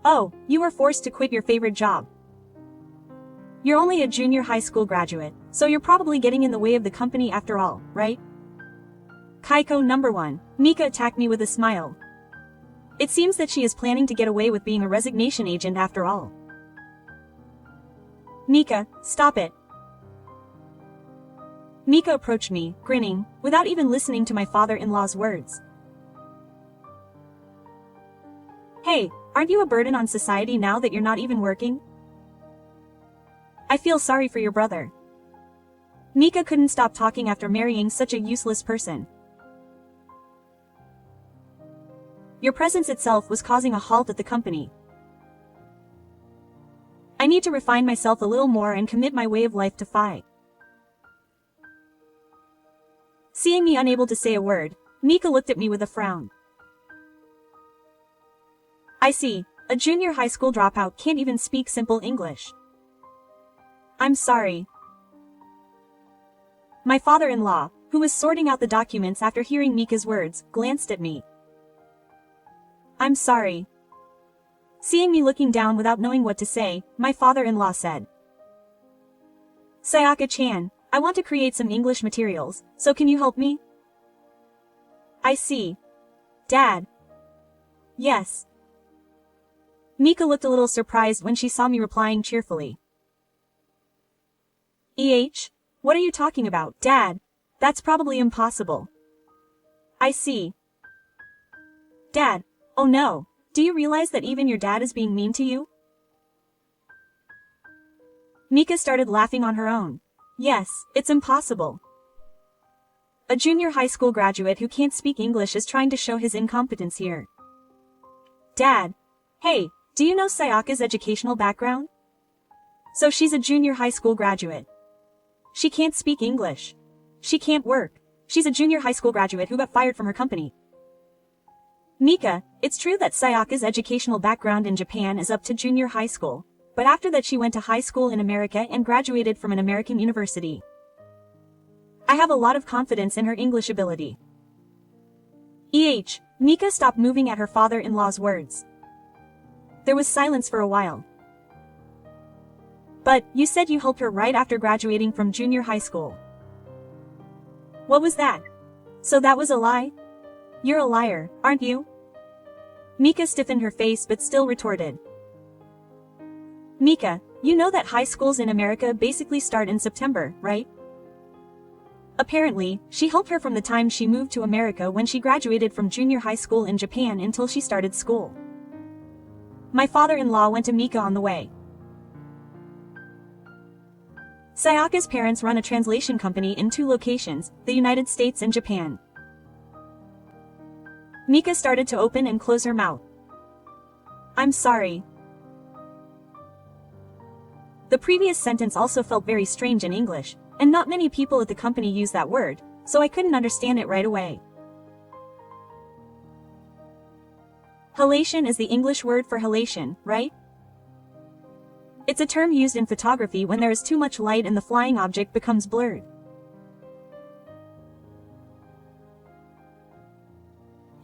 "Oh, you were forced to quit your favorite job. You're only a junior high school graduate, so you're probably getting in the way of the company after all, right?" Kaiko number 1, Mika attacked me with a smile. It seems that she is planning to get away with being a resignation agent after all. Mika, stop it. Mika approached me, grinning, without even listening to my father-in-law's words. Hey, aren't you a burden on society now that you're not even working? I feel sorry for your brother. Mika couldn't stop talking after marrying such a useless person. Your presence itself was causing a halt at the company. I need to refine myself a little more and commit my way of life to Phi. Seeing me unable to say a word, Mika looked at me with a frown. I see, a junior high school dropout can't even speak simple English. I'm sorry. My father-in-law, who was sorting out the documents after hearing Mika's words, glanced at me. I'm sorry. Seeing me looking down without knowing what to say, my father-in-law said. Sayaka-chan, I want to create some English materials, so can you help me? I see. Dad. Yes, Mika looked a little surprised when she saw me replying cheerfully. What are you talking about, Dad? That's probably impossible. I see. Dad, oh no, do you realize that even your dad is being mean to you? Mika started laughing on her own. Yes, it's impossible. A junior high school graduate who can't speak English is trying to show his incompetence here. Dad, hey, do you know Sayaka's educational background? So she's a junior high school graduate. She can't speak English. She can't work. She's a junior high school graduate who got fired from her company. Mika, it's true that Sayaka's educational background in Japan is up to junior high school, but after that she went to high school in America and graduated from an American university. I have a lot of confidence in her English ability. Mika stopped moving at her father-in-law's words. There was silence for a while. But, you said you helped her right after graduating from junior high school. What was that? So that was a lie? You're a liar, aren't you? Mika stiffened her face but still retorted. Mika, you know that high schools in America basically start in September, right? Apparently, she helped her from the time she moved to America when she graduated from junior high school in Japan until she started school. My father-in-law went to Mika on the way. Sayaka's parents run a translation company in 2 locations, the United States and Japan. Mika started to open and close her mouth. I'm sorry. The previous sentence also felt very strange in English, and not many people at the company use that word, so I couldn't understand it right away. Halation is the English word for halation, right? It's a term used in photography when there is too much light and the flying object becomes blurred.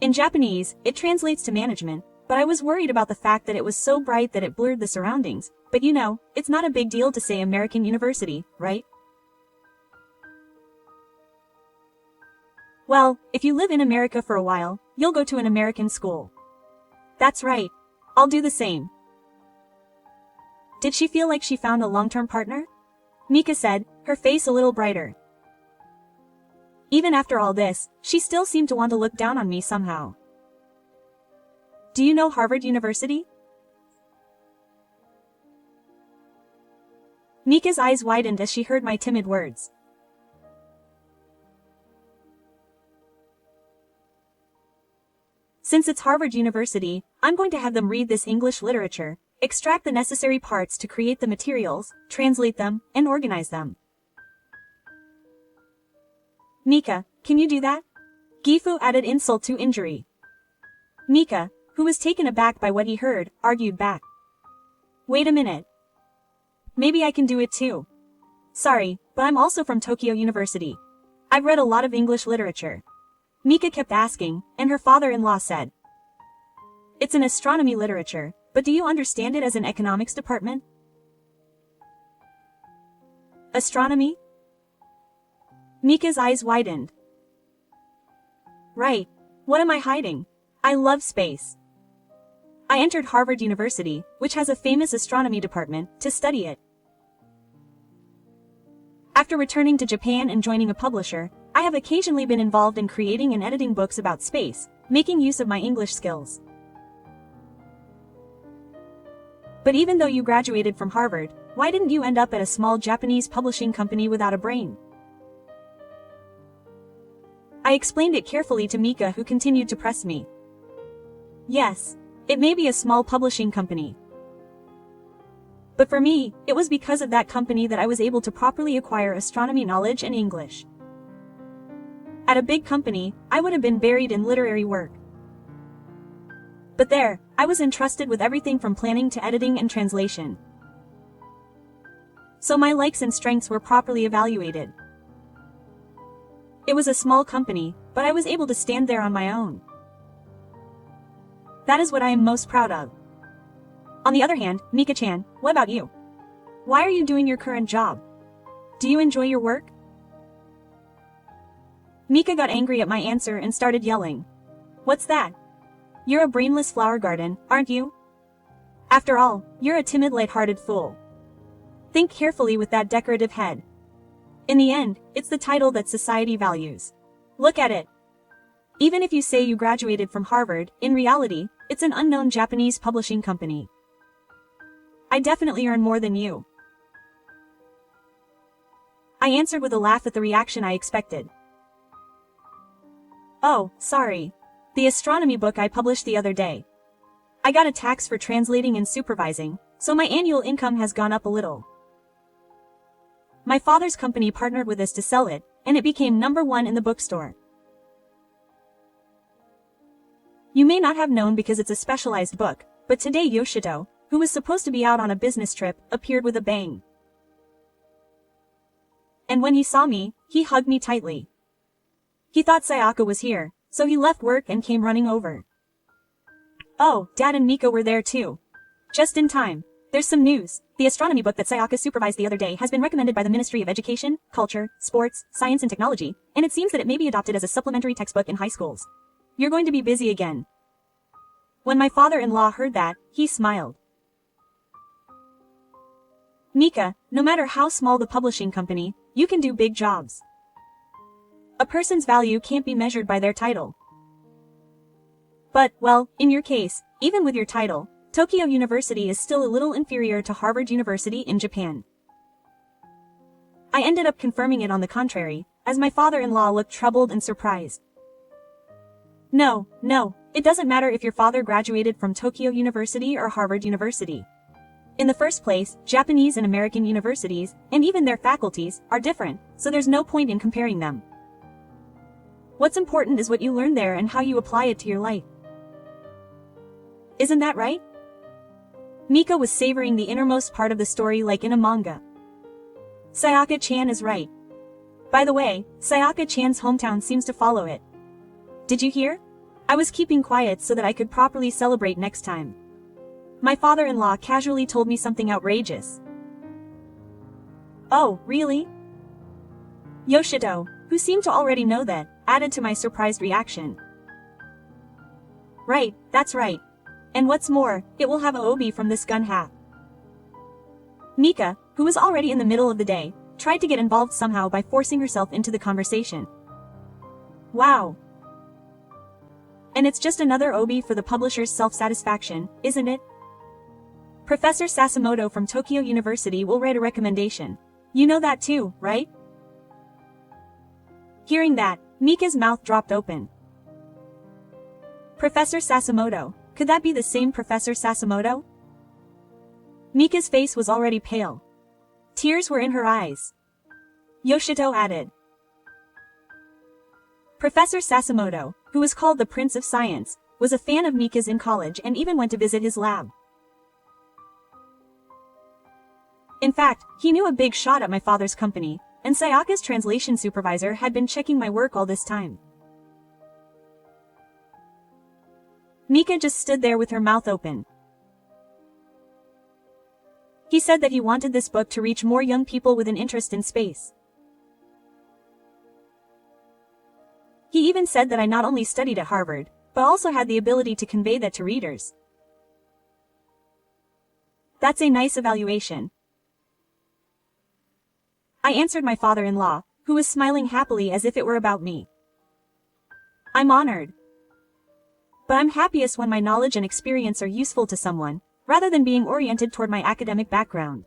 In Japanese, it translates to management, but I was worried about the fact that it was so bright that it blurred the surroundings, but you know, it's not a big deal to say American university, right? Well, if you live in America for a while, you'll go to an American school. That's right. I'll do the same. Did she feel like she found a long-term partner? Mika said, her face a little brighter. Even after all this, she still seemed to want to look down on me somehow. Do you know Harvard University? Mika's eyes widened as she heard my timid words. Since it's Harvard University, I'm going to have them read this English literature, extract the necessary parts to create the materials, translate them, and organize them. Mika, can you do that? Gifu added insult to injury. Mika, who was taken aback by what he heard, argued back. Wait a minute. Maybe I can do it too. Sorry, but I'm also from Tokyo University. I've read a lot of English literature. Mika kept asking, and her father-in-law said. It's an astronomy literature, but do you understand it as an economics department? Astronomy? Mika's eyes widened. Right. What am I hiding? I love space. I entered Harvard University, which has a famous astronomy department, to study it. After returning to Japan and joining a publisher, I have occasionally been involved in creating and editing books about space, making use of my English skills. But even though you graduated from Harvard, why didn't you end up at a small Japanese publishing company without a brain? I explained it carefully to Mika, who continued to press me. Yes, it may be a small publishing company. But for me, it was because of that company that I was able to properly acquire astronomy knowledge and English. At a big company, I would have been buried in literary work. But there, I was entrusted with everything from planning to editing and translation. So my likes and strengths were properly evaluated. It was a small company, but I was able to stand there on my own. That is what I am most proud of. On the other hand, Mika-chan, what about you? Why are you doing your current job? Do you enjoy your work? Mika got angry at my answer and started yelling. What's that? You're a brainless flower garden, aren't you? After all, you're a timid, light-hearted fool. Think carefully with that decorative head. In the end, it's the title that society values. Look at it. Even if you say you graduated from Harvard, in reality, it's an unknown Japanese publishing company. I definitely earn more than you. I answered with a laugh at the reaction I expected. Oh, sorry. The astronomy book I published the other day. I got a tax for translating and supervising, so my annual income has gone up a little. My father's company partnered with us to sell it, and it became #1 in the bookstore. You may not have known because it's a specialized book, but today Yoshito, who was supposed to be out on a business trip, appeared with a bang. And when he saw me, he hugged me tightly. He thought Sayaka was here, so he left work and came running over. Oh, Dad and Mika were there too. Just in time. There's some news. The astronomy book that Sayaka supervised the other day has been recommended by the Ministry of Education, Culture, Sports, Science and Technology, and it seems that it may be adopted as a supplementary textbook in high schools. You're going to be busy again. When my father-in-law heard that, he smiled. Mika, no matter how small the publishing company, you can do big jobs. A person's value can't be measured by their title. But, well, in your case, even with your title, Tokyo University is still a little inferior to Harvard University in Japan. I ended up confirming it on the contrary, as my father-in-law looked troubled and surprised. No, it doesn't matter if your father graduated from Tokyo University or Harvard University. In the first place, Japanese and American universities, and even their faculties, are different, so there's no point in comparing them. What's important is what you learn there and how you apply it to your life. Isn't that right? Mika was savoring the innermost part of the story like in a manga. Sayaka-chan is right. By the way, Sayaka-chan's hometown seems to follow it. Did you hear? I was keeping quiet so that I could properly celebrate next time. My father-in-law casually told me something outrageous. Oh, really? Yoshito, who seemed to already know that, added to my surprised reaction. Right, that's right. And what's more, it will have a obi from this gun hat. Mika, who was already in the middle of the day, tried to get involved somehow by forcing herself into the conversation. Wow. And it's just another obi for the publisher's self-satisfaction, isn't it? Professor Sasimoto from Tokyo University will write a recommendation. You know that too, right? Hearing that, Mika's mouth dropped open. Professor Sasimoto, could that be the same Professor Sasimoto? Mika's face was already pale. Tears were in her eyes. Yoshito added. Professor Sasimoto, who was called the Prince of Science, was a fan of Mika's in college and even went to visit his lab. In fact, he knew a big shot at my father's company, and Sayaka's translation supervisor had been checking my work all this time. Mika just stood there with her mouth open. He said that he wanted this book to reach more young people with an interest in space. He even said that I not only studied at Harvard, but also had the ability to convey that to readers. That's a nice evaluation. I answered my father-in-law, who was smiling happily as if it were about me. I'm honored. But I'm happiest when my knowledge and experience are useful to someone, rather than being oriented toward my academic background.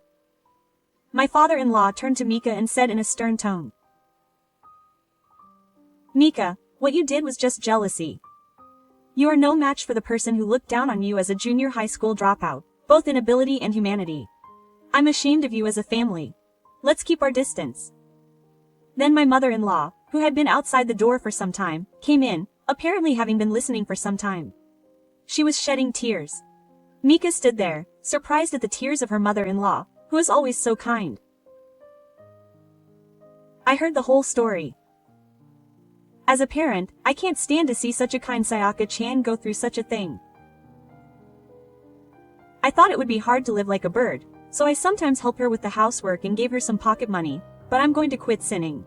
My father-in-law turned to Mika and said in a stern tone. Mika, what you did was just jealousy. You are no match for the person who looked down on you as a junior high school dropout, both in ability and humanity. I'm ashamed of you as a family. Let's keep our distance. Then my mother-in-law, who had been outside the door for some time, came in, apparently having been listening for some time. She was shedding tears. Mika stood there, surprised at the tears of her mother-in-law, who is always so kind. I heard the whole story. As a parent, I can't stand to see such a kind Sayaka-chan go through such a thing. I thought it would be hard to live like a bird, so I sometimes help her with the housework and gave her some pocket money, but I'm going to quit sinning.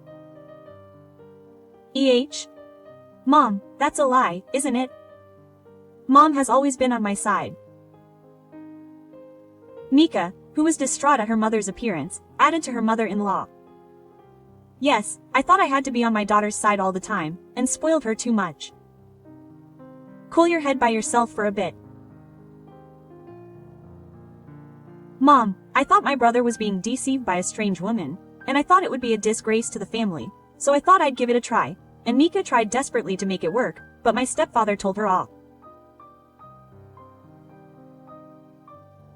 Mom, that's a lie, isn't it? Mom has always been on my side. Mika, who was distraught at her mother's appearance, added to her mother-in-law. Yes, I thought I had to be on my daughter's side all the time, and spoiled her too much. Cool your head by yourself for a bit. Mom, I thought my brother was being deceived by a strange woman, and I thought it would be a disgrace to the family, so I thought I'd give it a try, and Mika tried desperately to make it work, but my stepfather told her off.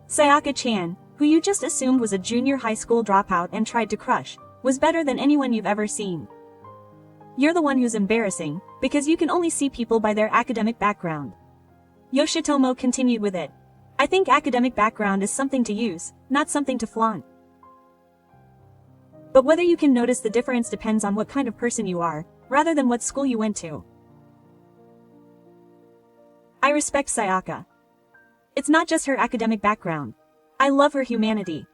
Sayaka-chan, who you just assumed was a junior high school dropout and tried to crush, was better than anyone you've ever seen. You're the one who's embarrassing, because you can only see people by their academic background. Yoshitomo continued with it. I think academic background is something to use, not something to flaunt. But whether you can notice the difference depends on what kind of person you are, rather than what school you went to. I respect Sayaka. It's not just her academic background. I love her humanity.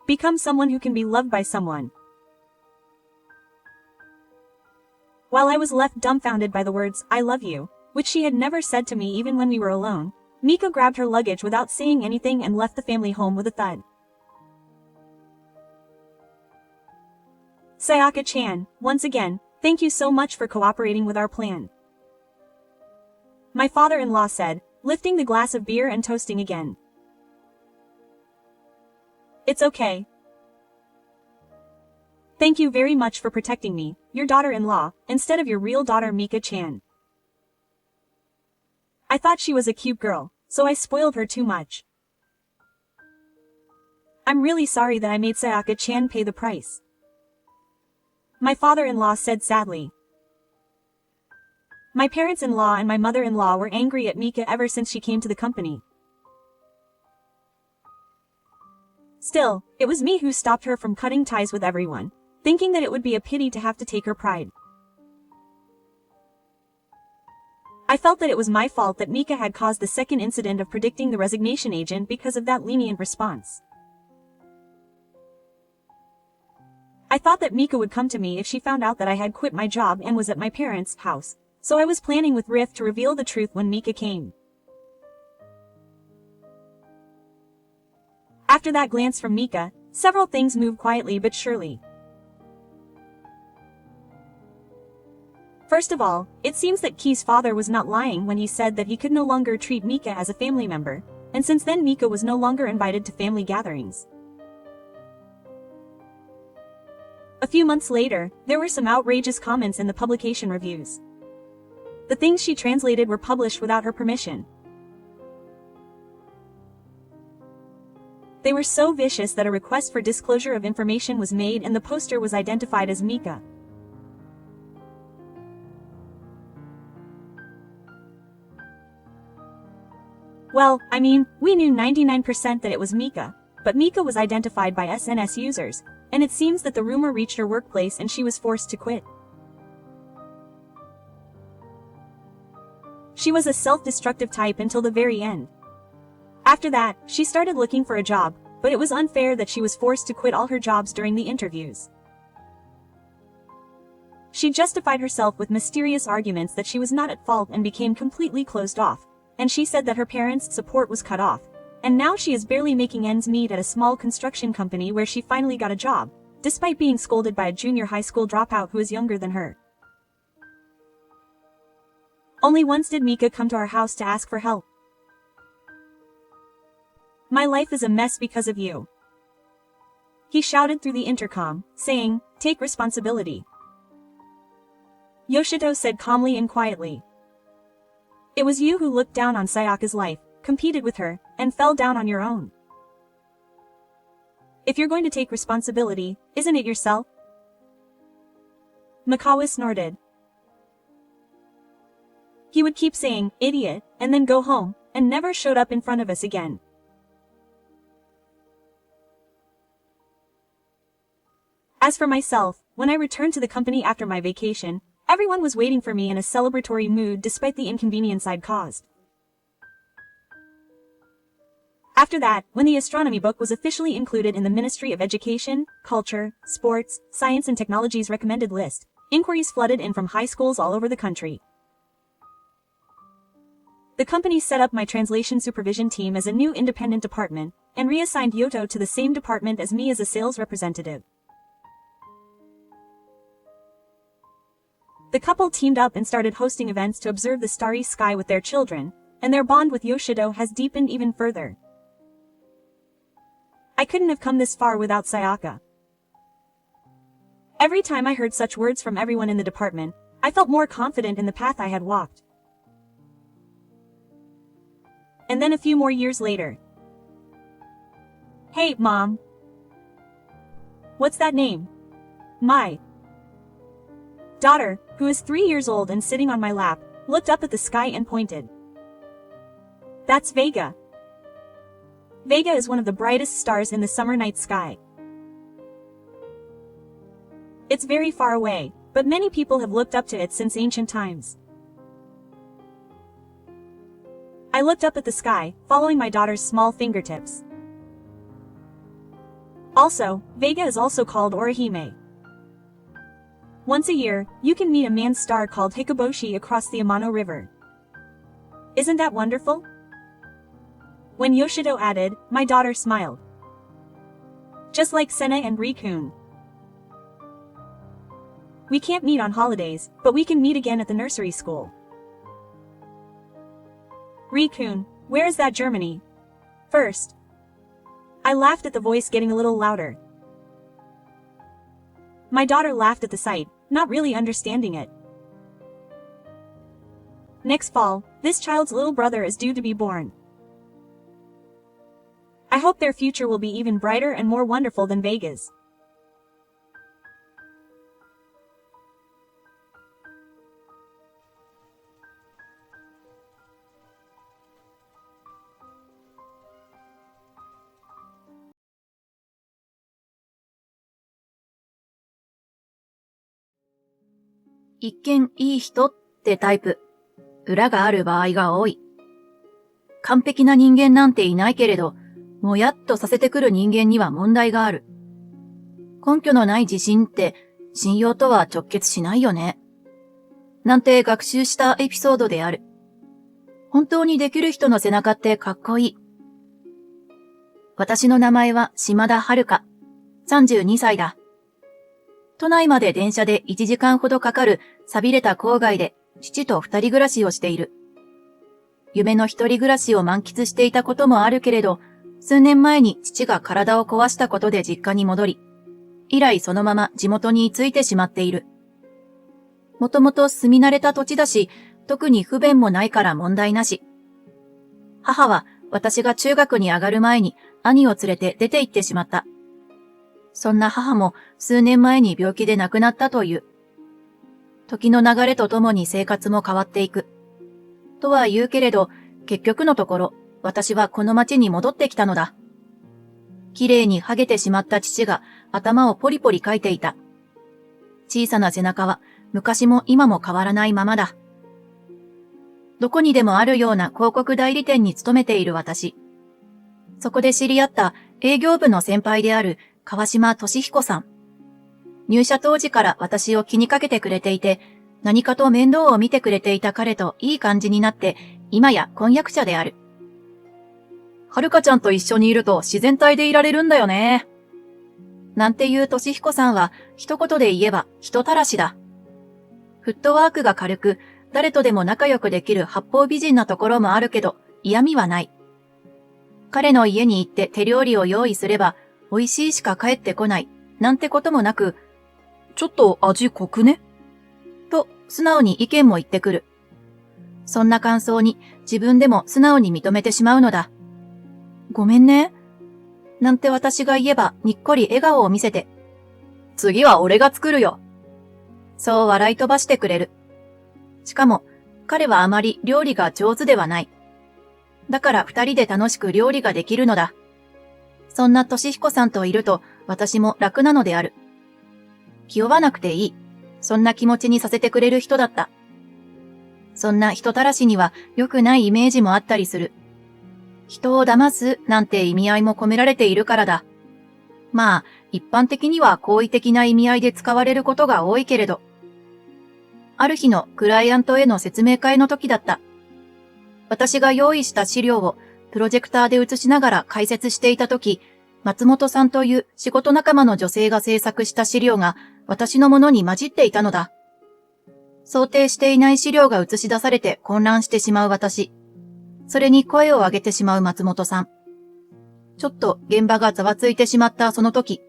Become someone who can be loved by someone. While I was left dumbfounded by the words, I love you, which she had never said to me even when we were alone, Mika grabbed her luggage without saying anything and left the family home with a thud. Sayaka-chan, once again, thank you so much for cooperating with our plan. My father-in-law said, lifting the glass of beer and toasting again. It's okay. Thank you very much for protecting me, your daughter-in-law, instead of your real daughter Mika-chan. I thought she was a cute girl, so I spoiled her too much. I'm really sorry that I made Sayaka-chan pay the price. My father-in-law said sadly. My parents-in-law and my mother-in-law were angry at Mika ever since she came to the company. Still, it was me who stopped her from cutting ties with everyone, thinking that it would be a pity to have to take her pride. I felt that it was my fault that Mika had caused the second incident of predicting the resignation agent because of that lenient response. I thought that Mika would come to me if she found out that I had quit my job and was at my parents' house, so I was planning with Riff to reveal the truth when Mika came. After that glance from Mika, several things moved quietly but surely. First of all, it seems that Ki's father was not lying when he said that he could no longer treat Mika as a family member, and since then Mika was no longer invited to family gatherings. A few months later, there were some outrageous comments in the publication reviews. The things she translated were published without her permission. They were so vicious that a request for disclosure of information was made and the poster was identified as Mika. Well, I mean, we knew 99% that it was Mika, but Mika was identified by SNS users, and it seems that the rumor reached her workplace and she was forced to quit. She was a self-destructive type until the very end. After that, she started looking for a job, but it was unfair that she was forced to quit all her jobs during the interviews. She justified herself with mysterious arguments that she was not at fault and became completely closed off, and she said that her parents' support was cut off, and now she is barely making ends meet at a small construction company where she finally got a job, despite being scolded by a junior high school dropout who is younger than her. Only once did Mika come to our house to ask for help. My life is a mess because of you. He shouted through the intercom, saying, take responsibility. Yoshito said calmly and quietly. It was you who looked down on Sayaka's life, competed with her, and fell down on your own. If you're going to take responsibility, isn't it yourself? Mikawa snorted. He would keep saying, idiot, and then go home, and never showed up in front of us again. As for myself, when I returned to the company after my vacation, everyone was waiting for me in a celebratory mood despite the inconvenience I'd caused. After that, when the astronomy book was officially included in the Ministry of Education, Culture, Sports, Science and Technology's recommended list, inquiries flooded in from high schools all over the country. The company set up my translation supervision team as a new independent department, and reassigned Yoto to the same department as me as a sales representative. The couple teamed up and started hosting events to observe the starry sky with their children, and their bond with Yoshido has deepened even further. I couldn't have come this far without Sayaka. Every time I heard such words from everyone in the department, I felt more confident in the path I had walked. And then a few more years later. Hey, Mom. What's that name? My daughter, who is 3 years old and sitting on my lap, looked up at the sky and pointed. That's Vega. Vega is one of the brightest stars in the summer night sky. It's very far away, but many people have looked up to it since ancient times. I looked up at the sky, following my daughter's small fingertips. Also, Vega is also called Orihime. Once a year, you can meet a man's star called Hikoboshi across the Amano River. Isn't that wonderful? When Yoshido added, my daughter smiled. Just like Sena and Rikun. We can't meet on holidays, but we can meet again at the nursery school. Rikun, where is that Germany? First. I laughed at the voice getting a little louder. My daughter laughed at the sight, not really understanding it. Next fall, this child's little brother is due to be born. I hope their future will be even brighter and more wonderful than Vega's.「一見いい人」ってタイプ、裏がある場合が多い。完璧な人間なんていないけれど、もやっとさせてくる人間には問題がある。根拠のない自信って信用とは直結しないよね。なんて学習したエピソードである。本当にできる人の背中ってかっこいい。私の名前は島田遥香、32歳だ。都内まで電車で1時間ほどかかる寂れた郊外で父と二人暮らしをしている。夢の一人暮らしを満喫していたこともあるけれど、数年前に父が体を壊したことで実家に戻り、以来そのまま地元に居ついてしまっている。もともと住み慣れた土地だし、特に不便もないから問題なし。母は私が中学に上がる前に兄を連れて出て行ってしまった。そんな母も数年前に病気で亡くなったという。時の流れとともに生活も変わっていく。とは言うけれど、結局のところ、私はこの町に戻ってきたのだ。綺麗に剥げてしまった父が頭をポリポリかいていた。小さな背中は昔も今も変わらないままだ。どこにでもあるような広告代理店に勤めている私。そこで知り合った営業部の先輩である川島俊彦さん。入社当時から私を気にかけてくれていて、何かと面倒を見てくれていた彼といい感じになって、今や婚約者である。はるかちゃんと一緒にいると自然体でいられるんだよね。なんていう俊彦さんは一言で言えば人たらしだ。フットワークが軽く、誰とでも仲良くできる八方美人なところもあるけど、嫌味はない。彼の家に行って手料理を用意すれば、美味しいしか帰ってこない、なんてこともなく、ちょっと味濃くねと素直に意見も言ってくる。そんな感想に自分でも素直に認めてしまうのだ。ごめんね。なんて私が言えばにっこり笑顔を見せて、次は俺が作るよ。そう笑い飛ばしてくれる。しかも彼はあまり料理が上手ではない。だから二人で楽しく料理ができるのだ。そんな俊彦さんといると私も楽なのである。気負わなくていい。そんな気持ちにさせてくれる人だった。そんな人たらしには良くないイメージもあったりする。人を騙すなんて意味合いも込められているからだ。まあ、一般的には好意的な意味合いで使われることが多いけれど。ある日のクライアントへの説明会の時だった。私が用意した資料をプロジェクターで映しながら解説していたとき、松本さんという仕事仲間の女性が制作した資料が私のものに混じっていたのだ。想定していない資料が映し出されて混乱してしまう私。それに声を上げてしまう松本さん。ちょっと現場がざわついてしまったその時。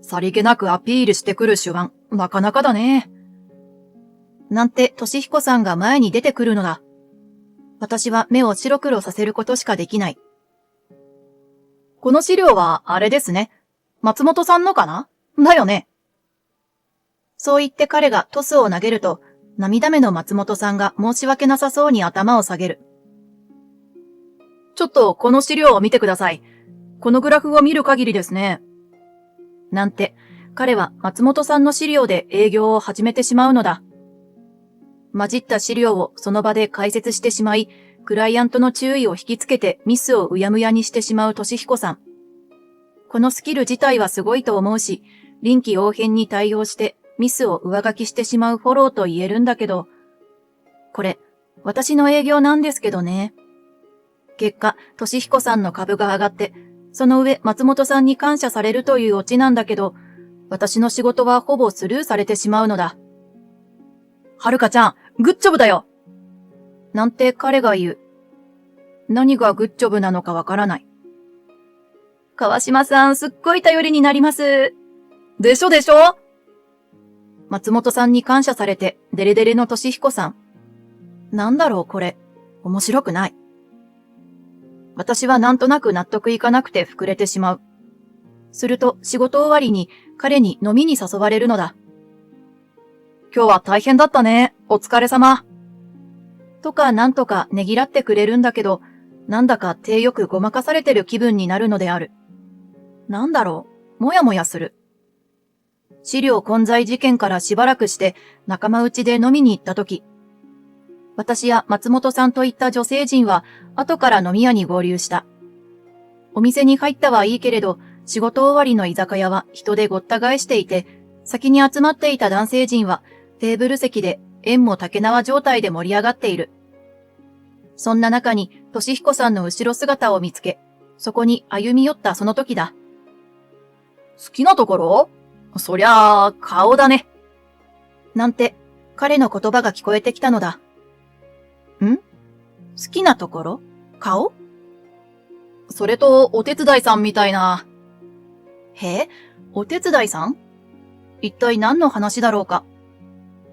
さりげなくアピールしてくる手腕、なかなかだね。なんて俊彦さんが前に出てくるのだ。私は目を白黒させることしかできない。この資料はあれですね。松本さんのかな？だよね。そう言って彼がトスを投げると、涙目の松本さんが申し訳なさそうに頭を下げる。ちょっとこの資料を見てください。このグラフを見る限りですね。なんて、彼は松本さんの資料で営業を始めてしまうのだ。混じった資料をその場で解説してしまい、クライアントの注意を引きつけてミスをうやむやにしてしまう俊彦さん。このスキル自体はすごいと思うし、臨機応変に対応してミスを上書きしてしまうフォローと言えるんだけど、これ、私の営業なんですけどね。結果、俊彦さんの株が上がって、その上松本さんに感謝されるというオチなんだけど、私の仕事はほぼスルーされてしまうのだ。はるかちゃん、グッジョブだよ！なんて彼が言う。何がグッジョブなのかわからない。川島さん、すっごい頼りになります。でしょでしょ？松本さんに感謝されて、デレデレの俊彦さん。なんだろうこれ。面白くない。私はなんとなく納得いかなくて膨れてしまう。すると仕事終わりに彼に飲みに誘われるのだ。今日は大変だったね。お疲れ様。とかなんとかねぎらってくれるんだけど、なんだか手よくごまかされてる気分になるのである。なんだろう、もやもやする。資料混在事件からしばらくして仲間内で飲みに行った時、私や松本さんといった女性陣は後から飲み屋に合流した。お店に入ったはいいけれど、仕事終わりの居酒屋は人でごった返していて、先に集まっていた男性陣はテーブル席で縁も竹縄状態で盛り上がっている。そんな中に俊彦さんの後ろ姿を見つけ、そこに歩み寄ったその時だ。好きなところ？そりゃあ、顔だね。なんて、彼の言葉が聞こえてきたのだ。ん？好きなところ？顔？それと、お手伝いさんみたいな。へ？お手伝いさん？一体何の話だろうか。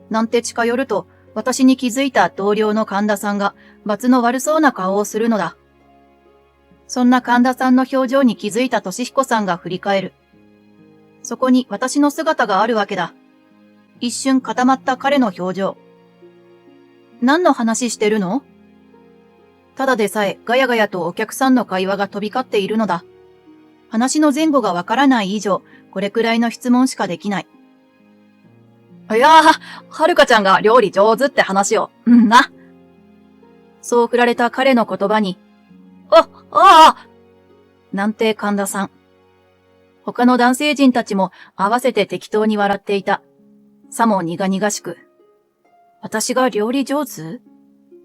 なんて近寄ると、私に気づいた同僚の神田さんが、罰の悪そうな顔をするのだ。そんな神田さんの表情に気づいた俊彦さんが振り返る。そこに私の姿があるわけだ。一瞬固まった彼の表情。何の話してるの？ただでさえガヤガヤとお客さんの会話が飛び交っているのだ。話の前後がわからない以上、これくらいの質問しかできない。いやー、はるかちゃんが料理上手って話を、な。そう振られた彼の言葉に、なんて神田さん。他の男性陣たちも合わせて適当に笑っていた。さも苦々しく。私が料理上手？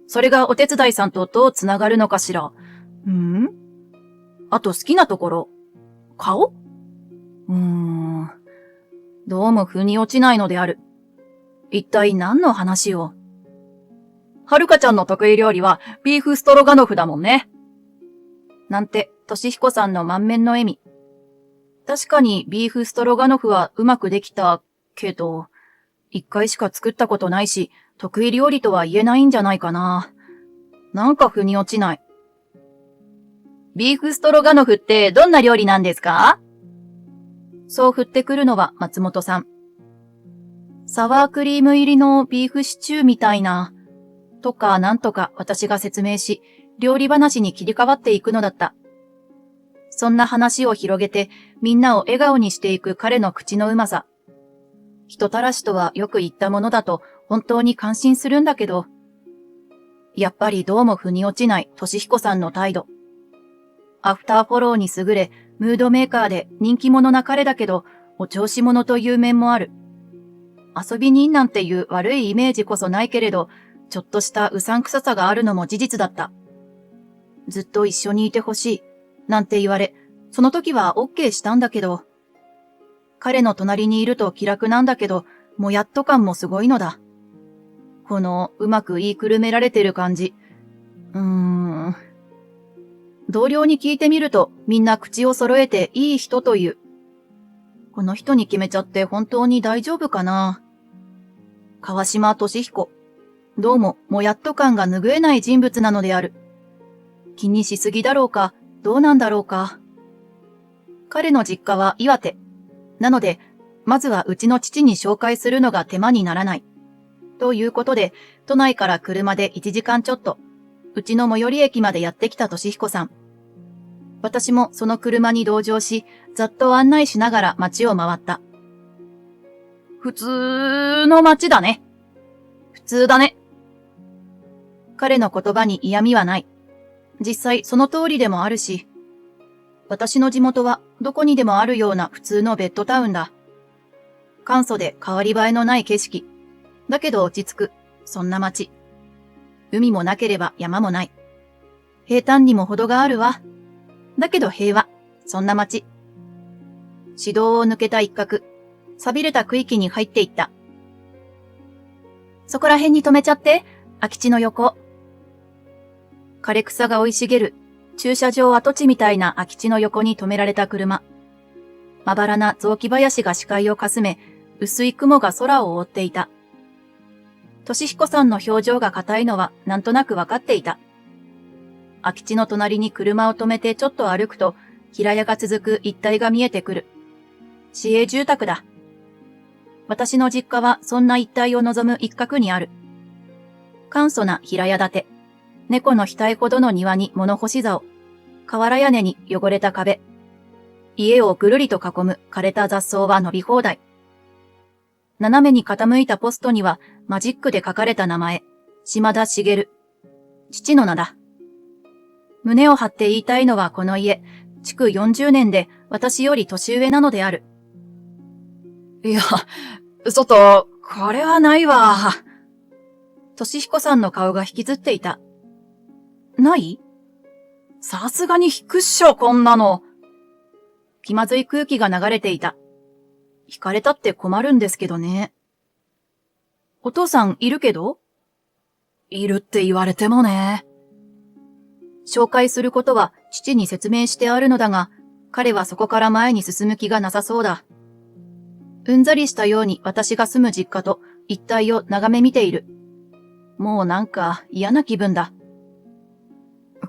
それがお手伝いさんとどうつながるのかしら。あと好きなところ。顔？どうも腑に落ちないのである。一体何の話を。はるかちゃんの得意料理はビーフストロガノフだもんね。なんて、俊彦さんの満面の笑み。確かにビーフストロガノフはうまくできたけど、一回しか作ったことないし、得意料理とは言えないんじゃないかな。なんか腑に落ちない。ビーフストロガノフってどんな料理なんですか？そう振ってくるのは松本さん。サワークリーム入りのビーフシチューみたいな、とかなんとか私が説明し、料理話に切り替わっていくのだった。そんな話を広げてみんなを笑顔にしていく彼の口のうまさ。人たらしとはよく言ったものだと本当に感心するんだけど、やっぱりどうも腑に落ちない俊彦さんの態度。アフターフォローに優れ、ムードメーカーで人気者な彼だけど、お調子者という面もある。遊び人なんていう悪いイメージこそないけれど、ちょっとしたうさんくささがあるのも事実だった。ずっと一緒にいてほしい、なんて言われ、その時は OK したんだけど、彼の隣にいると気楽なんだけど、もやっと感もすごいのだ。このうまく言いくるめられてる感じ。同僚に聞いてみるとみんな口を揃えていい人という。この人に決めちゃって本当に大丈夫かな。川島俊彦。どうももやっと感が拭えない人物なのである。気にしすぎだろうか、どうなんだろうか。彼の実家は岩手。なので、まずはうちの父に紹介するのが手間にならない。ということで、都内から車で1時間ちょっと、うちの最寄り駅までやってきた俊彦さん。私もその車に同乗し、ざっと案内しながら街を回った。普通の街だね。普通だね。彼の言葉に嫌味はない。実際その通りでもあるし、私の地元はどこにでもあるような普通のベッドタウンだ。簡素で変わり映えのない景色。だけど落ち着く、そんな街。海もなければ山もない。平坦にも程があるわ。だけど平和、そんな街。市道を抜けた一角、寂れた区域に入っていった。そこら辺に止めちゃって、空き地の横。枯れ草が生い茂る、駐車場跡地みたいな空き地の横に止められた車。まばらな雑木林が視界をかすめ、薄い雲が空を覆っていた。俊彦さんの表情が硬いのはなんとなくわかっていた。空き地の隣に車を止めてちょっと歩くと、平屋が続く一帯が見えてくる。市営住宅だ。私の実家はそんな一帯を望む一角にある。簡素な平屋建て。猫の額ほどの庭に物干し竿。瓦屋根に汚れた壁。家をぐるりと囲む枯れた雑草は伸び放題。斜めに傾いたポストにはマジックで書かれた名前、島田茂。父の名だ。胸を張って言いたいのはこの家、築40年で私より年上なのである。いや、これはないわ。俊彦さんの顔が引きずっていた。ない？さすがに引くっしょ、こんなの。気まずい空気が流れていた。引かれたって困るんですけどね。お父さんいるけど？いるって言われてもね。紹介することは父に説明してあるのだが、彼はそこから前に進む気がなさそうだ。うんざりしたように私が住む実家と一帯を眺め見ている。もうなんか嫌な気分だ。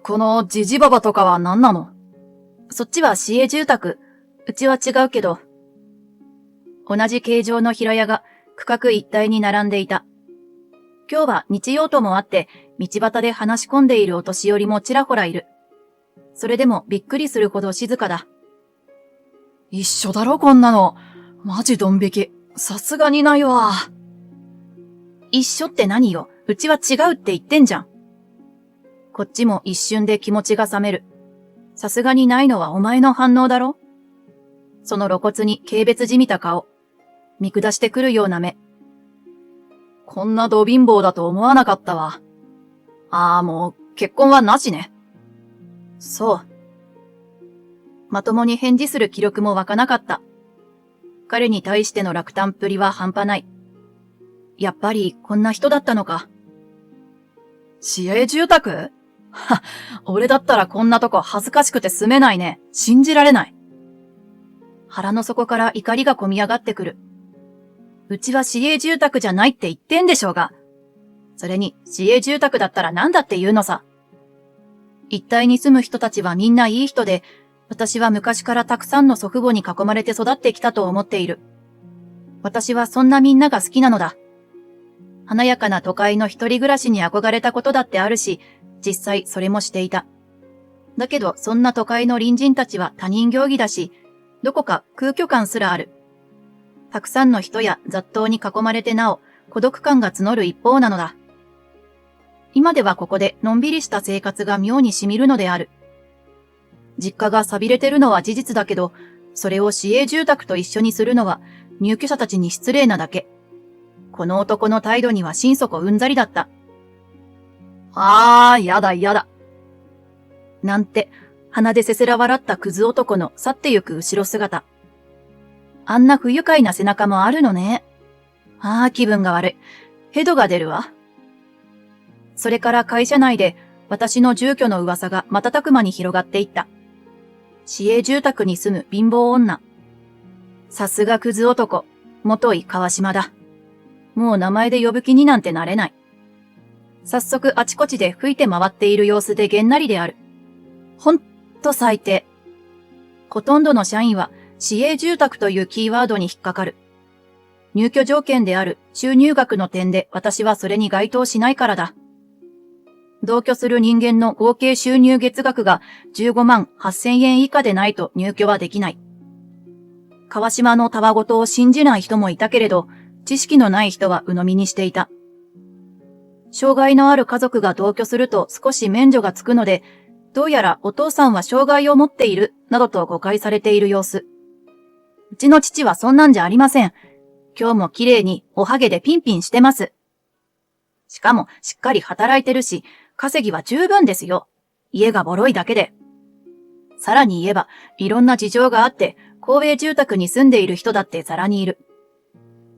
このジジババとかは何なの？そっちは市営住宅。うちは違うけど。同じ形状の平屋が区画一帯に並んでいた。今日は日曜ともあって、道端で話し込んでいるお年寄りもちらほらいる。それでもびっくりするほど静かだ。一緒だろこんなの。マジドン引き。さすがにないわ。一緒って何よ。うちは違うって言ってんじゃん。こっちも一瞬で気持ちが冷める。さすがにないのはお前の反応だろ？その露骨に軽蔑じみた顔。見下してくるような目。こんなド貧乏だと思わなかったわ。もう結婚はなしね。そう。まともに返事する気力も湧かなかった。彼に対しての落胆っぷりは半端ない。やっぱりこんな人だったのか。市営住宅？俺だったらこんなとこ恥ずかしくて住めないね。信じられない。腹の底から怒りがこみ上がってくる。うちは市営住宅じゃないって言ってんでしょうが。それに市営住宅だったらなんだって言うのさ。一帯に住む人たちはみんないい人で、私は昔からたくさんの祖父母に囲まれて育ってきたと思っている。私はそんなみんなが好きなのだ。華やかな都会の一人暮らしに憧れたことだってあるし、実際それもしていた。だけどそんな都会の隣人たちは他人行儀だし、どこか空虚感すらある。たくさんの人や雑踏に囲まれてなお、孤独感が募る一方なのだ。今ではここでのんびりした生活が妙に染みるのである。実家が寂れてるのは事実だけど、それを市営住宅と一緒にするのは入居者たちに失礼なだけ。この男の態度には心底うんざりだった。やだやだ。なんて、鼻でせせら笑ったクズ男の去ってゆく後ろ姿。あんな不愉快な背中もあるのね。気分が悪い。ヘドが出るわ。それから会社内で私の住居の噂が瞬く間に広がっていった。市営住宅に住む貧乏女。さすがクズ男、元井川島だ。もう名前で呼ぶ気になんてなれない。早速あちこちで吹いて回っている様子でげんなりである。ほんと最低。ほとんどの社員は市営住宅というキーワードに引っかかる。入居条件である収入額の点で私はそれに該当しないからだ。同居する人間の合計収入月額が15万8000円以下でないと入居はできない。川島のたわごとを信じない人もいたけれど、知識のない人は鵜呑みにしていた。障害のある家族が同居すると少し免除がつくので、どうやらお父さんは障害を持っている、などと誤解されている様子。うちの父はそんなんじゃありません。今日も綺麗におはげでピンピンしてます。しかもしっかり働いてるし、稼ぎは十分ですよ。家がボロいだけで。さらに言えば、いろんな事情があって、公営住宅に住んでいる人だってざらにいる。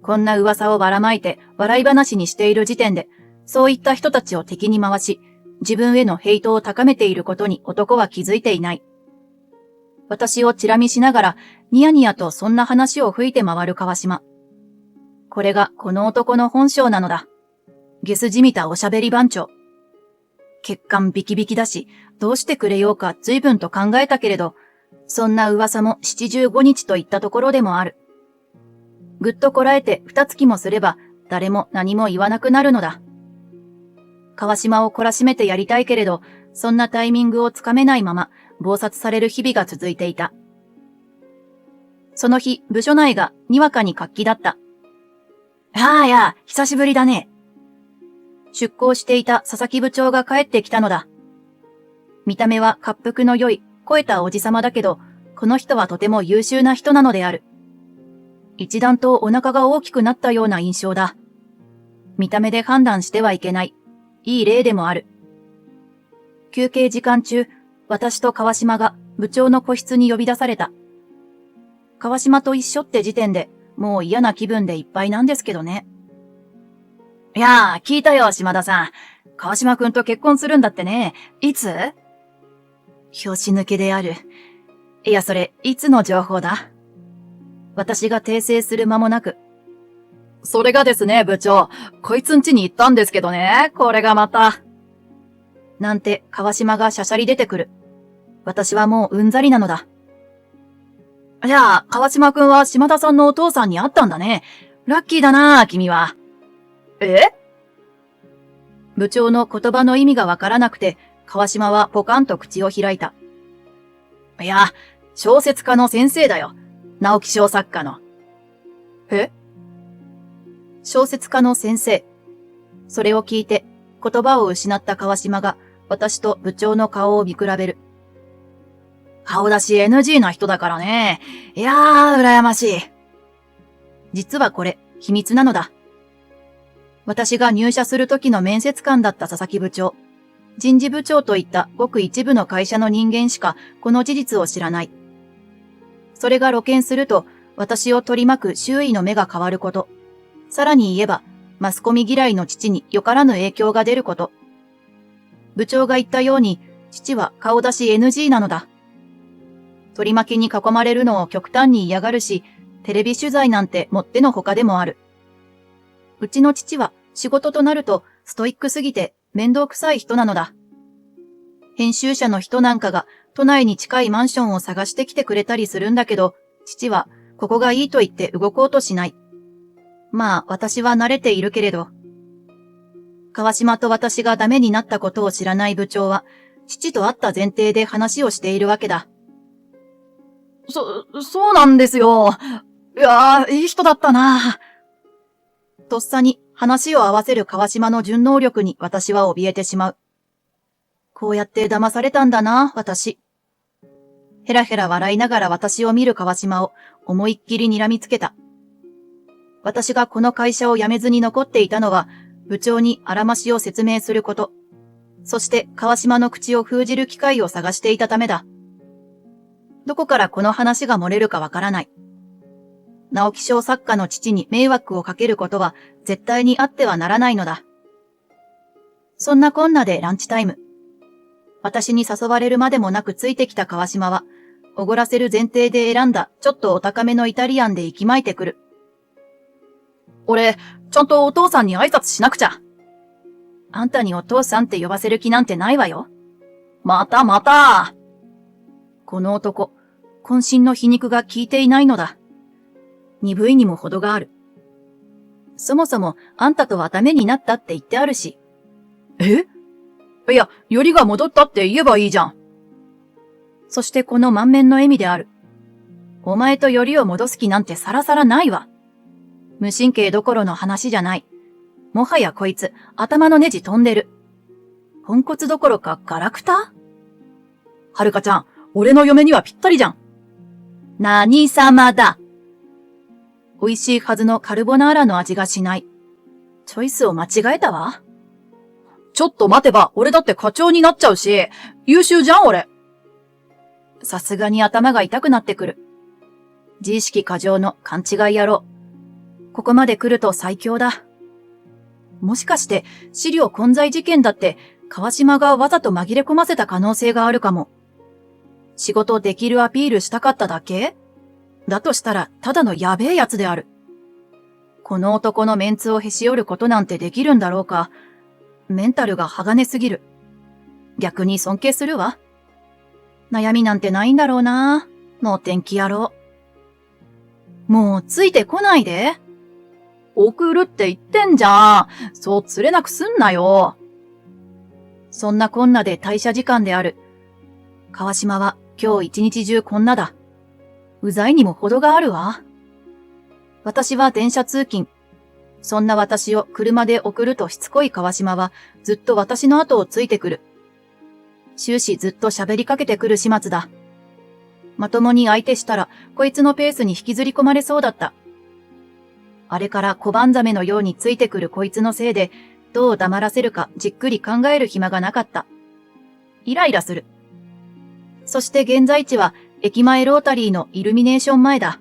こんな噂をばらまいて笑い話にしている時点で、そういった人たちを敵に回し、自分へのヘイトを高めていることに男は気づいていない。私をチラ見しながら、ニヤニヤとそんな話を吹いて回る川島。これがこの男の本性なのだ。ゲスじみたおしゃべり番長。血管ビキビキだし、どうしてくれようか随分と考えたけれど、そんな噂も75日といったところでもある。ぐっとこらえて2月もすれば、誰も何も言わなくなるのだ。川島を懲らしめてやりたいけれど、そんなタイミングをつかめないまま、忙殺される日々が続いていた。その日、部署内がにわかに活気だった。久しぶりだね。出向していた佐々木部長が帰ってきたのだ。見た目は恰幅の良い、肥えたおじさまだけど、この人はとても優秀な人なのである。一段とお腹が大きくなったような印象だ。見た目で判断してはいけない。いい例でもある。休憩時間中、私と川島が部長の個室に呼び出された。川島と一緒って時点でもう嫌な気分でいっぱいなんですけどね。聞いたよ、島田さん。川島くんと結婚するんだってね。いつ？拍子抜けである。それ、いつの情報だ？私が訂正する間もなく。それがですね、部長。こいつん家に行ったんですけどね。これがまた。なんて、川島がしゃしゃり出てくる。私はもううんざりなのだ。川島くんは島田さんのお父さんに会ったんだね。ラッキーだな、君は。部長の言葉の意味がわからなくて、川島はポカンと口を開いた。小説家の先生だよ。直木賞作家の。小説家の先生。それを聞いて、言葉を失った川島が、私と部長の顔を見比べる。顔出し NG な人だからね。羨ましい。実はこれ、秘密なのだ。私が入社する時の面接官だった佐々木部長。人事部長といったごく一部の会社の人間しかこの事実を知らない。それが露見すると、私を取り巻く周囲の目が変わること。さらに言えば、マスコミ嫌いの父によからぬ影響が出ること。部長が言ったように、父は顔出し NG なのだ。取り巻きに囲まれるのを極端に嫌がるし、テレビ取材なんてもってのほかでもある。うちの父は仕事となるとストイックすぎて面倒くさい人なのだ。編集者の人なんかが都内に近いマンションを探してきてくれたりするんだけど、父はここがいいと言って動こうとしない。まあ私は慣れているけれど。川島と私がダメになったことを知らない部長は、父と会った前提で話をしているわけだ。そうなんですよ。いい人だったな。とっさに話を合わせる川島の順応力に私は怯えてしまう。こうやって騙されたんだな、私。ヘラヘラ笑いながら私を見る川島を思いっきり睨みつけた。私がこの会社を辞めずに残っていたのは、部長にあらましを説明すること。そして川島の口を封じる機会を探していたためだ。どこからこの話が漏れるかわからない。直木賞作家の父に迷惑をかけることは絶対にあってはならないのだ。そんなこんなでランチタイム。私に誘われるまでもなくついてきた川島は、おごらせる前提で選んだちょっとお高めのイタリアンで息巻いてくる。俺、ちゃんとお父さんに挨拶しなくちゃ。あんたにお父さんって呼ばせる気なんてないわよ。またまた。この男、渾身の皮肉が効いていないのだ。鈍いにも程がある。そもそもあんたとはダメになったって言ってあるし。え？いや、よりが戻ったって言えばいいじゃん。そしてこの満面の笑みである。お前とよりを戻す気なんてさらさらないわ。無神経どころの話じゃない。もはやこいつ、頭のネジ飛んでる。ポンコツどころかガラクタ？はるかちゃん、俺の嫁にはぴったりじゃん。何様だ。美味しいはずのカルボナーラの味がしない。チョイスを間違えたわ。ちょっと待てば、俺だって課長になっちゃうし、優秀じゃん俺。さすがに頭が痛くなってくる。自意識過剰の勘違い野郎。ここまで来ると最強だ。もしかして、資料混在事件だって、川島がわざと紛れ込ませた可能性があるかも。仕事できるアピールしたかっただけ？だとしたら、ただのやべえやつである。この男のメンツをへし折ることなんてできるんだろうか。メンタルが鋼すぎる。逆に尊敬するわ。悩みなんてないんだろうな。能天気野郎。もうついてこないで。送るって言ってんじゃん。そう釣れなくすんなよ。そんなこんなで退社時間である。川島は今日一日中こんなだ。うざいにも程があるわ。私は電車通勤。そんな私を車で送るとしつこい川島はずっと私の後をついてくる。終始ずっと喋りかけてくる始末だ。まともに相手したらこいつのペースに引きずり込まれそうだった。あれから小判ザメのようについてくるこいつのせいでどう黙らせるかじっくり考える暇がなかった。イライラする。そして現在地は駅前ロータリーのイルミネーション前だ。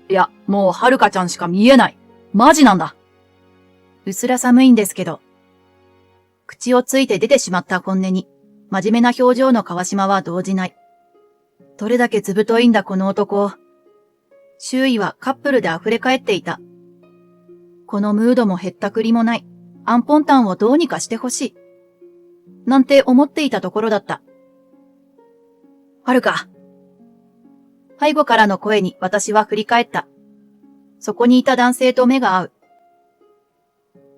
いや、もうはるかちゃんしか見えない。マジなんだ。うすら寒いんですけど。口をついて出てしまった本音に、真面目な表情の川島は動じない。どれだけずぶといんだこの男。周囲はカップルで溢れ返っていた。このムードもへったくりもない、アンポンタンをどうにかしてほしい。なんて思っていたところだった。はるか。背後からの声に私は振り返った。そこにいた男性と目が合う。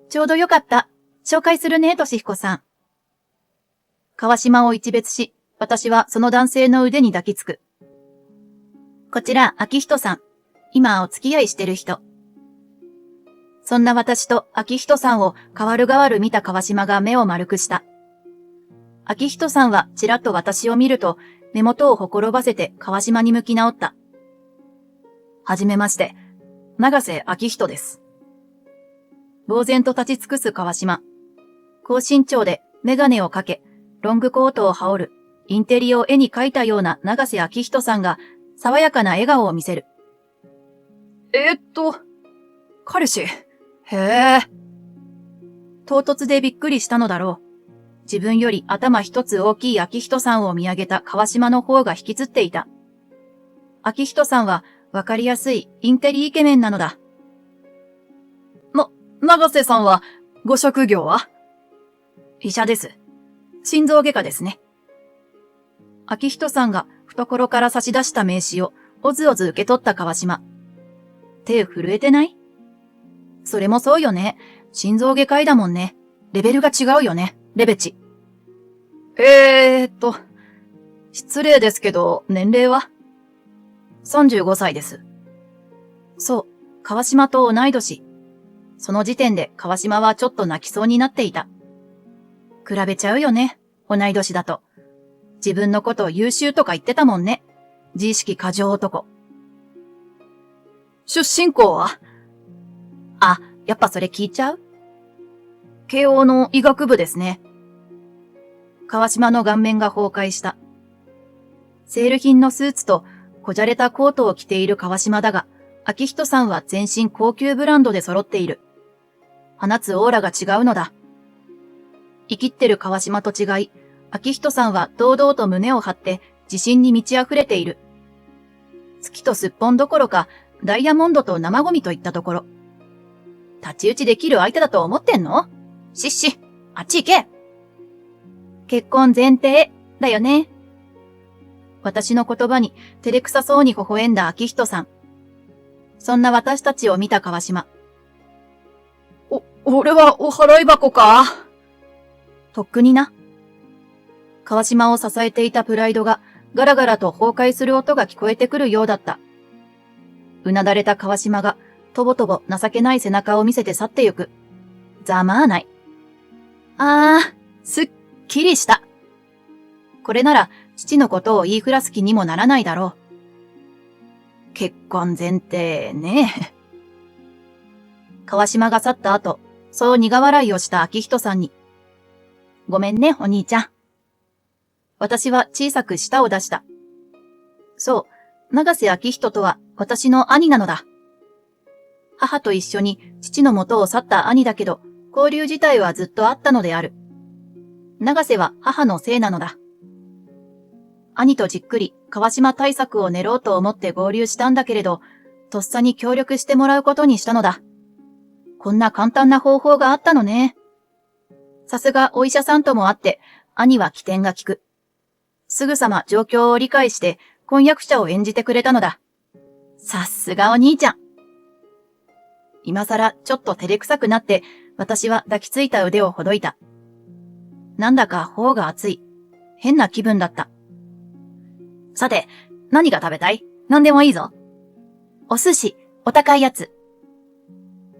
ちょうどよかった。紹介するね、としひこさん。川島を一別し、私はその男性の腕に抱きつく。こちら、秋人さん。今お付き合いしてる人。そんな私と秋人さんを代わる代わる見た川島が目を丸くした。秋人さんはちらっと私を見ると、目元をほころばせて川島に向き直った。はじめまして。長瀬秋人です。呆然と立ち尽くす川島。高身長でメガネをかけ、ロングコートを羽織る、インテリを絵に描いたような長瀬秋人さんが、爽やかな笑顔を見せる。彼氏。へえ。唐突でびっくりしたのだろう。自分より頭一つ大きい秋人さんを見上げた川島の方が引きつっていた。秋人さんは、わかりやすいインテリイケメンなのだ。長瀬さんは、ご職業は？医者です。心臓外科ですね。秋人さんが懐から差し出した名刺をおずおず受け取った川島。手震えてない？それもそうよね。心臓外科医だもんね。レベルが違うよね。レベチ。失礼ですけど、年齢は？35歳です。そう、川島と同い年。その時点で川島はちょっと泣きそうになっていた。比べちゃうよね、同い年だと。自分のこと優秀とか言ってたもんね。自意識過剰男。出身校は？あ、やっぱそれ聞いちゃう？慶応の医学部ですね。川島の顔面が崩壊した。セール品のスーツとこじゃれたコートを着ている川島だが、昭仁さんは全身高級ブランドで揃っている。放つオーラが違うのだ。生きってる川島と違い、昭仁さんは堂々と胸を張って自信に満ち溢れている。月とすっぽんどころか、ダイヤモンドと生ゴミといったところ。太刀打ちできる相手だと思ってんの？しっし、あっち行け！結婚前提、だよね。私の言葉に照れくさそうに微笑んだ昭仁さん。そんな私たちを見た川島。俺はお払い箱か？とっくにな。川島を支えていたプライドがガラガラと崩壊する音が聞こえてくるようだった。うなだれた川島がとぼとぼ情けない背中を見せて去ってゆく。ざまあない。すっきりした。これなら父のことを言いふらす気にもならないだろう。結婚前提ね。川島が去った後、そう苦笑いをした昭仁さんに。ごめんね、お兄ちゃん。私は小さく舌を出した。そう、永瀬昭仁とは私の兄なのだ。母と一緒に父の元を去った兄だけど、交流自体はずっとあったのである。永瀬は母のせいなのだ。兄とじっくり川島対策を練ろうと思って合流したんだけれど、とっさに協力してもらうことにしたのだ。こんな簡単な方法があったのね。さすがお医者さんともあって、兄は機転が利く。すぐさま状況を理解して婚約者を演じてくれたのだ。さすがお兄ちゃん。今更ちょっと照れくさくなって、私は抱きついた腕をほどいた。なんだか頬が熱い。変な気分だった。さて、何が食べたい？何でもいいぞ。お寿司、お高いやつ。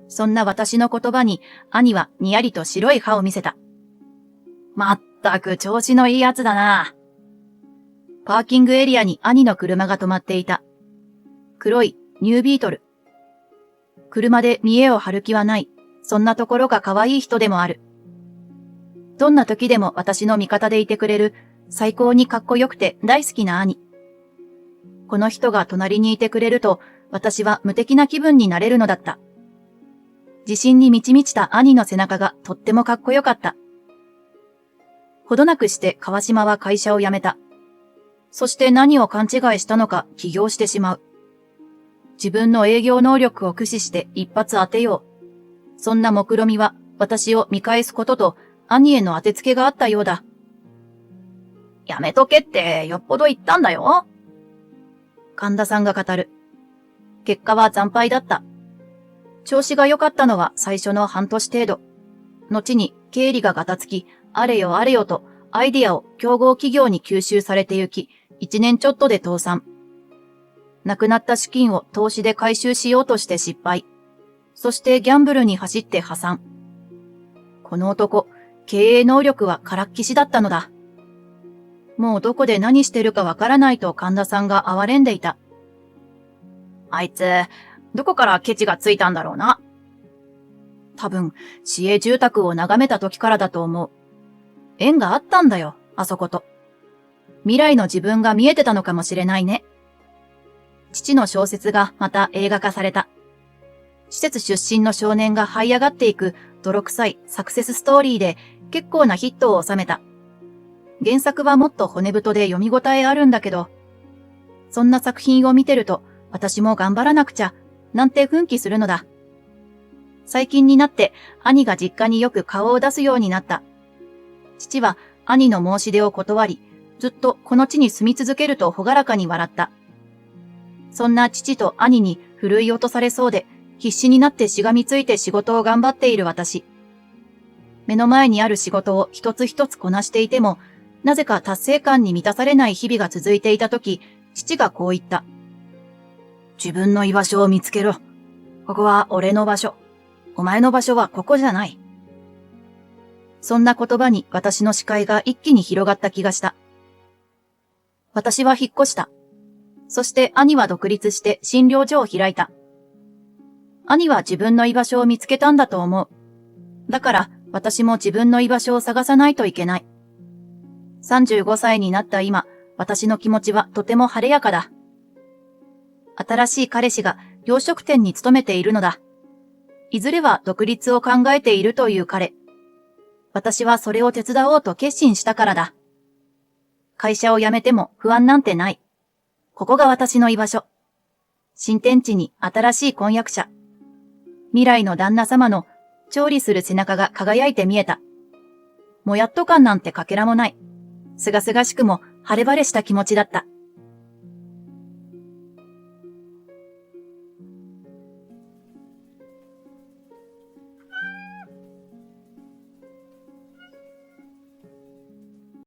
そんな私の言葉に、兄はにやりと白い歯を見せた。まったく調子のいいやつだな。パーキングエリアに兄の車が止まっていた。黒いニュービートル。車で見栄を張る気はない。そんなところが可愛い人でもある。どんな時でも私の味方でいてくれる、最高にかっこよくて大好きな兄。この人が隣にいてくれると、私は無敵な気分になれるのだった。自信に満ち満ちた兄の背中がとってもかっこよかった。ほどなくして川島は会社を辞めた。そして何を勘違いしたのか起業してしまう。自分の営業能力を駆使して一発当てよう。そんな目論みは私を見返すことと兄への当てつけがあったようだ。やめとけってよっぽど言ったんだよ。神田さんが語る。結果は惨敗だった。調子が良かったのは最初の半年程度。後に経理がガタつき、あれよあれよとアイディアを競合企業に吸収されて行き、1年ちょっとで倒産。なくなった資金を投資で回収しようとして失敗。そしてギャンブルに走って破産。この男、経営能力はからっきしだったのだ。もうどこで何してるかわからないと神田さんが哀れんでいた。あいつ、どこからケチがついたんだろうな。多分、市営住宅を眺めた時からだと思う。縁があったんだよ、あそこと。未来の自分が見えてたのかもしれないね。父の小説がまた映画化された。施設出身の少年が這い上がっていく泥臭いサクセスストーリーで結構なヒットを収めた。原作はもっと骨太で読み応えあるんだけど、そんな作品を見てると私も頑張らなくちゃなんて奮起するのだ。最近になって兄が実家によく顔を出すようになった。父は兄の申し出を断り、ずっとこの地に住み続けると朗らかに笑った。そんな父と兄にふるい落とされそうで、必死になってしがみついて仕事を頑張っている私。目の前にある仕事を一つ一つこなしていても、なぜか達成感に満たされない日々が続いていたとき、父がこう言った。自分の居場所を見つけろ。ここは俺の場所。お前の場所はここじゃない。そんな言葉に私の視界が一気に広がった気がした。私は引っ越した。そして兄は独立して診療所を開いた。兄は自分の居場所を見つけたんだと思う。だから私も自分の居場所を探さないといけない。35歳になった今、私の気持ちはとても晴れやかだ。新しい彼氏が洋食店に勤めているのだ。いずれは独立を考えているという彼。私はそれを手伝おうと決心したからだ。会社を辞めても不安なんてない。ここが私の居場所。新天地に新しい婚約者。未来の旦那様の調理する背中が輝いて見えた。もやっと感なんてかけらもない。すがすがしくも晴れ晴れした気持ちだった。